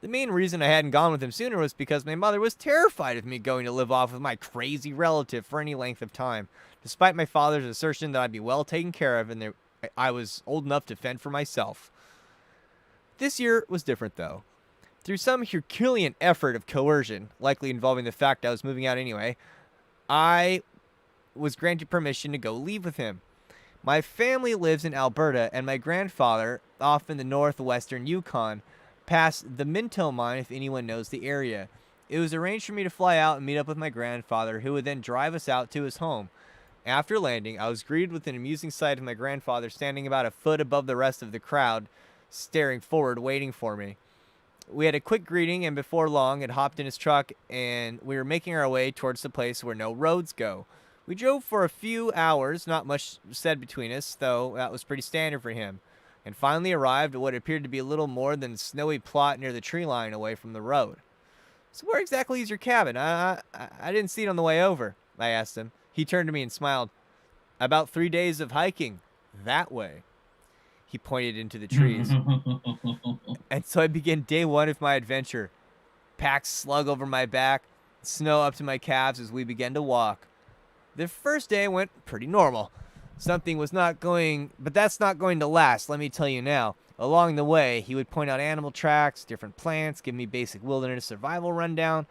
The main reason I hadn't gone with him sooner was because my mother was terrified of me going to live off with my crazy relative for any length of time, despite my father's assertion that I'd be well taken care of and that I was old enough to fend for myself. This year was different, though. Through some Herculean effort of coercion, likely involving the fact I was moving out anyway, I was granted permission to go leave with him. My family lives in Alberta, and my grandfather, off in the northwestern Yukon, past the Minto mine, if anyone knows the area. It was arranged for me to fly out and meet up with my grandfather, who would then drive us out to his home. After landing, I was greeted with an amusing sight of my grandfather standing about a foot above the rest of the crowd, staring forward, waiting for me. We had a quick greeting, and before long had hopped in his truck, and we were making our way towards the place where no roads go. We drove for a few hours, not much said between us, though that was pretty standard for him, and finally arrived at what appeared to be a little more than a snowy plot near the tree line away from the road. "So where exactly is your cabin? I didn't see it on the way over," I asked him. He turned to me and smiled. "About 3 days of hiking. That way." He pointed into the trees. And so I began day one of my adventure. Packed slug over my back, snow up to my calves as we began to walk. The first day went pretty normal. Something was not going, but that's not going to last, let me tell you now. Along the way, he would point out animal tracks, different plants, give me basic wilderness survival rundown.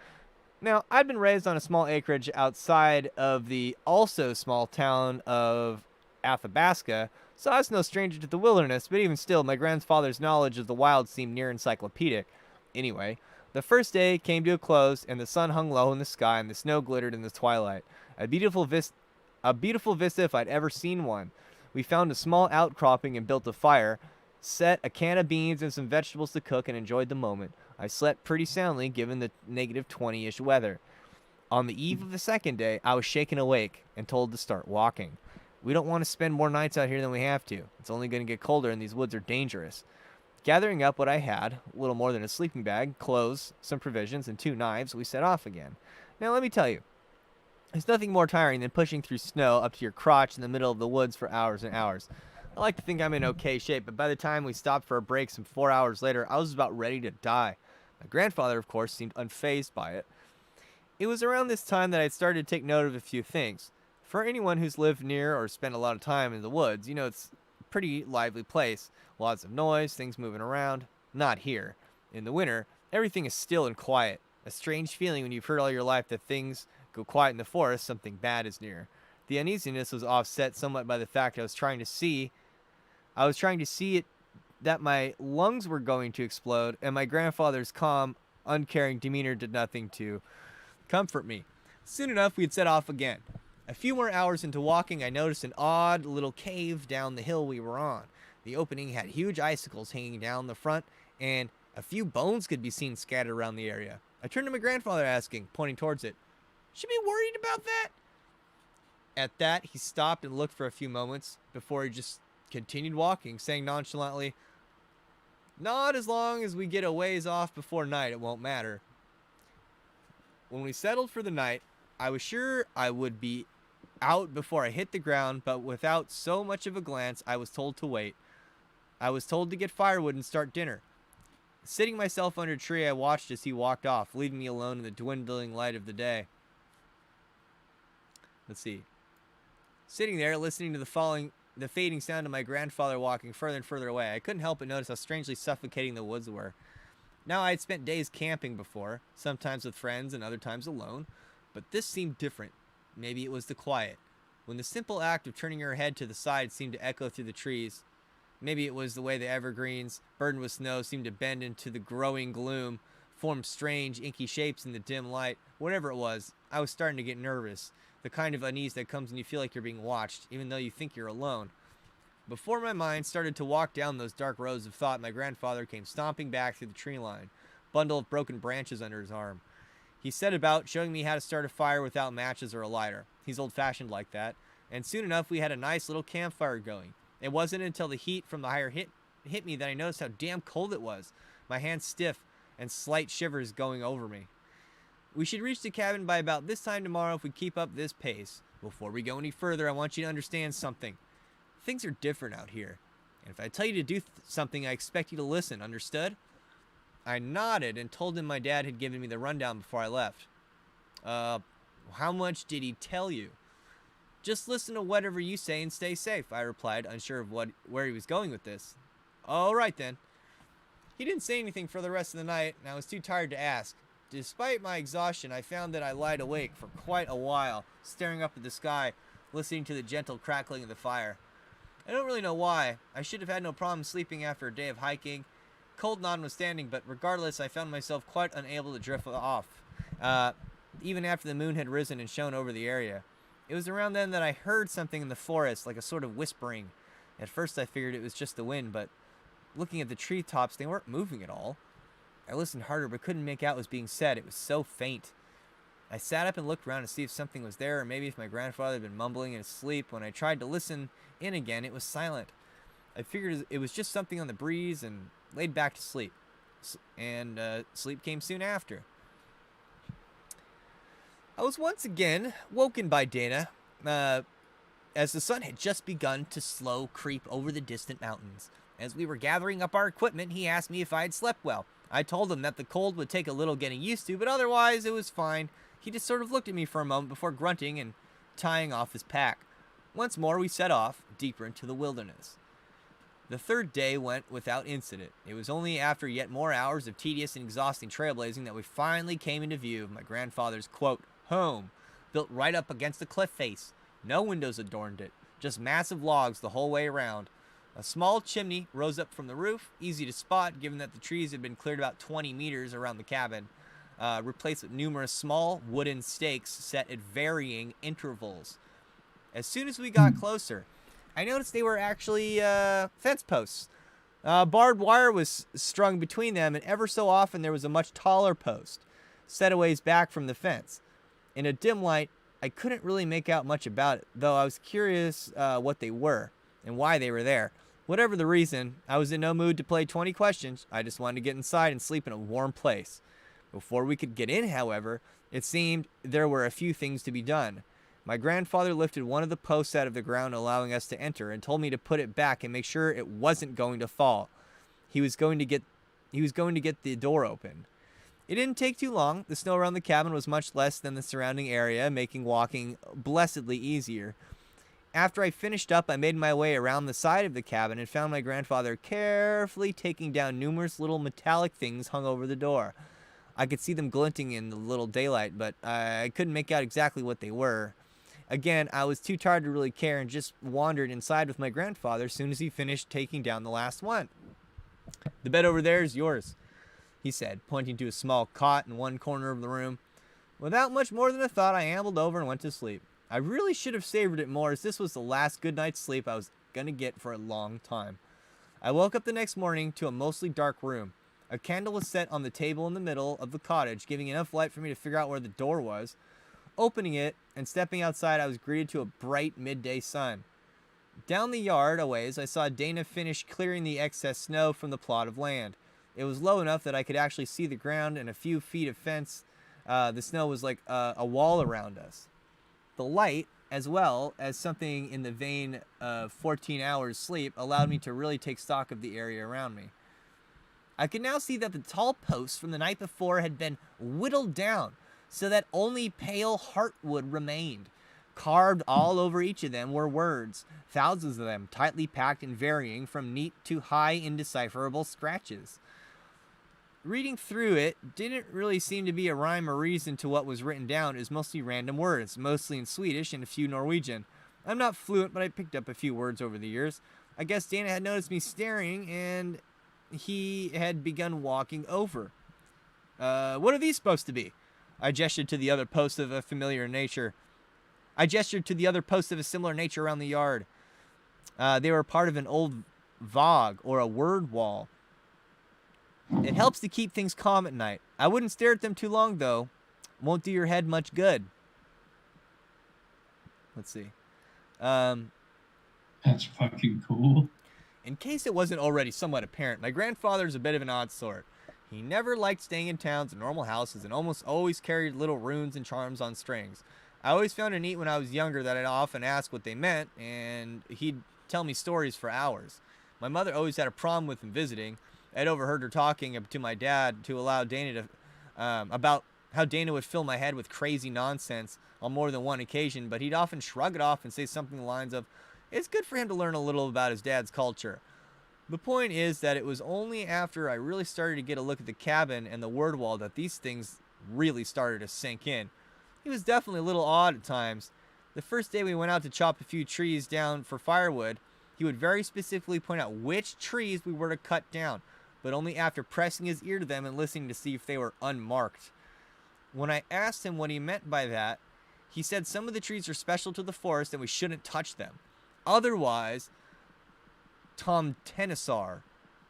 Now, I'd been raised on a small acreage outside of the also small town of Athabasca, so I was no stranger to the wilderness, but even still, my grandfather's knowledge of the wild seemed near encyclopedic. Anyway, the first day came to a close, and the sun hung low in the sky, and the snow glittered in the twilight. A beautiful vista if I'd ever seen one. We found a small outcropping and built a fire, set a can of beans and some vegetables to cook, and enjoyed the moment. I slept pretty soundly given the negative 20-ish weather. On the eve of the second day, I was shaken awake and told to start walking. We don't want to spend more nights out here than we have to. It's only going to get colder and these woods are dangerous. Gathering up what I had, a little more than a sleeping bag, clothes, some provisions, and 2 knives, we set off again. Now let me tell you, there's nothing more tiring than pushing through snow up to your crotch in the middle of the woods for hours and hours. I like to think I'm in okay shape, but by the time we stopped for a break some 4 hours later, I was about ready to die. My grandfather, of course, seemed unfazed by it. It was around this time that I'd started to take note of a few things. For anyone who's lived near or spent a lot of time in the woods, you know it's a pretty lively place. Lots of noise, things moving around. Not here. In the winter, everything is still and quiet. A strange feeling when you've heard all your life that things go quiet in the forest, something bad is near. The uneasiness was offset somewhat by the fact I was trying to see it that my lungs were going to explode, and my grandfather's calm, uncaring demeanor did nothing to comfort me. Soon enough, we had set off again. A few more hours into walking, I noticed an odd little cave down the hill we were on. The opening had huge icicles hanging down the front, and a few bones could be seen scattered around the area. I turned to my grandfather asking, pointing towards it, "Should be worried about that?" At that, he stopped and looked for a few moments before he just continued walking, saying nonchalantly, "Not as long as we get a ways off before night, it won't matter." When we settled for the night, I was sure I would be out before I hit the ground, but without so much of a glance, I was told to wait. I was told to get firewood and start dinner. Sitting myself under a tree, I watched as he walked off, leaving me alone in the dwindling light of the day. Let's see. Sitting there, listening to the fading sound of my grandfather walking further and further away, I couldn't help but notice how strangely suffocating the woods were. Now, I had spent days camping before, sometimes with friends and other times alone, but this seemed different. Maybe it was the quiet. When the simple act of turning her head to the side seemed to echo through the trees, Maybe it was the way the evergreens, burdened with snow, seemed to bend into the growing gloom, form strange, inky shapes in the dim light. Whatever it was, I was starting to get nervous. The kind of unease that comes when you feel like you're being watched, even though you think you're alone. Before my mind started to walk down those dark roads of thought, my grandfather came stomping back through the tree line, bundle of broken branches under his arm. He set about showing me how to start a fire without matches or a lighter. He's old-fashioned like that. And soon enough, we had a nice little campfire going. It wasn't until the heat from the fire hit me that I noticed how damn cold it was. My hands stiff and slight shivers going over me. We should reach the cabin by about this time tomorrow if we keep up this pace. Before we go any further, I want you to understand something. Things are different out here. And if I tell you to do something, I expect you to listen. Understood? I nodded and told him my dad had given me the rundown before I left. How much did he tell you? Just listen to whatever you say and stay safe, I replied, unsure of where he was going with this. All right, then. He didn't say anything for the rest of the night, and I was too tired to ask. Despite my exhaustion, I found that I lied awake for quite a while, staring up at the sky, listening to the gentle crackling of the fire. I don't really know why. I should have had no problem sleeping after a day of hiking, cold notwithstanding, but regardless, I found myself quite unable to drift off, even after the moon had risen and shone over the area. It was around then that I heard something in the forest, like a sort of whispering. At first I figured it was just the wind, but looking at the treetops, they weren't moving at all. I listened harder, but couldn't make out what was being said. It was so faint. I sat up and looked around to see if something was there, or maybe if my grandfather had been mumbling in his sleep. When I tried to listen in again, it was silent. I figured it was just something on the breeze and laid back to sleep. And sleep came soon after. I was once again woken by Dana, as the sun had just begun to slow creep over the distant mountains. As we were gathering up our equipment, he asked me if I had slept well. I told him that the cold would take a little getting used to, but otherwise it was fine. He just sort of looked at me for a moment before grunting and tying off his pack. Once more we set off, deeper into the wilderness. The third day went without incident. It was only after yet more hours of tedious and exhausting trailblazing that we finally came into view of my grandfather's, quote, home, built right up against the cliff face. No windows adorned it, just massive logs the whole way around. A small chimney rose up from the roof, easy to spot given that the trees had been cleared about 20 meters around the cabin, replaced with numerous small wooden stakes set at varying intervals. As soon as we got closer, I noticed they were actually fence posts. Barbed wire was strung between them, and ever so often there was a much taller post, set a ways back from the fence. In a dim light, I couldn't really make out much about it, though I was curious what they were and why they were there. Whatever the reason, I was in no mood to play 20 questions. I just wanted to get inside and sleep in a warm place. Before we could get in, however, it seemed there were a few things to be done. My grandfather lifted one of the posts out of the ground, allowing us to enter, and told me to put it back and make sure it wasn't going to fall. He was going to get the door open. It didn't take too long. The snow around the cabin was much less than the surrounding area, making walking blessedly easier. After I finished up, I made my way around the side of the cabin and found my grandfather carefully taking down numerous little metallic things hung over the door. I could see them glinting in the little daylight, but I couldn't make out exactly what they were. Again, I was too tired to really care and just wandered inside with my grandfather as soon as he finished taking down the last one. "The bed over there is yours," he said, pointing to a small cot in one corner of the room. Without much more than a thought, I ambled over and went to sleep. I really should have savored it more, as this was the last good night's sleep I was going to get for a long time. I woke up the next morning to a mostly dark room. A candle was set on the table in the middle of the cottage, giving enough light for me to figure out where the door was. Opening it and stepping outside, I was greeted to a bright midday sun. Down the yard a ways, I saw Dana finish clearing the excess snow from the plot of land. It was low enough that I could actually see the ground and a few feet of fence. The snow was like a wall around us. The light, as well as something in the vein of 14 hours sleep, allowed me to really take stock of the area around me. I could now see that the tall posts from the night before had been whittled down so that only pale heartwood remained. Carved all over each of them were words, thousands of them tightly packed and varying from neat to high indecipherable scratches. Reading through it didn't really seem to be a rhyme or reason to what was written down. It was mostly random words, mostly in Swedish and a few Norwegian. I'm not fluent, but I picked up a few words over the years. I guess Dana had noticed me staring, and he had begun walking over. What are these supposed to be? I gestured to the other posts of a familiar nature. I gestured to the other posts of a similar nature around the yard. They were part of an old VOG, or a word wall. It helps to keep things calm at night. I wouldn't stare at them too long, though. Won't do your head much good. Let's see. That's fucking cool. In case it wasn't already somewhat apparent, my grandfather's a bit of an odd sort. He never liked staying in towns and normal houses and almost always carried little runes and charms on strings. I always found it neat when I was younger that I'd often ask what they meant, and he'd tell me stories for hours. My mother always had a problem with him visiting. I'd overheard her talking to my dad to allow Dana to, about how Dana would fill my head with crazy nonsense on more than one occasion, but he'd often shrug it off and say something along the lines of, it's good for him to learn a little about his dad's culture. The point is that it was only after I really started to get a look at the cabin and the word wall that these things really started to sink in. He was definitely a little odd at times. The first day we went out to chop a few trees down for firewood, he would very specifically point out which trees we were to cut down, but only after pressing his ear to them and listening to see if they were unmarked. When I asked him what he meant by that, he said some of the trees are special to the forest and we shouldn't touch them. Otherwise, Tom Tenisar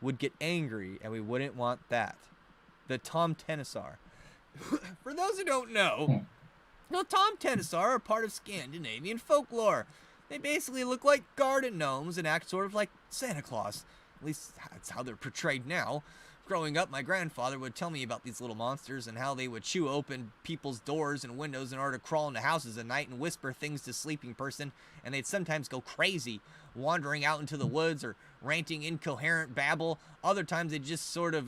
would get angry and we wouldn't want that. The Tom Tenisar. For those who don't know, Tom Tenisar are part of Scandinavian folklore. They basically look like garden gnomes and act sort of like Santa Claus. At least that's how they're portrayed now. Growing up, my grandfather would tell me about these little monsters and how they would chew open people's doors and windows in order to crawl into houses at night and whisper things to a sleeping person, and they'd sometimes go crazy, wandering out into the woods or ranting incoherent babble. Other times they'd just sort of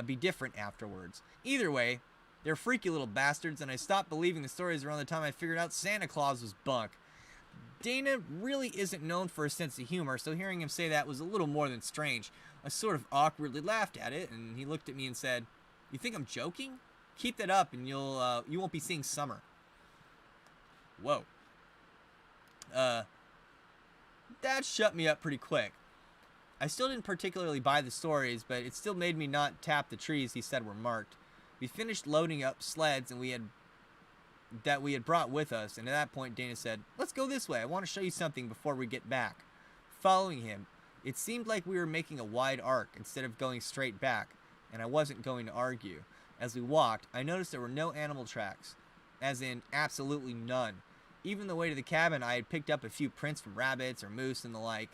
be different afterwards. Either way, they're freaky little bastards, and I stopped believing the stories around the time I figured out Santa Claus was bunk. Dana really isn't known for a sense of humor, so hearing him say that was a little more than strange. I sort of awkwardly laughed at it, and he looked at me and said, "You think I'm joking? Keep that up, and you won't be seeing summer." Whoa. That shut me up pretty quick. I still didn't particularly buy the stories, but it still made me not tap the trees he said were marked. We finished loading up sleds and we had brought with us, and at that point Dana said, "Let's go this way. I want to show you something before we get back." Following him, it seemed like we were making a wide arc instead of going straight back, and I wasn't going to argue. As we walked, I noticed there were no animal tracks, as in absolutely none. Even the way to the cabin, I had picked up a few prints from rabbits or moose and the like.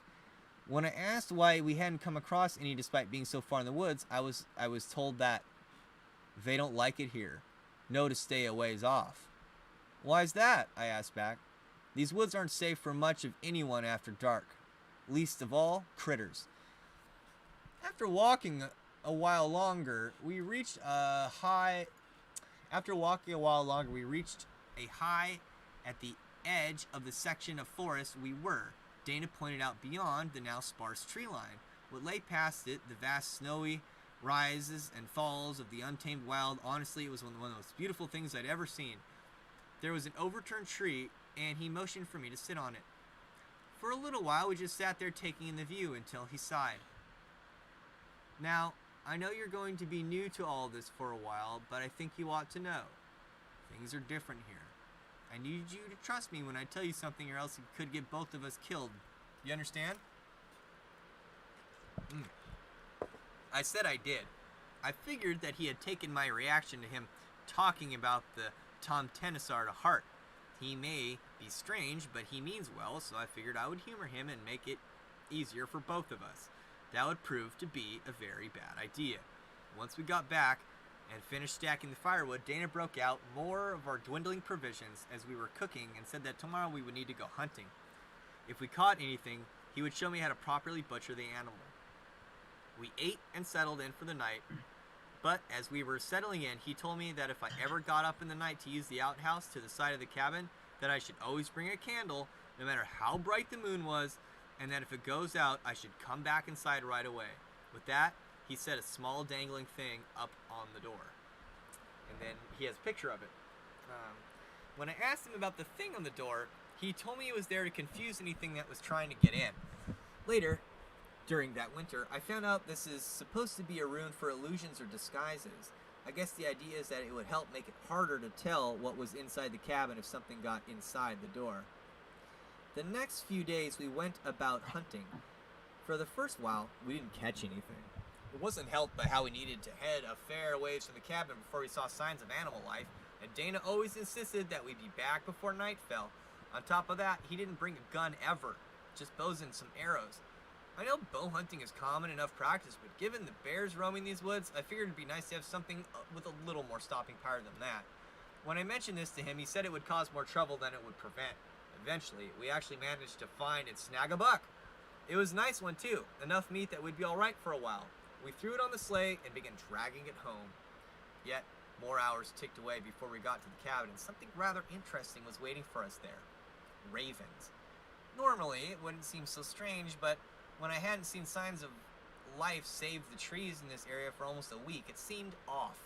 When I asked why we hadn't come across any despite being so far in the woods, I was told that they don't like it here. No, to stay a ways off. "Why's that?" I asked back. "These woods aren't safe for much of anyone after dark. Least of all, critters." After walking a while longer, we reached a high at the edge of the section of forest we were. Dana pointed out beyond the now sparse tree line. What lay past it, the vast snowy rises and falls of the untamed wild. Honestly, it was one of the most beautiful things I'd ever seen. There was an overturned tree, and he motioned for me to sit on it. For a little while, we just sat there taking in the view until he sighed. "Now, I know you're going to be new to all this for a while, but I think you ought to know. Things are different here. I need you to trust me when I tell you something, or else it could get both of us killed. You understand?" I said I did. I figured that he had taken my reaction to him talking about the Tom Tenisar to heart. He may be strange, but he means well, so I figured I would humor him and make it easier for both of us. That would prove to be a very bad idea. Once we got back and finished stacking the firewood, Dana broke out more of our dwindling provisions as we were cooking and said that tomorrow we would need to go hunting. If we caught anything, he would show me how to properly butcher the animal. We ate and settled in for the night, but as we were settling in, he told me that if I ever got up in the night to use the outhouse to the side of the cabin, that I should always bring a candle, no matter how bright the moon was, and that if it goes out, I should come back inside right away. With that, he set a small dangling thing up on the door. And then he has a picture of it. When I asked him about the thing on the door, He told me he was there to confuse anything that was trying to get in. Later, during that winter, I found out this is supposed to be a rune for illusions or disguises. I guess the idea is that it would help make it harder to tell what was inside the cabin if something got inside the door. The next few days we went about hunting. For the first while, we didn't catch anything. It wasn't helped by how we needed to head a fair ways from the cabin before we saw signs of animal life, and Dana always insisted that we be back before night fell. On top of that, he didn't bring a gun ever, just bows and some arrows. I know bow hunting is common enough practice, but given the bears roaming these woods, I figured it'd be nice to have something with a little more stopping power than that. When I mentioned this to him, he said it would cause more trouble than it would prevent. Eventually, we actually managed to find and snag a buck. It was a nice one too, enough meat that we'd be alright for a while. We threw it on the sleigh and began dragging it home. Yet, more hours ticked away before we got to the cabin, and something rather interesting was waiting for us there. Ravens. Normally, it wouldn't seem so strange, but when I hadn't seen signs of life save the trees in this area for almost a week, it seemed off.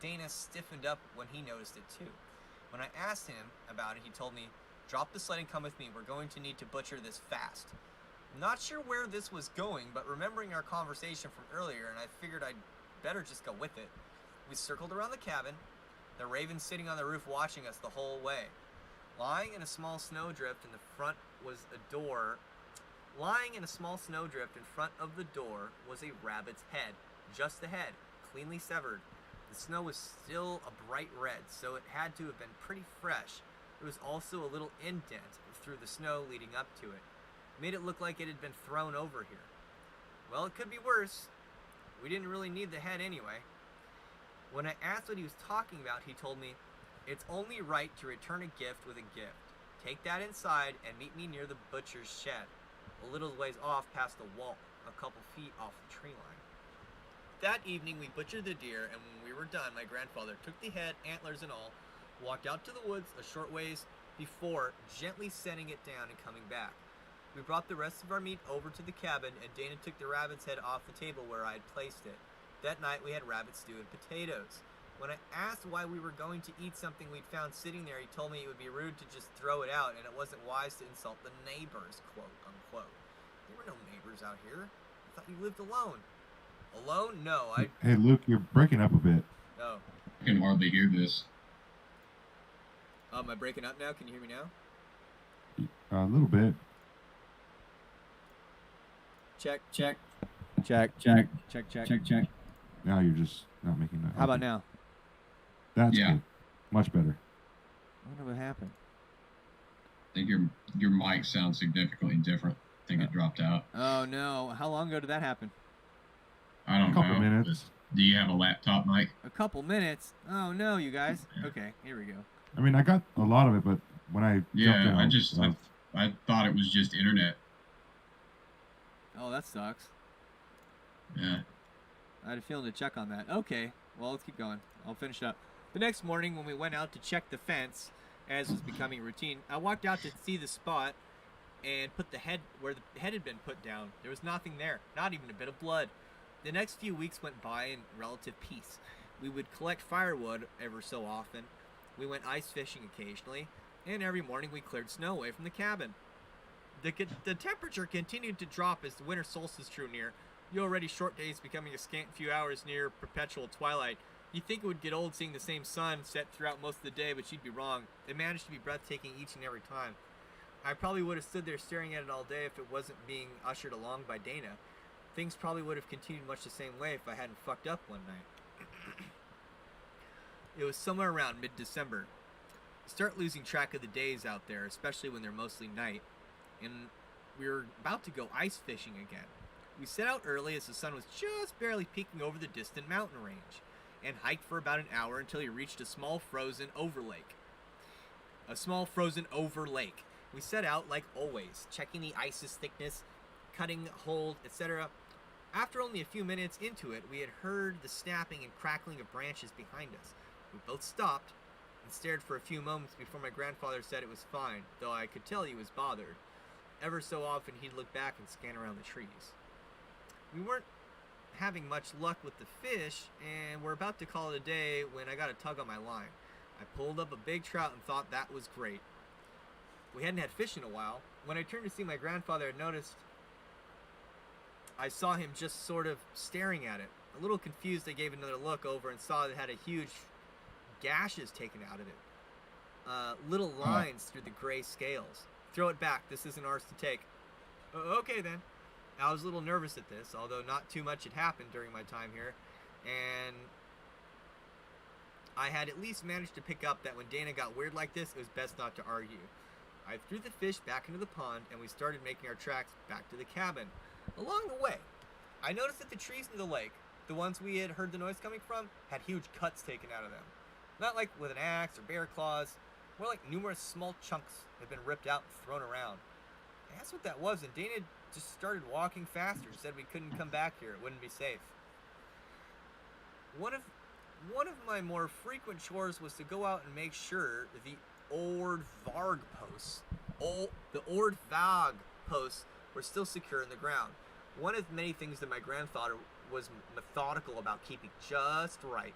Dana stiffened up when he noticed it too. When I asked him about it, he told me, "Drop the sled and come with me. We're going to need to butcher this fast." Not sure where this was going, but remembering our conversation from earlier, and I figured I'd better just go with it. We circled around the cabin, the raven sitting on the roof watching us the whole way. Lying in a small snowdrift in the front was a door. Lying in a small snowdrift in front of the door was a rabbit's head, just the head, cleanly severed. The snow was still a bright red, so it had to have been pretty fresh. There was also a little indent through the snow leading up to it. Made it look like it had been thrown over here. Well, it could be worse. We didn't really need the head anyway. When I asked what he was talking about, he told me, "It's only right to return a gift with a gift. Take that inside and meet me near the butcher's shed, a little ways off past the wall, a couple feet off the tree line." That evening we butchered the deer, and when we were done, my grandfather took the head, antlers and all, walked out to the woods a short ways before gently setting it down and coming back. We brought the rest of our meat over to the cabin, and Dana took the rabbit's head off the table where I had placed it. That night we had rabbit stew and potatoes. When I asked why we were going to eat something we'd found sitting there, he told me it would be rude to just throw it out, and it wasn't wise to insult the neighbors, quote unquote. There were no neighbors out here. I thought you lived alone. Alone? No, Hey, Luke, you're breaking up a bit. Oh. I can hardly hear this. Am I breaking up now? Can you hear me now? A little bit. Check. Check. Check. Check. Check. Check. Check. Check. Now you're just not making that. How about now? That's Yeah. good. Much better. I wonder what happened. I think your mic sounds significantly different. I think it dropped out. Oh no! How long ago did that happen? I don't A couple know. minutes. Do you have a laptop mic? A couple minutes. Oh no, you guys. Okay, here we go. I mean, I got a lot of it, but when I jumped in, Yeah, I thought it was just internet. Oh, that sucks. Yeah. I had a feeling to check on that. Okay, well, let's keep going. I'll finish up. The next morning, when we went out to check the fence, as was becoming routine, I walked out to see the spot and put the head where the head had been put down. There was nothing there, not even a bit of blood. The next few weeks went by in relative peace. We would collect firewood ever so often. We went ice fishing occasionally, and every morning we cleared snow away from the cabin. The temperature continued to drop as the winter solstice drew near, the already short days becoming a scant few hours near perpetual twilight. You'd think it would get old seeing the same sun set throughout most of the day, but you'd be wrong. It managed to be breathtaking each and every time. I probably would have stood there staring at it all day if it wasn't being ushered along by Dana. Things probably would have continued much the same way if I hadn't fucked up one night. It was somewhere around mid-December. You start losing track of the days out there, especially when they're mostly night, and we were about to go ice fishing again. We set out early as the sun was just barely peeking over the distant mountain range, and hiked for about an hour until we reached a small frozen over lake. We set out like always, checking the ice's thickness, cutting, hold, etc. After only a few minutes into it, we had heard the snapping and crackling of branches behind us. We both stopped and stared for a few moments before my grandfather said it was fine, though I could tell he was bothered. Ever so often he'd look back and scan around the trees. We weren't having much luck with the fish, and we're about to call it a day when I got a tug on my line. I pulled up a big trout and thought that was great. We hadn't had fish in a while. When I turned to see my grandfather, I noticed I saw him just sort of staring at it. A little confused, I gave another look over and saw it had a huge gashes taken out of it. Little lines through the gray scales. Throw it back. This isn't ours to take. Okay, then. I was a little nervous at this, although not too much had happened during my time here. And I had at least managed to pick up that when Dana got weird like this, it was best not to argue. I threw the fish back into the pond, and we started making our tracks back to the cabin. Along the way, I noticed that the trees near the lake, the ones we had heard the noise coming from, had huge cuts taken out of them. Not like with an axe or bear claws, more like numerous small chunks had been ripped out and thrown around. I asked what that was, and Dana just started walking faster, said we couldn't come back here, it wouldn't be safe. One of my more frequent chores was to go out and make sure the Ord Varg posts were still secure in the ground. One of many things that my grandfather was methodical about keeping just right.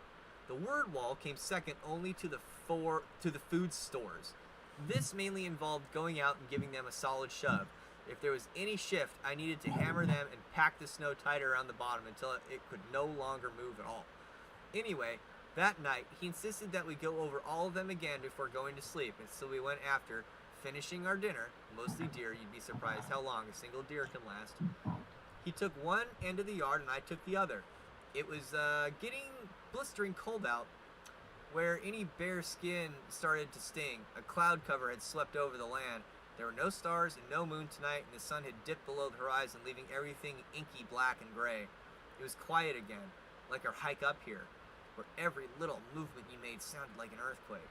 The word wall came second only to the food stores. This mainly involved going out and giving them a solid shove. If there was any shift, I needed to hammer them and pack the snow tighter around the bottom until it could no longer move at all. Anyway, that night, he insisted that we go over all of them again before going to sleep, and so we went after finishing our dinner, mostly deer. You'd be surprised how long a single deer can last. He took one end of the yard and I took the other. It was getting blistering cold out, where any bare skin started to sting. A cloud cover had swept over the land. There were no stars and no moon tonight, and the sun had dipped below the horizon, leaving everything inky black and gray. It was quiet again, like our hike up here, where every little movement you made sounded like an earthquake.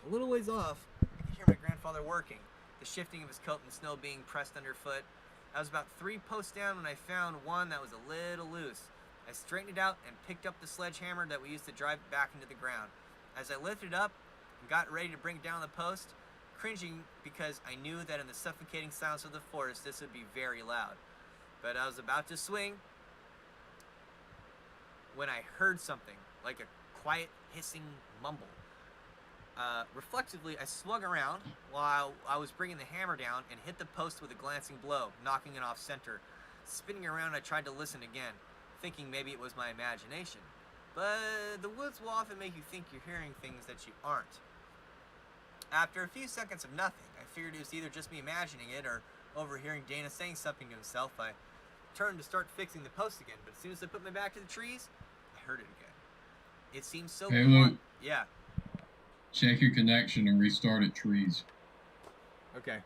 A little ways off, I could hear my grandfather working, the shifting of his coat in the snow being pressed underfoot. I was about 3 posts down when I found one that was a little loose. I straightened it out and picked up the sledgehammer that we used to drive it back into the ground. As I lifted it up and got ready to bring down the post, cringing because I knew that in the suffocating silence of the forest this would be very loud. But I was about to swing when I heard something, like a quiet hissing mumble. Reflexively, I swung around while I was bringing the hammer down and hit the post with a glancing blow, knocking it off center. Spinning around, I tried to listen again, thinking maybe it was my imagination. But the woods will often make you think you're hearing things that you aren't. After a few seconds of nothing, I figured it was either just me imagining it or overhearing Dana saying something to himself. I turned to start fixing the post again, but as soon as I put my back to the trees, I heard it again. It seemed so... Hey, Luke. Yeah. Check your connection and restart at trees. Okay.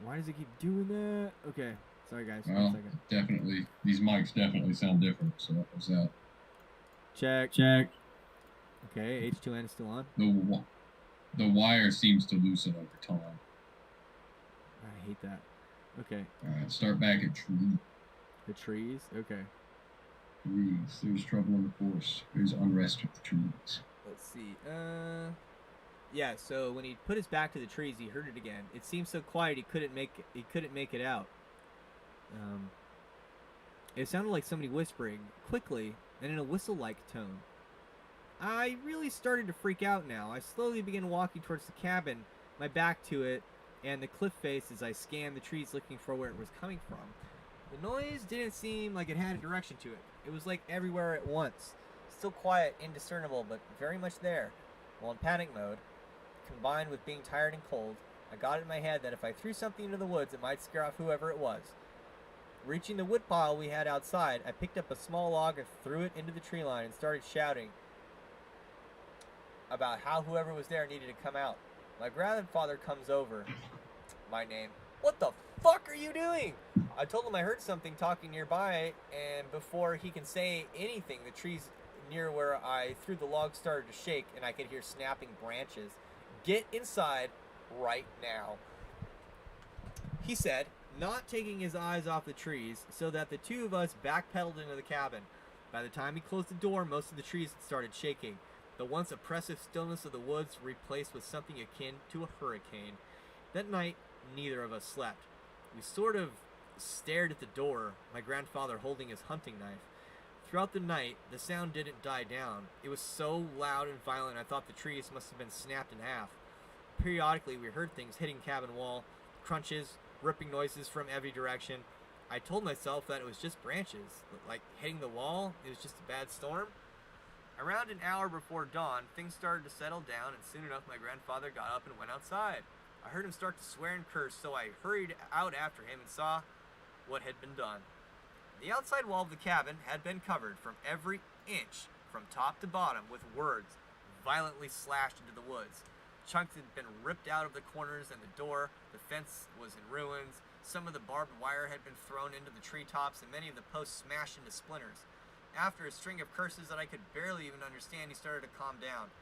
Why does it keep doing that? Okay. Sorry, guys. Well, 1 second. definitely. These mics definitely sound different, so that was that. Check. Okay, H2N is still on. The wire seems to loosen over time. I hate that. Okay. Alright, start back at tree. The trees? Okay. Trees. There's trouble in the forest. There's unrest with the trees. Let's see. Yeah, so when he put his back to the trees, he heard it again. It seemed so quiet he couldn't make it out. It sounded like somebody whispering quickly and in a whistle-like tone. I really started to freak out now. I slowly began walking towards the cabin, my back to it, and the cliff face as I scanned the trees looking for where it was coming from. The noise didn't seem like it had a direction to it. It was like everywhere at once. Still quiet, indiscernible, but very much there. While in panic mode, combined with being tired and cold, I got it in my head that if I threw something into the woods, it might scare off whoever it was. Reaching the wood pile we had outside, I picked up a small log and threw it into the tree line and started shouting about how whoever was there needed to come out. My grandfather comes over. My name. What the fuck are you doing? I told him I heard something talking nearby, and before he can say anything, the trees near where I threw the log started to shake, and I could hear snapping branches. Get inside right now, he said, not taking his eyes off the trees, so that the two of us backpedaled into the cabin. By the time he closed the door, most of the trees had started shaking. The once oppressive stillness of the woods replaced with something akin to a hurricane. That night, neither of us slept. We sort of stared at the door, my grandfather holding his hunting knife. Throughout the night, the sound didn't die down. It was so loud and violent I thought the trees must have been snapped in half. Periodically, we heard things hitting cabin wall, crunches, ripping noises from every direction. I told myself that it was just branches, like hitting the wall. It was just a bad storm. Around an hour before dawn, things started to settle down, and soon enough my grandfather got up and went outside. I heard him start to swear and curse, so I hurried out after him and saw what had been done. The outside wall of the cabin had been covered from every inch, from top to bottom, with words violently slashed into the woods. Chunks had been ripped out of the corners and the door. The fence was in ruins. Some of the barbed wire had been thrown into the treetops, and many of the posts smashed into splinters. After a string of curses that I could barely even understand, he started to calm down.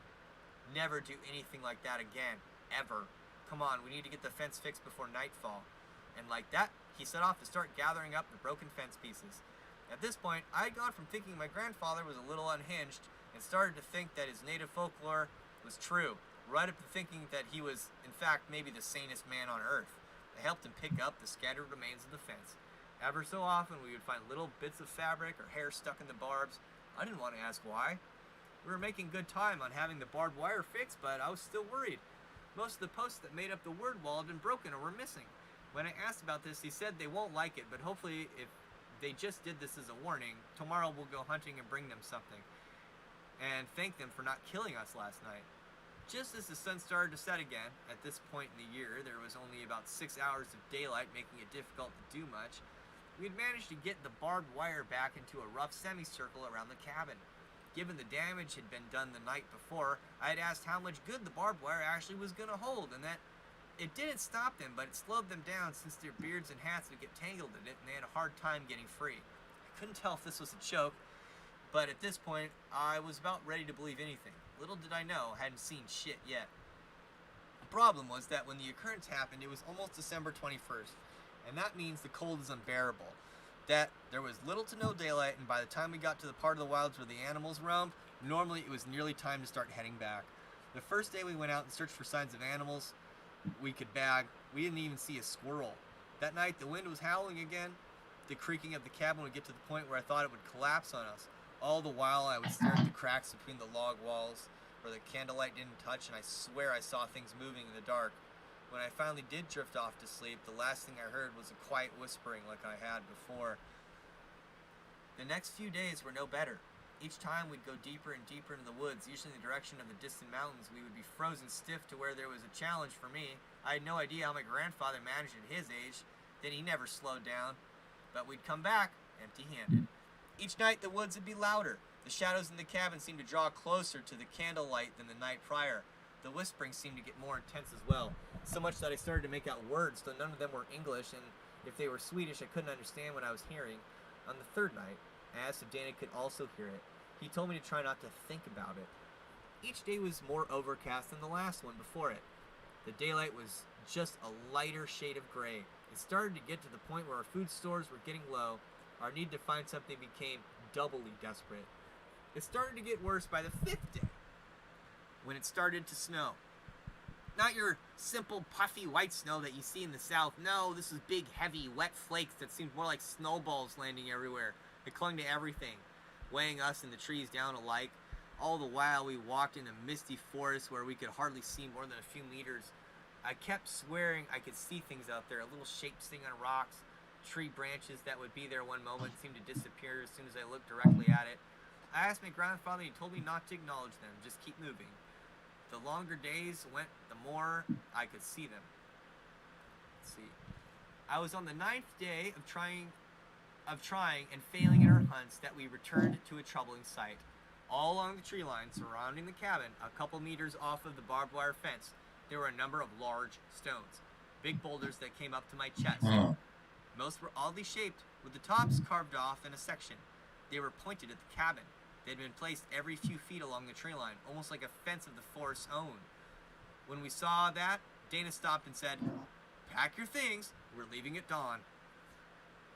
Never do anything like that again. Ever. Come on, we need to get the fence fixed before nightfall. And like that, he set off to start gathering up the broken fence pieces. At this point, I had gone from thinking my grandfather was a little unhinged and started to think that his native folklore was true, right up to thinking that he was, in fact, maybe the sanest man on earth. I helped him pick up the scattered remains of the fence. Ever so often, we would find little bits of fabric or hair stuck in the barbs. I didn't want to ask why. We were making good time on having the barbed wire fixed, but I was still worried. Most of the posts that made up the word wall had been broken or were missing. When I asked about this, he said they won't like it, but hopefully if they just did this as a warning, tomorrow we'll go hunting and bring them something. And thank them for not killing us last night. Just as the sun started to set again, at this point in the year, there was only about 6 hours of daylight, making it difficult to do much. We had managed to get the barbed wire back into a rough semicircle around the cabin. Given the damage had been done the night before, I had asked how much good the barbed wire actually was going to hold, and that it didn't stop them, but it slowed them down since their beards and hats would get tangled in it, and they had a hard time getting free. I couldn't tell if this was a joke, but at this point, I was about ready to believe anything. Little did I know, I hadn't seen shit yet. The problem was that when the occurrence happened, it was almost December 21st, and that means the cold is unbearable. That there was little to no daylight, and by the time we got to the part of the wilds where the animals roamed, normally it was nearly time to start heading back. The first day we went out and searched for signs of animals we could bag, we didn't even see a squirrel. That night the wind was howling again. The creaking of the cabin would get to the point where I thought it would collapse on us. All the while I would stare at the cracks between the log walls where the candlelight didn't touch, and I swear I saw things moving in the dark. When I finally did drift off to sleep, the last thing I heard was a quiet whispering like I had before. The next few days were no better. Each time we'd go deeper and deeper into the woods, usually in the direction of the distant mountains. We would be frozen stiff to where there was a challenge for me. I had no idea how my grandfather managed at his age. Then he never slowed down. But we'd come back empty-handed. Each night the woods would be louder. The shadows in the cabin seemed to draw closer to the candlelight than the night prior. The whispering seemed to get more intense as well, so much that I started to make out words, though none of them were English, and if they were Swedish, I couldn't understand what I was hearing. On the third night, I asked if Dana could also hear it. He told me to try not to think about it. Each day was more overcast than the last one before it. The daylight was just a lighter shade of gray. It started to get to the point where our food stores were getting low. Our need to find something became doubly desperate. It started to get worse by the fifth day, when it started to snow. Not your simple puffy white snow that you see in the south. No, this was big, heavy, wet flakes that seemed more like snowballs landing everywhere. It clung to everything, weighing us and the trees down alike. All the while we walked in a misty forest where we could hardly see more than a few meters. I kept swearing I could see things out there, little shapes sitting on rocks, tree branches that would be there one moment seemed to disappear as soon as I looked directly at it. I asked my grandfather, he told me not to acknowledge them, just keep moving. The longer days went, the more I could see them. Let's see. I was on the 9th day of trying and failing in our hunts that we returned to a troubling sight. All along the tree line surrounding the cabin, a couple meters off of the barbed wire fence, there were a number of large stones, big boulders that came up to my chest. Most were oddly shaped, with the tops carved off in a section. They were pointed at the cabin. They had been placed every few feet along the tree line, almost like a fence of the forest's own. When we saw that, Dana stopped and said, "Pack your things, we're leaving at dawn."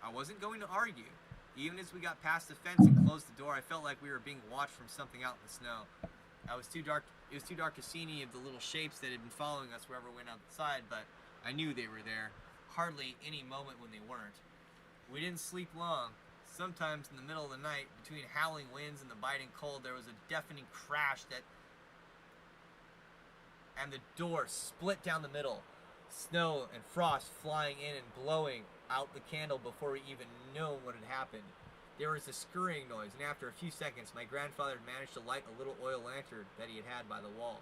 I wasn't going to argue. Even as we got past the fence and closed the door, I felt like we were being watched from something out in the snow. It was too dark to see any of the little shapes that had been following us wherever we went outside, but I knew they were there. Hardly any moment when they weren't. We didn't sleep long. Sometimes in the middle of the night, between howling winds and the biting cold, there was a deafening crash that and the door split down the middle. Snow and frost flying in and blowing out the candle before we even knew what had happened. There was a scurrying noise, and after a few seconds, my grandfather had managed to light a little oil lantern that he had by the wall.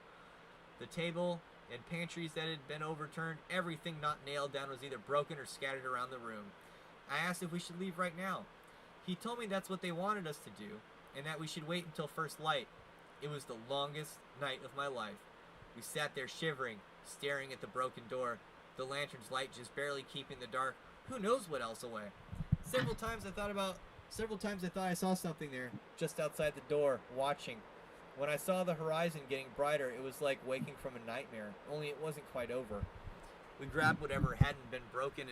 The table and pantries that had been overturned, everything not nailed down was either broken or scattered around the room. I asked if we should leave right now. He told me that's what they wanted us to do, and that we should wait until first light. It was the longest night of my life. We sat there shivering, staring at the broken door, the lantern's light just barely keeping the dark. Who knows what else away? Several times I thought I saw something there, just outside the door, watching. When I saw the horizon getting brighter, it was like waking from a nightmare, only it wasn't quite over. We grabbed whatever hadn't been broken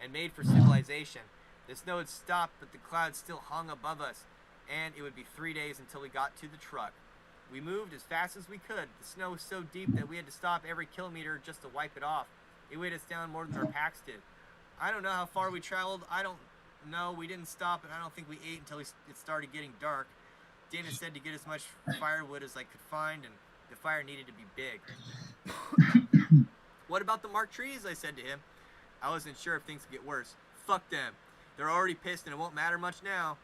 and made for civilization. The snow had stopped, but the clouds still hung above us, and it would be 3 days until we got to the truck. We moved as fast as we could. The snow was so deep that we had to stop every kilometer just to wipe it off. It weighed us down more than our packs did. I don't know how far we traveled. I don't know. We didn't stop, and I don't think we ate until it started getting dark. Dana said to get as much firewood as I could find, and the fire needed to be big. What about the marked trees? I said to him. I wasn't sure if things could get worse. Fuck them. They're already pissed, and it won't matter much now.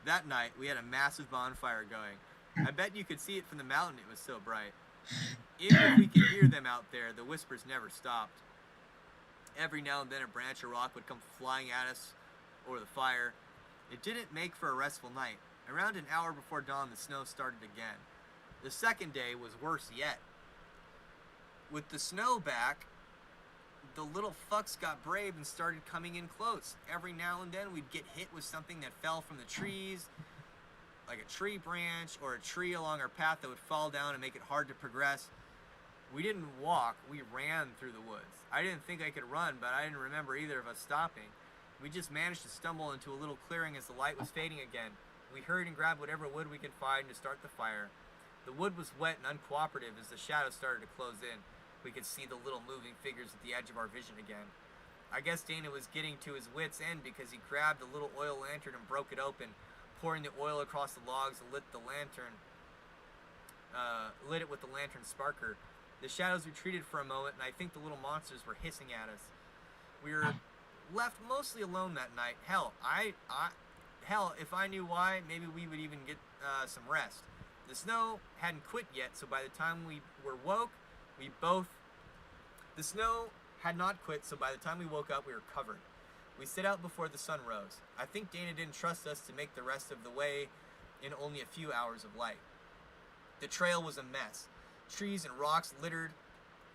That night, we had a massive bonfire going. I bet you could see it from the mountain, it was so bright. Even if we could hear them out there, the whispers never stopped. Every now and then a branch or rock would come flying at us, or the fire. It didn't make for a restful night. Around an hour before dawn, the snow started again. The second day was worse yet. With the snow back, the little fucks got brave and started coming in close. Every now and then we'd get hit with something that fell from the trees, like a tree branch or a tree along our path that would fall down and make it hard to progress. We didn't walk, we ran through the woods. I didn't think I could run, but I didn't remember either of us stopping. We just managed to stumble into a little clearing as the light was fading again. We hurried and grabbed whatever wood we could find to start the fire. The wood was wet and uncooperative as the shadows started to close in. We could see the little moving figures at the edge of our vision again. I guess Dana was getting to his wit's end because he grabbed a little oil lantern and broke it open, pouring the oil across the logs and lit it with the lantern sparker. The shadows retreated for a moment, and I think the little monsters were hissing at us. We were left mostly alone that night. Hell, if I knew why, maybe we would even get some rest. The snow hadn't quit yet, so by the time we were woke, the snow had not quit, so by the time we woke up, we were covered. We set out before the sun rose. I think Dana didn't trust us to make the rest of the way in only a few hours of light. The trail was a mess. Trees and rocks littered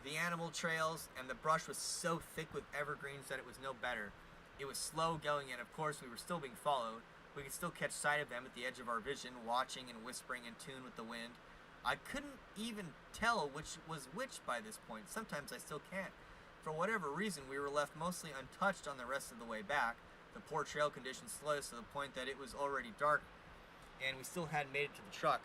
the animal trails, and the brush was so thick with evergreens that it was no better. It was slow going, and of course we were still being followed. We could still catch sight of them at the edge of our vision, watching and whispering in tune with the wind. I couldn't even tell which was which by this point. Sometimes I still can't. For whatever reason, we were left mostly untouched on the rest of the way back. The poor trail conditions slowed us to the point that it was already dark, and we still hadn't made it to the truck.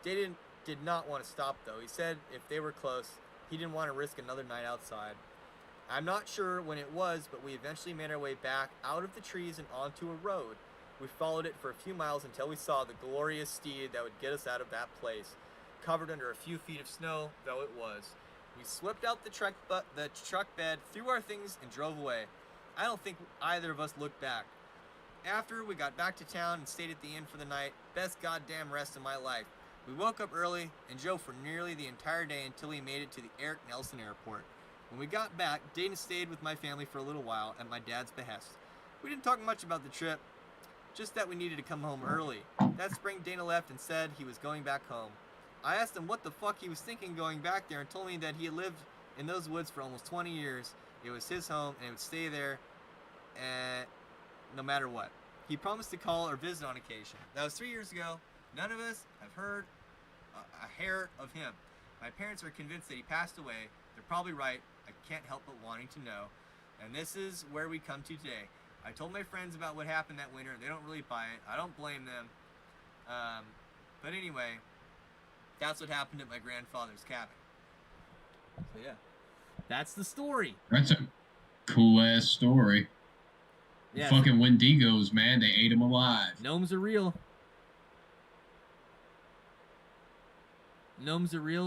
Dana did not want to stop, though. He said if they were close, he didn't want to risk another night outside. I'm not sure when it was, but we eventually made our way back out of the trees and onto a road. We followed it for a few miles until we saw the glorious steed that would get us out of that place, covered under a few feet of snow, though it was. We slipped out the truck bed, threw our things, and drove away. I don't think either of us looked back. After, we got back to town and stayed at the inn for the night. Best goddamn rest of my life. We woke up early and drove for nearly the entire day until we made it to the Eric Nelson Airport. When we got back, Dana stayed with my family for a little while at my dad's behest. We didn't talk much about the trip, just that we needed to come home early. That spring, Dana left and said he was going back home. I asked him what the fuck he was thinking going back there and told me that he had lived in those woods for almost 20 years. It was his home and he would stay there no matter what. He promised to call or visit on occasion. That was 3 years ago. None of us have heard a hair of him. My parents are convinced that he passed away. They're probably right. I can't help but wanting to know. And this is where we come to today. I told my friends about what happened that winter. They don't really buy it. I don't blame them. But anyway, that's what happened at my grandfather's cabin. So yeah, that's the story. That's a cool ass story. Yeah, Fucking Wendigos, man, they ate them alive. Gnomes are real. Gnomes are real.